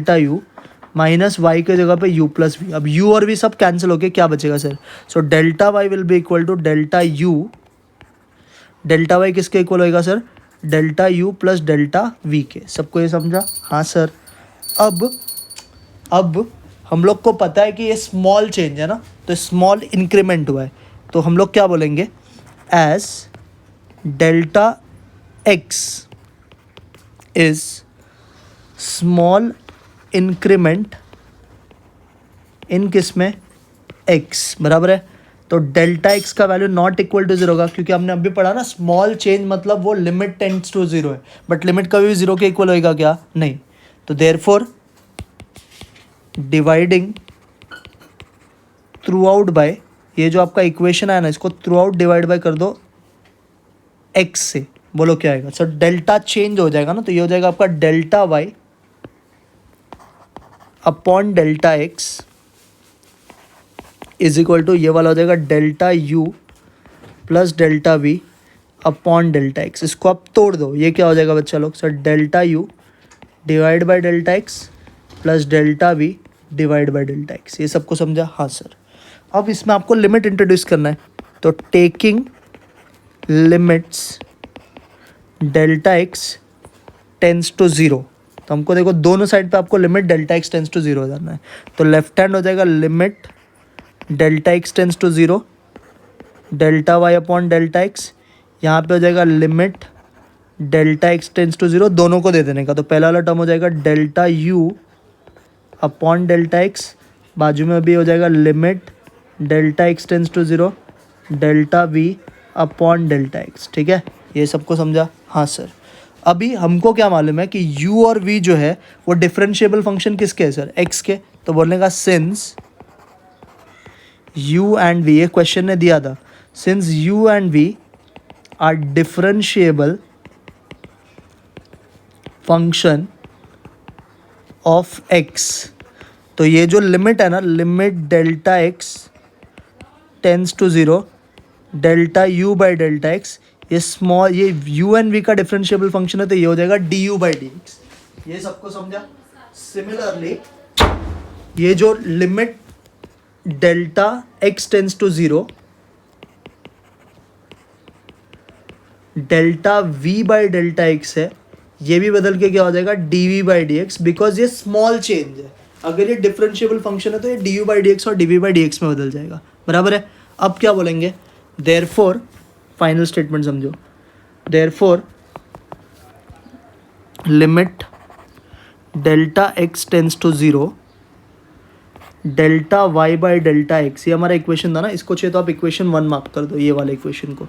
Δu minus y के जगह पे u + v। अब u और v सब कैंसिल होके क्या बचेगा sir, so Δy will be equal to Δu, Δy किसके इक्वल होएगा सर, Δu + Δv के। सबको ये समझा, हाँ सर। अब हम लोग को पता है कि ये स्मॉल चेंज है ना, तो स्मॉल इंक्रीमेंट हुआ है, तो हम लोग क्या बोलेंगे, as delta x is small increment in किस में, x, बराबर है। तो डेल्टा एक्स का वैल्यू नॉट इक्वल टू 0 होगा, क्योंकि हमने अभी पढ़ा ना स्मॉल चेंज मतलब वो लिमिट टेंड्स टू 0 है, बट लिमिट कभी भी 0 के इक्वल होएगा क्या, नहीं। तो therefore dividing throughout bye, ये जो आपका इक्वेशन है ना इसको थ्रू आउट डिवाइड बाय कर दो x से, बोलो क्या आएगा सर, डेल्टा चेंज हो जाएगा ना, तो ये हो जाएगा आपका delta y upon delta x is equal to, ये वाला हो जाएगा delta u + delta v upon delta x. इसको आप तोड़ दो, ये क्या हो जाएगा बच्चा लोग, sir delta u divide by delta x + delta v divide by delta x. ये सबको समझा, हाँ सर। अब इसमें आपको लिमिट इंट्रोड्यूस करना है, तो taking limits delta x tends to zero. तो हमको देखो दोनों साइड पे आपको limit delta x tends to zero जाना है। तो लेफ्ट हैंड हो जाएगा limit delta x tends to zero delta y upon delta x, यहाँ पे हो जाएगा limit delta x tends to zero, दोनों को दे देने का। तो पहला वाला टर्म हो जाएगा delta u upon delta x, बाजू में अभी हो जाएगा limit delta x tends to zero delta v upon delta x. ठीक है, ये सबको समझा? हाँ सर। अभी हमको क्या मालूम है कि u और v जो है वो डिफरेंशिएबल फंक्शन किसके है सर? x के। तो बोलने का सिंस u एंड v, ये क्वेश्चन ने दिया था, since u and v are differentiable function of x, तो ये जो लिमिट है ना, limit delta x tends to zero delta u by delta x, ये स्मॉल, ये u एंड v का डिफरेंशिएबल फंक्शन है, तो ये हो जाएगा du बाई डी एक्स। ये सबको समझा? सिमिलरली ये जो limit delta x tends to zero delta v by delta x है, ये भी बदल के क्या हो जाएगा? dv by D x, because ये स्मॉल चेंज है। अगर ये डिफरेंशिएबल फंक्शन है तो ये du बाई डी एक्स और dv बाई डी एक्स में बदल जाएगा। बराबर है? अब क्या बोलेंगे? देयरफॉर, फाइनल स्टेटमेंट समझो, therefore limit delta x tends to zero delta y by delta x, ये हमारा इक्वेशन था ना, इसको चाहिए तो आप इक्वेशन 1 मार्क कर दो, ये वाले इक्वेशन को।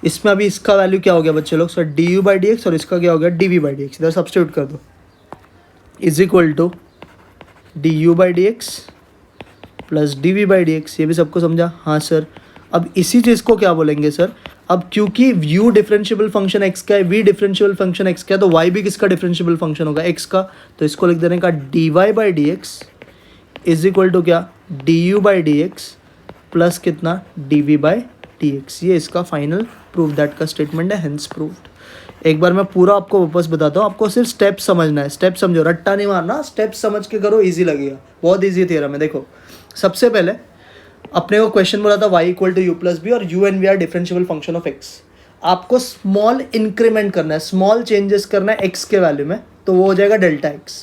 इसमें अभी इसका वैल्यू क्या हो गया बच्चे लोग? Sir d u by D x, और इसका क्या हो गया? D v by D x. इधर सब्स्टिट्यूट कर दो, is equal to d u by D x plus d v by D x. ये भी सबको समझा? हाँ सर। अब इसी चीज़ को क्या बोलेंगे सर? अब क्योंकि u डिफरेंशिएबल फंक्शन x का है, v डिफरेंशिएबल फंक्शन x का है, तो y भी किसका डिफरेंशिएबल फंक्शन होगा? x का। तो इसको लिख देने का dy by D x is equal to क्या? du by D x plus कितना? dv by D x. ये इसका फाइनल प्रूफ दैट का स्टेटमेंट है, हेंस प्रूव्ड। एक बार मैं पूरा आपको वापस बताता हूँ, आपको सिर्फ स्टेप समझना है। स्टेप समझो, रट्टा नहीं मारना, स्टेप समझ के करो, ईजी लगेगा। बहुत ईजी थ्योरम है। देखो, सबसे पहले अपने को क्वेश्चन बोला था y equal to u plus b और u and v are differentiable function of x। आपको स्मॉल इंक्रीमेंट करना है, स्मॉल चेंजेस करना है x के वैल्यू में, तो वो हो जाएगा डेल्टा x।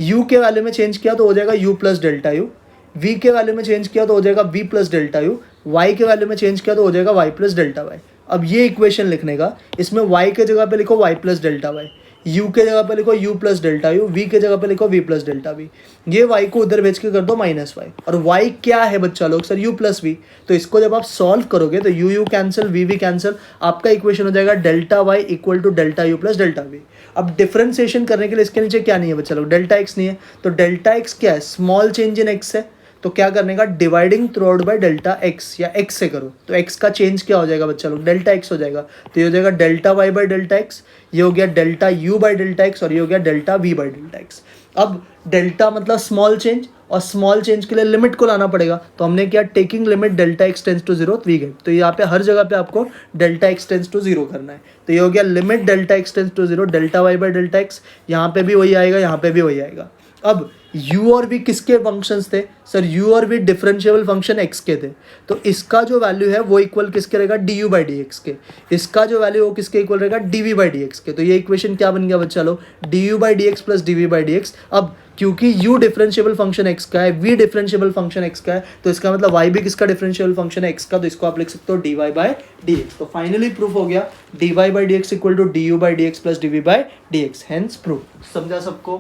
u के वैल्यू में चेंज किया तो हो जाएगा u plus delta u, v के वैल्यू में चेंज किया तो हो जाएगा v plus delta u, y के वैल्यू में चेंज किया तो हो जाएगा y प्लस डेल्टा y। अब ये इक्वेशन लिखने का, इसमें y के जगह पे लिखो y plus delta y, u के जगह पे लिखो u plus delta u, v के जगह पे लिखो v प्लस डेल्टा v। ये y को उधर भेज के कर दो माइनस y। और y क्या है बच्चा लोग? Sir u plus v। तो इसको जब आप सॉल्व करोगे तो u कैंसिल, v कैंसिल, आपका इक्वेशन हो जाएगा delta y equal to delta u plus delta v। अब डिफरेंशिएशन करने के लिए इसके नीचे क्या नहीं है बच्चा लोग? डेल्टा x नहीं है। तो डेल्टा x क्या है? स्मॉल चेंज इन x है। तो क्या करने का? Dividing throughout by delta x, या x से करो। तो x का चेंज क्या हो जाएगा बच्चा लोग? डेल्टा x हो जाएगा। तो ये हो जाएगा delta y by delta x, ये हो गया delta u by delta x, और ये हो गया delta v by delta x। अब डेल्टा मतलब स्मॉल चेंज, और स्मॉल चेंज के लिए लिमिट को लाना पड़ेगा। तो हमने क्या? Taking limit delta x tends to zero we get. तो यहाँ पे हर जगह पे आपको delta x tends to zero करना है। तो ये हो गया limit delta x tends to zero delta y by delta x। यहाँ पे भी वही आएगा, यहाँ पे भी वही आएगा। अब u और v किसके फंक्शंस थे? सर u और v डिफरेंशिएबल फंक्शन x के थे। तो इसका जो वैल्यू है वो इक्वल किसके रहेगा? du बाई डी एक्स के। इसका जो वैल्यू वो किसके इक्वल रहेगा? dv बाई डी एक्स के। तो ये इक्वेशन क्या बन गया बच्चा लोग? du by D x plus dv by D x. अब क्योंकि u डिफरेंशिएबल फंक्शन x का है, v डिफरेंशिएबल फंक्शन x का है, तो इसका मतलब y भी किसका डिफरेंशिएबल फंक्शन है? x का। तो इसको आप लिख सकते हो dy बाई डी एक्स। तो फाइनली प्रूफ हो गया dy by D x equal to du by D x plus dv by D x, hence proof. समझा सबको?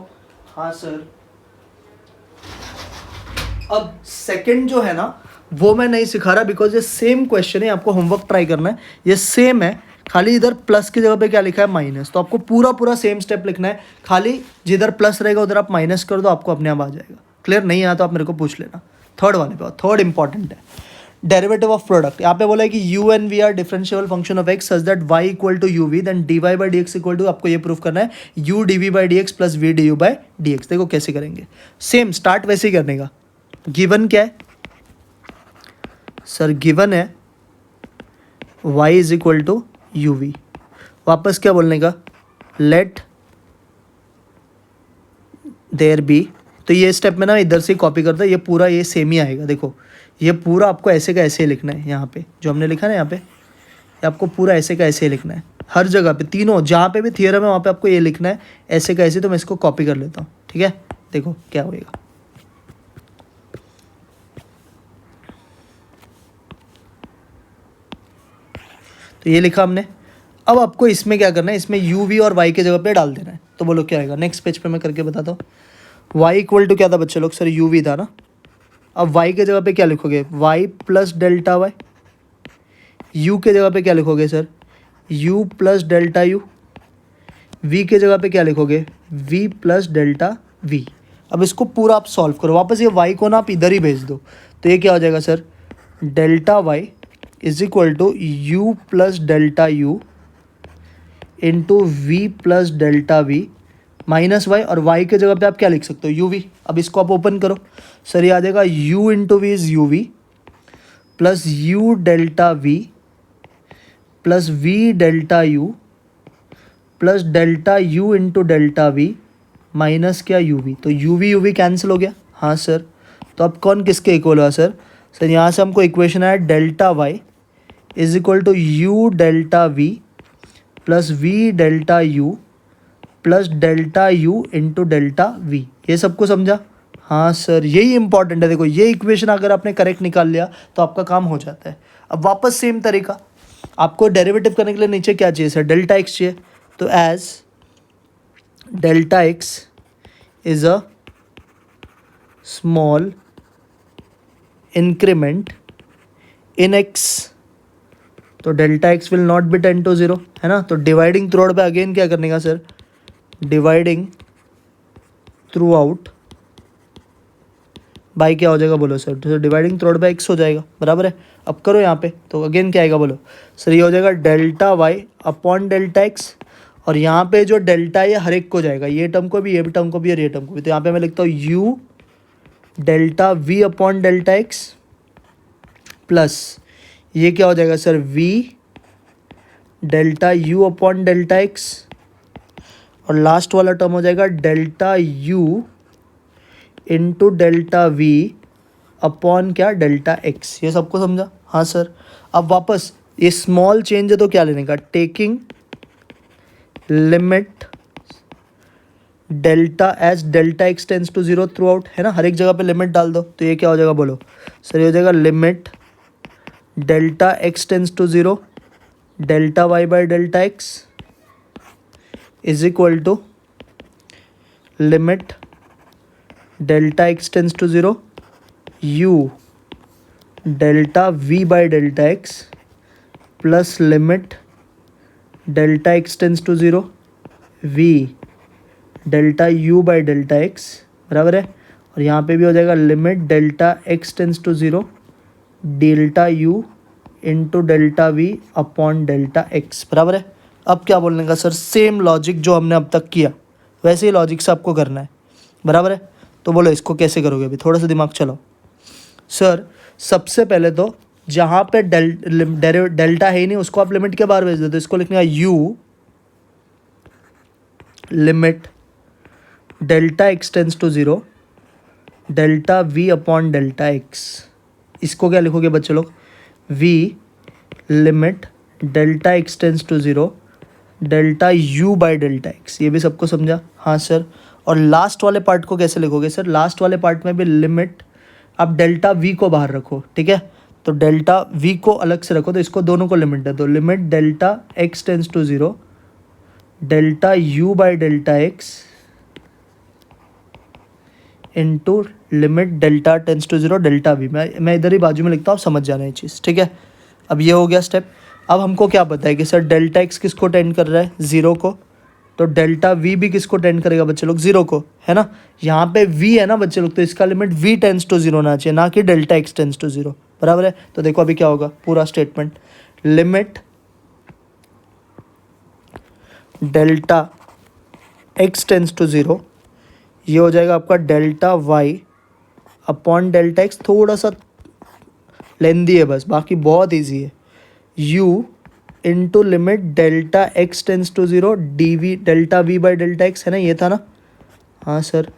हाँ सर। अब सेकंड जो है ना, वो मैं नहीं सिखा रहा, बिकॉज ये सेम क्वेश्चन है, आपको होमवर्क ट्राई करना है, ये सेम है, खाली इधर प्लस की जगह पे क्या लिखा है? माइनस। तो आपको पूरा सेम स्टेप लिखना है, खाली जिधर प्लस रहेगा उधर आप माइनस कर दो, आपको अपने आप आ जाएगा। क्लियर? नहीं आया तो आप मेरे को पूछ लेना। थर्ड वाले पे, थर्ड इंपॉर्टेंट है, डेरिवेटिव ऑफ प्रोडक्ट। यहाँ पे बोला है कि u and v are differentiable function of x such that y equal to u v, then dy by D x equal to, आपको ये प्रूफ करना है u dv by D x plus v du by D x. देखो कैसे करेंगे, same start वैसे ही करने का। गिवन क्या है सर? गिवन है y is equal to u v. वापस क्या बोलने का? Let there be. तो ये स्टेप में ना इधर से कॉपी करता है, ये पूरा ये सेम ही आएगा। देखो ये पूरा आपको ऐसे का ऐसे ही लिखना है। यहाँ पे जो हमने लिखा ना, यहाँ पे ये आपको पूरा ऐसे का ऐसे ही लिखना है, हर जगह पे तीनों जहाँ पे भी थियरम है वहाँ पे आपको ये लिखना है ऐसे का ऐसे। तो मैं इसको कॉपी कर लेता हूँ, ठीक है। देखो क्या होएगा, तो ये लिखा हमने। अब आपको इसमें क्या करना है, इसमें यू वी और वाई के जगह पे डाल देना है। तो बोलो क्या आएगा, नेक्स्ट पेज पे मैं करके बताता हूँ। वाई इक्वल टू क्या था बच्चे लोग, सर यू वी था ना। अब वाई के जगह पे क्या लिखोगे, y plus delta y. U के जगह पे क्या लिखोगे sir, u plus delta u. V के जगह पे क्या लिखोगे, वी प्लस डेल्टा वी। अब इसको पूरा आप सॉल्व करो, वापस ये वाई को ना आप इधर ही भेज दो। तो ये क्या हो जाएगा sir, delta y is equal to u plus delta u into v plus delta v minus y. और वाई के जगह पे आप क्या लिख सकते हो, यू वी। अब इसको आप ओपन करो, सर ये आ जाएगा u into v is u v plus u delta v plus v delta u plus delta u into delta v minus क्या यू वी। तो यू वी कैंसिल हो गया, हाँ सर। तो अब कौन किसके इक्वल हुआ सर, सर यहाँ से हमको इक्वेशन आया delta y is equal to u delta v plus v delta u plus delta u into delta v. ये सबको समझा, हाँ सर। यही इंपॉर्टेंट है, देखो ये इक्वेशन अगर आपने करेक्ट निकाल लिया तो आपका काम हो जाता है। अब वापस सेम तरीका, आपको डेरिवेटिव करने के लिए नीचे क्या चाहिए सर, डेल्टा एक्स चाहिए। तो as delta x is a small increment in x, तो delta x will not be 10 to 0, है ना। तो डिवाइडिंग थ्रू आउट पे अगेन क्या करने का sir, dividing throughout by क्या हो जाएगा बोलो सर, तो dividing throughout by x हो जाएगा, बराबर है। अब करो यहाँ पे, तो अगेन क्या आएगा बोलो सर, ये हो जाएगा delta y upon delta x. और यहाँ पे जो डेल्टा ये हर एक को जाएगा, ये टर्म को भी, ये भी टर्म को भी और ये टर्म को भी। तो यहाँ पे मैं लिखता हूँ you delta v upon delta x plus ये क्या हो जाएगा sir, we delta u upon delta x और लास्ट वाला टर्म हो जाएगा delta u into delta v upon क्या, डेल्टा एक्स। ये सबको समझा, हाँ सर। अब वापस ये स्मॉल चेंज है तो क्या लेने का, taking limit delta as delta x tends to 0 throughout, है ना। हर एक जगह पे लिमिट डाल दो। तो ये क्या हो जाएगा बोलो सर, ये हो जाएगा limit delta x tends to 0 delta y by delta x is equal to limit delta x tends to 0 u delta v by delta x plus limit delta x tends to 0 v delta u by delta x, बराबर है। और यहाँ पे भी हो जाएगा limit delta x tends to 0 delta u into delta v upon delta x, बराबर है। अब क्या बोलने का सर, सेम लॉजिक जो हमने अब तक किया वैसे ही लॉजिक से आपको करना है, बराबर है। तो बोलो इसको कैसे करोगे, अभी थोड़ा सा दिमाग चलाओ सर। सबसे पहले तो जहाँ पे डेल्टा है ही नहीं उसको आप लिमिट के बाहर भेज दो। तो इसको लिखने का u limit delta x tends to 0 delta v upon delta x. इसको क्या लिखोगे बच्चे लोग, v limit delta x tends to 0 delta u by delta x. ये भी सबको समझा, हाँ सर। और लास्ट वाले पार्ट को कैसे लिखोगे सर, लास्ट वाले पार्ट में भी लिमिट आप डेल्टा वी को बाहर रखो, ठीक है। तो डेल्टा वी को अलग से रखो, तो इसको दोनों को लिमिट दे दो। Limit delta x tends to 0 delta u by delta x into limit delta tends to 0 delta v. मैं इधर ही बाजू में लिखता हूँ, आप समझ जाना ये चीज़, ठीक है। अब ये हो गया स्टेप। अब हमको क्या पता है कि सर डेल्टा एक्स किसको टेंड कर रहा है, 0 को। तो डेल्टा वी भी किसको टेंड करेगा बच्चे लोग, 0 को, है ना। यहाँ पे वी है ना बच्चे लोग, तो इसका लिमिट वी टेंस टू 0 होना चाहिए, ना कि डेल्टा एक्स टेंस टू 0, बराबर है। तो देखो अभी क्या होगा पूरा statement, limit delta x tends to 0, ये हो जाएगा आपका delta y upon delta x. थोड़ा सा लेंदी है बस, बाकी बहुत ईजी है। U into limit delta x tends to 0 d v delta v by delta x, है ना, ये था ना, हाँ सर।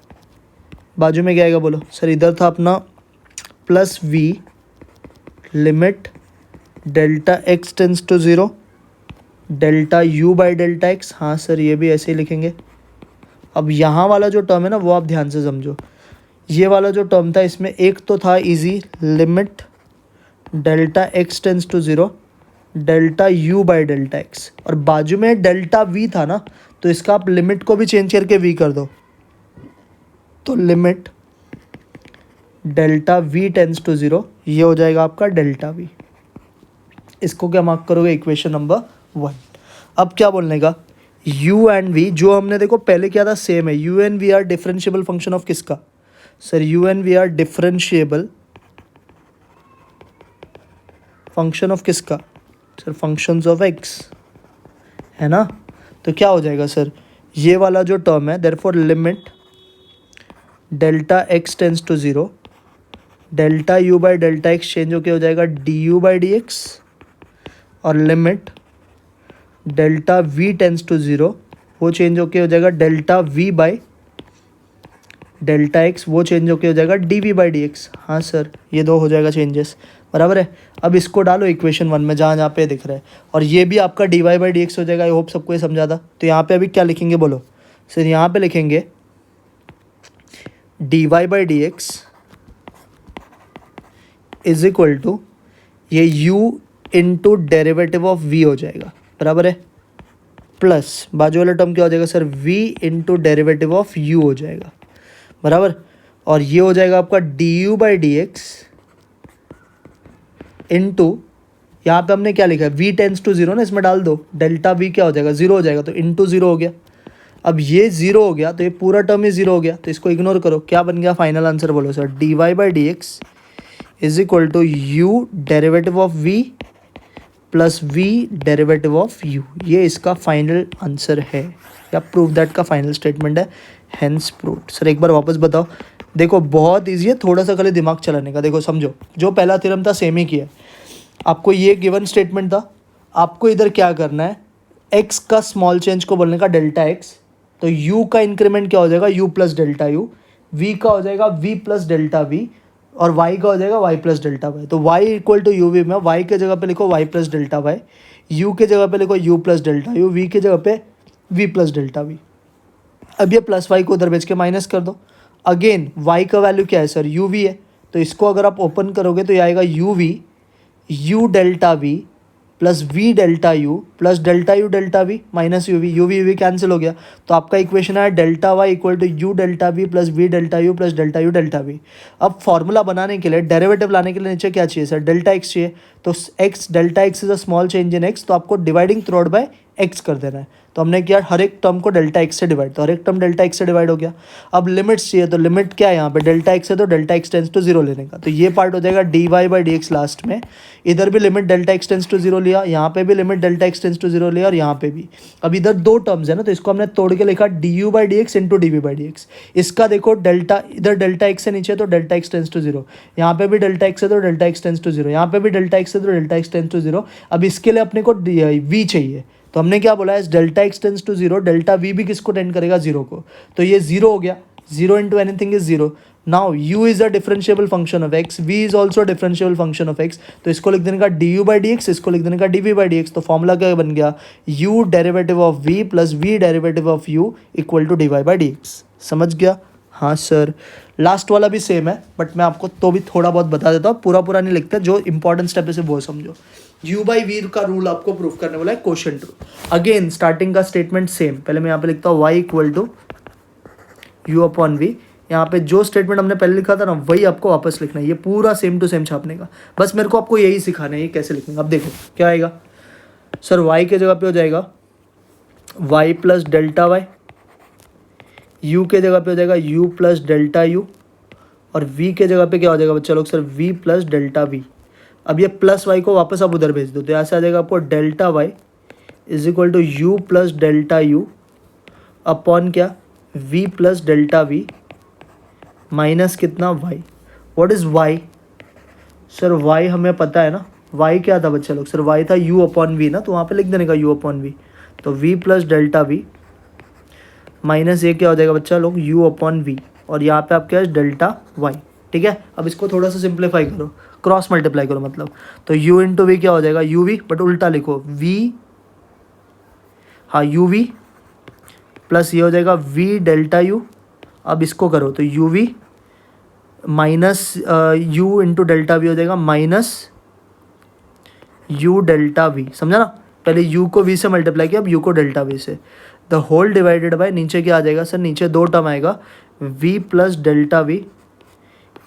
बाजू में क्या आएगा बोलो सर, इधर था अपना plus v limit delta x tends to zero, delta u by delta x. हाँ सर, ये भी ऐसे ही लिखेंगे। अब यहाँ वाला जो टर्म है ना, वो आप ध्यान से समझो। ये वाला जो टर्म था, इसमें एक तो था easy, limit delta x tends to zero, delta u by delta x, और बाजू में डेल्टा वी था ना, तो इसका आप लिमिट को भी चेंज करके वी कर दो, तो limit delta v tends to zero, ये हो जाएगा आपका डेल्टा वी। इसको क्या मार्क करोगे, इक्वेशन नंबर 1। अब क्या बोलने का, u एंड v, जो हमने देखो पहले क्या था, सेम है। u and v are differentiable function of किसका sir, u and v are differentiable function of किसका सर, फंक्शंस ऑफ x, है ना। तो क्या हो जाएगा सर, ये वाला जो टर्म है, therefore limit delta x tends to zero, delta u by delta x change होके हो जाएगा d u by D x, और limit delta v tends to zero, वो चेंज होके हो जाएगा delta v by delta x, वो चेंज होके हो जाएगा d v by D x. हाँ सर, ये दो हो जाएगा चेंजेस, बराबर है। अब इसको डालो इक्वेशन 1 में, जहाँ जहाँ पे दिख रहा है, और ये भी आपका d Y by D x हो जाएगा। आई होप सबको ये समझा था। तो यहाँ पे अभी क्या लिखेंगे बोलो सर, यहाँ पे लिखेंगे d Y by D x is equal to ये u into derivative of v हो जाएगा, बराबर है, प्लस बाजू वाला टर्म क्या हो जाएगा sir, v into derivative of u हो जाएगा, बराबर। और ये हो जाएगा आपका D u by D x into, यहाँ पे हमने क्या लिखा है, v टेंस टू ज़ीरो ना, इसमें डाल दो, डेल्टा v क्या हो जाएगा, ज़ीरो हो जाएगा, तो इंटू ज़ीरो हो गया। अब ये ज़ीरो हो गया, तो ये पूरा टर्म ही ज़ीरो हो गया, तो इसको इग्नोर करो। क्या बन गया फाइनल आंसर बोलो sir, d Y by D x is equal to u derivative of v plus v derivative of u। ये इसका फाइनल आंसर है, या प्रूफ दैट का फाइनल स्टेटमेंट है, हेंस प्रूव्ड। सर एक बार वापस बताओ, देखो बहुत ईजी है, थोड़ा सा खाली दिमाग चलाने का। देखो समझो, जो पहला थ्योरम था सेम ही किया है। आपको ये गिवन स्टेटमेंट था, आपको इधर क्या करना है, x का स्मॉल चेंज को बोलने का डेल्टा x, तो u का इंक्रीमेंट क्या हो जाएगा, u plus delta u, v का हो जाएगा v प्लस डेल्टा v, और y का हो जाएगा y प्लस डेल्टा वाई। तो y equal to u v में y के जगह पे लिखो y plus delta y, u के जगह पे लिखो u plus delta u, v के जगह पे v प्लस डेल्टा v। अब ये प्लस y को उधर भेज के माइनस कर दो। अगेन y का वैल्यू क्या है सर, u v है, तो इसको अगर आप ओपन करोगे तो ये आएगा u v u delta v plus v delta u plus delta u delta v minus u v cancel हो गया। तो आपका इक्वेशन है delta y equal to u delta v plus v delta u plus delta u delta v। अब formula बनाने के लिए, derivative लाने के लिए नीचे क्या चाहिए सर, डेल्टा x चाहिए। तो x delta x is a small change in x, तो आपको dividing throughout bye x कर देना है। तो हमने किया हर एक टर्म को डेल्टा x से डिवाइड, तो हर एक टर्म डेल्टा x से डिवाइड हो गया। अब लिमिट्स चाहिए, तो लिमिट क्या है यहाँ पे, डेल्टा x है तो delta x tends to zero लेने का, तो ये पार्ट हो जाएगा d Y by D x last में। इधर भी limit delta x tends to zero लिया, यहाँ पे भी limit delta x tends to zero लिया, और यहाँ पे भी। अब इधर दो टर्म्स है ना, तो इसको हमने तोड़ के लिखा d u by D x into d v by D x. इसका देखो डेल्टा, इधर डेल्टा x है नीचे, तो delta x tends to zero, यहाँ पे भी डेल्टा x है तो delta x tends to zero, यहाँ पे भी डेल्टा x है तो delta x tends to zero. अब इसके लिए अपने को v चाहिए, तो हमने क्या बोला है, delta x tends to zero, delta v भी किसको टेंड करेगा, जीरो को, तो ये जीरो हो गया, zero into anything is zero. Now u is a differentiable function of x, v is also differentiable function of x, तो इसको लिख देने का d u by D x, इसको लिख देने का d v by D x. तो फॉर्मूला क्या बन गया, u derivative of v plus v derivative of u equal to d Y by D x. समझ गया, हाँ सर। लास्ट वाला भी सेम है, बट मैं आपको तो भी थोड़ा बहुत बता देता हूँ, पूरा नहीं लिखता, जो इंपॉर्टेंट स्टेप है वो समझो। u बाई वी का रूल आपको प्रूफ करने वाला है, क्वोशिएंट रूल। अगेन स्टार्टिंग का स्टेटमेंट सेम, पहले मैं यहाँ पे लिखता हूँ y equal to u upon v. यहाँ पे जो स्टेटमेंट हमने पहले लिखा था ना, वही आपको वापस लिखना है, ये पूरा सेम टू सेम छापने का, बस मेरे को आपको यही सिखाना है, ये कैसे लिखना है। अब देखो क्या आएगा सर, y के जगह पे हो जाएगा y plus delta y, u के जगह पे हो जाएगा u प्लस डेल्टा u, और v के जगह पे क्या हो जाएगा बच्चा लोग sir, v plus delta v। अब ये प्लस y को वापस आप उधर भेज दो, तो यहाँ से आ जाएगा आपको delta y is equal to u plus delta u upon क्या, v plus delta v minus कितना y। What is y sir, y हमें पता है ना, y क्या था बच्चा लोग सर, y था u अपॉन v ना, तो वहाँ पे लिख देने का u अपॉन v, तो v plus delta v minus ये क्या हो जाएगा बच्चा लोग, u अपॉन v, और यहाँ पे आप क्या है डेल्टा y। ठीक है। अब इसको थोड़ा सा सिंप्लीफाई करो, क्रॉस मल्टीप्लाई करो मतलब, तो u इंटू वी क्या हो जाएगा, यू वी, बट उल्टा लिखो v, हाँ यू वी प्लस ये हो जाएगा v डेल्टा u। अब इसको करो तो u v minus u into delta v हो जाएगा माइनस यू डेल्टा वी, समझा ना। पहले यू को वी से मल्टीप्लाई किया, अब यू को डेल्टा वी से, द होल डिवाइडेड बाय, नीचे क्या आ जाएगा सर, नीचे दो टर्म आएगा v plus delta v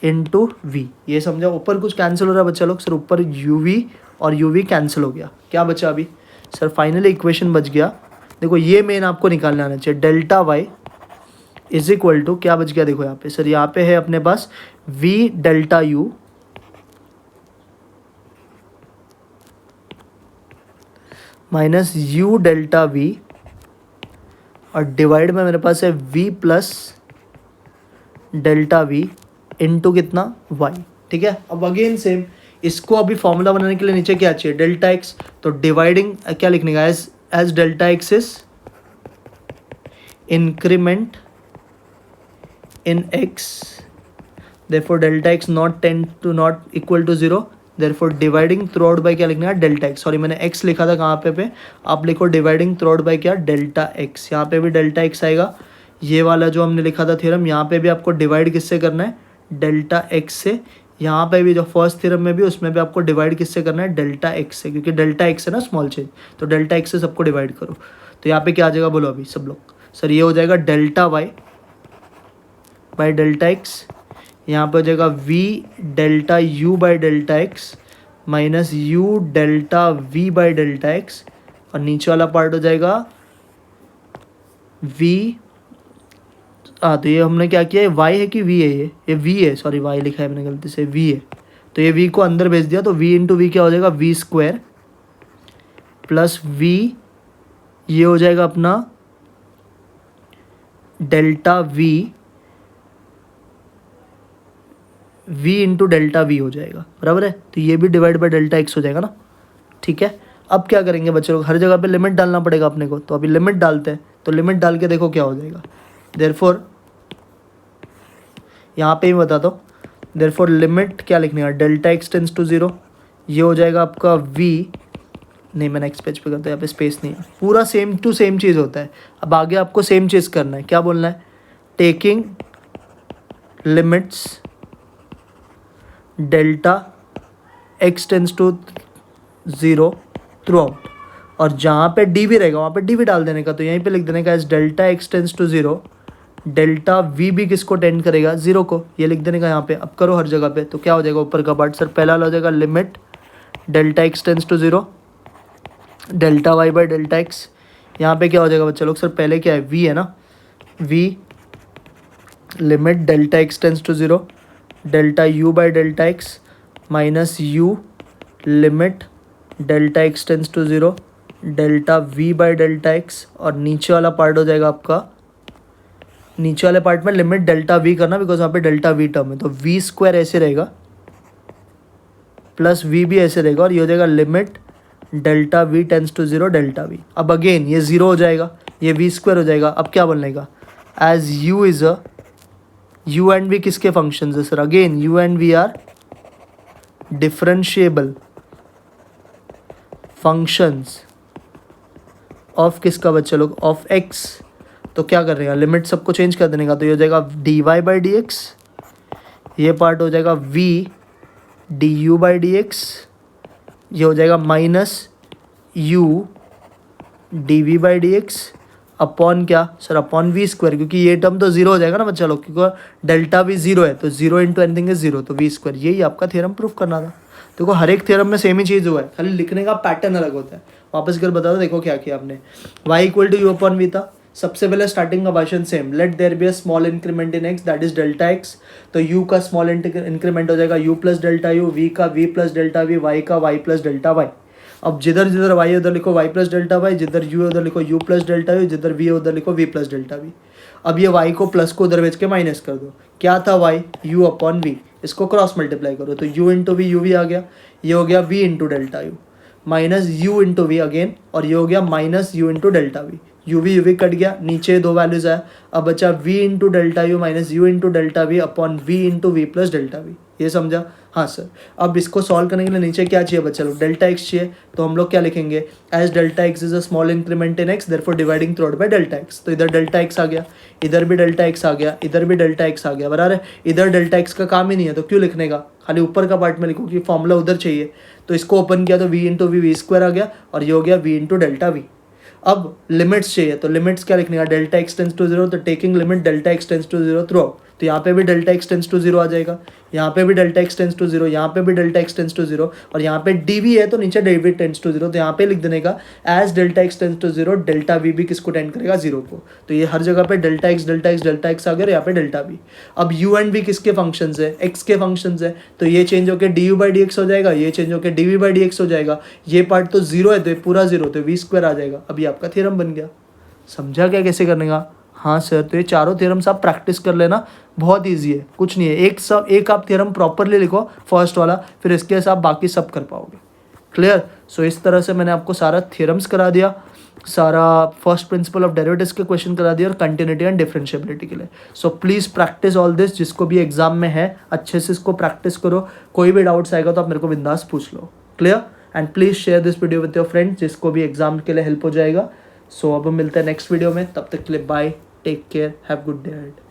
into v. ये समझा, ऊपर कुछ कैंसिल हो रहा है बच्चा लोग, सर ऊपर यू वी और यू वी कैंसिल हो गया, क्या बचा अभी सर, फाइनली इक्वेशन बच गया। देखो ये मेन आपको निकालना आना चाहिए, delta y is equal to क्या बच गया, देखो यहाँ पे सर, यहाँ पे है अपने पास v delta u minus u delta v, और डिवाइड में मेरे पास है v plus delta v into कितना y, ठीक है। अब अगेन सेम, इसको अभी फॉर्मूला बनाने के लिए नीचे क्या चाहिए, डेल्टा x, तो डिवाइडिंग क्या लिखने का, as delta x is increment in x, therefore delta x not tend to not equal to 0, therefore dividing throughout by क्या लिखना है, डेल्टा x, सॉरी मैंने x लिखा था कहाँ पे आप लिखो डिवाइडिंग थ्रू आउट बाय क्या, डेल्टा x, यहाँ पे भी डेल्टा x आएगा। ये वाला जो हमने लिखा था थ्योरम, यहाँ पे भी आपको डिवाइड किससे करना है, डेल्टा x से। यहाँ पे भी जो फर्स्ट थ्योरम में भी, उसमें भी आपको डिवाइड किससे करना है, डेल्टा x से, क्योंकि डेल्टा x है ना स्मॉल चेंज, तो डेल्टा x से सबको डिवाइड करो। तो यहाँ पे क्या आ जाएगा बोलो अभी सब लोग, सर ये हो जाएगा delta y by delta x, यहाँ पर हो जाएगा v delta u by delta x minus u delta v by delta x, और नीचे वाला पार्ट हो जाएगा v, तो ये हमने क्या किया है, y है कि v है, ये v है, सॉरी y लिखा है मैंने गलती से, v है, तो ये v को अंदर भेज दिया, तो v इंटू वी क्या हो जाएगा, v स्क्वायर प्लस v, ये हो जाएगा अपना delta v into delta v हो जाएगा, बराबर है। तो ये भी डिवाइड बाय डेल्टा एक्स हो जाएगा ना, ठीक है। अब क्या करेंगे बच्चे लोग, हर जगह पे लिमिट डालना पड़ेगा अपने को, तो अभी लिमिट डालते हैं, तो लिमिट डाल के देखो क्या हो जाएगा, देयरफॉर यहाँ पे ही बता दो, देयरफॉर लिमिट क्या लिखने का, डेल्टा एक्स टेंस टू 0, ये हो जाएगा आपका v, नहीं मैं नेक्स्ट पेज पे करता हूँ, यहाँ पे स्पेस नहीं है, पूरा सेम टू सेम चीज़ होता है। अब आगे आपको सेम चीज़ करना है, क्या बोलना है, taking limits delta x tends to 0 throughout, और जहाँ पे डी भी रहेगा वहाँ पे डी भी डाल देने का, तो यहीं पे लिख देने का as delta x tends to 0, delta v भी किसको टेंड करेगा, 0 को, ये लिख देने का यहाँ पे। अब करो हर जगह पे, तो क्या हो जाएगा ऊपर का पार्ट, सर पहला हो जाएगा limit delta x tends to 0 delta y by delta x, यहाँ पे क्या हो जाएगा बच्चा लोग, सर पहले क्या है, वी है ना, v limit delta x tends to 0 delta u by delta x minus u limit delta x tends to 0 delta v by delta x, और नीचे वाला पार्ट हो जाएगा आपका, नीचे वाले पार्ट में लिमिट डेल्टा v करना, बिकॉज वहाँ पे डेल्टा v टर्म है, तो v स्क्वायर ऐसे रहेगा प्लस v भी ऐसे रहेगा, और ये हो जाएगा limit delta v tends to 0 delta v। अब अगेन ये 0 हो जाएगा, ये v स्क्वायर हो जाएगा। अब क्या बनेगा, as u is a, u and v किसके फंक्शंस है sir, again u and v are differentiable functions of किसका बच्चा लोग, ऑफ x। तो क्या कर रहे हैं, लिमिट सबको चेंज कर देने का, तो ये हो जाएगा dy बाई डी एक्स, ये पार्ट हो जाएगा v du by D x, ये हो जाएगा minus u dv by D x upon क्या सर, अपॉन वी स्क्वायर, क्योंकि ये टर्म तो 0 हो जाएगा ना बच्चा लोग, क्योंकि डेल्टा भी 0 है, तो 0 इंटू एनीथिंग इज 0, तो वी स्क्वायर। यही आपका थ्योरम प्रूफ करना था। देखो हर एक थ्योरम में सेम ही चीज़ हुआ है, खाली लिखने का पैटर्न अलग होता है। वापस कर बता दो, देखो क्या किया आपने, y equal to u upon v था, सबसे पहले स्टार्टिंग का भाषण same, let there be a small increment in x that is delta x, तो u का स्मॉल इंक्रीमेंट हो जाएगा u plus delta u, v का v plus delta v, y का y प्लस डेल्टा y। अब जिधर जिधर y है उधर लिखो y प्लस डेल्टा y, जिधर u है उधर लिखो u प्लस डेल्टा u, जिधर v है उधर लिखो v प्लस डेल्टा v। अब ये y को प्लस को उधर भेज के माइनस कर दो, क्या था y, u अपॉन v, इसको क्रॉस मल्टीप्लाई करो, तो u into v, u v आ गया, ये हो गया v into delta u minus u into v again, और ये हो गया minus u into delta v, u v cut गया, नीचे 2 वैल्यूज आया, अब बचा v into delta u minus u into delta v upon v into v plus delta v. ये समझा? हाँ सर। अब इसको सॉल्व करने के लिए नीचे क्या चाहिए बच्चा लोग? डेल्टा एक्स चाहिए, तो हम लोग क्या लिखेंगे? As delta x is a small increment in x therefore dividing throughout by delta x. तो इधर डेल्टा एक्स आ गया, इधर भी डेल्टा एक्स आ गया, इधर भी डेल्टा एक्स आ गया, बराबर है। इधर डेल्टा एक्स का काम ही नहीं है तो क्यों लिखने का, खाली ऊपर का पार्ट में लिखो कि फॉर्मूला उधर चाहिए। तो इसको ओपन किया तो v इंटू वी स्क्वायर आ गया और ये हो गया v इंटू डेल्टा वी। अब लिमिट्स चाहिए, तो लिमिट्स क्या लिखने का? Delta x tends to zero, तो taking limit delta x tends to zero throughout, तो यहाँ पे भी delta x tends to zero आ जाएगा, यहाँ पे भी delta x tends to zero, यहाँ पे भी delta x tends to zero, और यहाँ पे dv है तो नीचे dv टेंस टू जीरो, तो यहाँ पे लिख देने का as delta x tends to zero delta v भी किसको टेंड करेगा? जीरो को। तो ये हर जगह पे delta x delta x delta x आ गया, यहाँ पे डेल्टा वी। अब u एंड v किसके फंक्शंस है? x के फंक्शंस है, तो ये चेंज होकर du बाई डी एक्स हो जाएगा, ये चेंज होकर dv बाई डी एक्स हो जाएगा। ये पार्ट तो जीरो है तो ये पूरा जीरो, तो वी स्क्वायर आ जाएगा। अभी आपका थ्योरम बन गया। समझा क्या कैसे करने का? हाँ सर। तो ये चारों थ्योरम्स आप प्रैक्टिस कर लेना, बहुत इजी है, कुछ नहीं है। एक आप थ्योरम प्रॉपरली लिखो फर्स्ट वाला, फिर इसके साथ बाकी सब कर पाओगे। क्लियर? सो इस तरह से मैंने आपको सारा थ्योरम्स करा दिया, सारा फर्स्ट प्रिंसिपल ऑफ डेरिवेटिव्स के क्वेश्चन करा दिया और कंटिन्यूटी एंड डिफरेंशिएबिलिटी के लिए। So please practice all this, जिसको भी एग्जाम में है अच्छे से इसको प्रैक्टिस करो। कोई भी डाउट्स आएगा तो आप मेरे को बिंदास पूछ लो। Clear? And please share this video with your friends, जिसको भी एग्जाम के लिए हेल्प हो जाएगा। सो अब हम मिलते हैं नेक्स्ट वीडियो में, तब तक के लिए bye, take care, have good day ahead.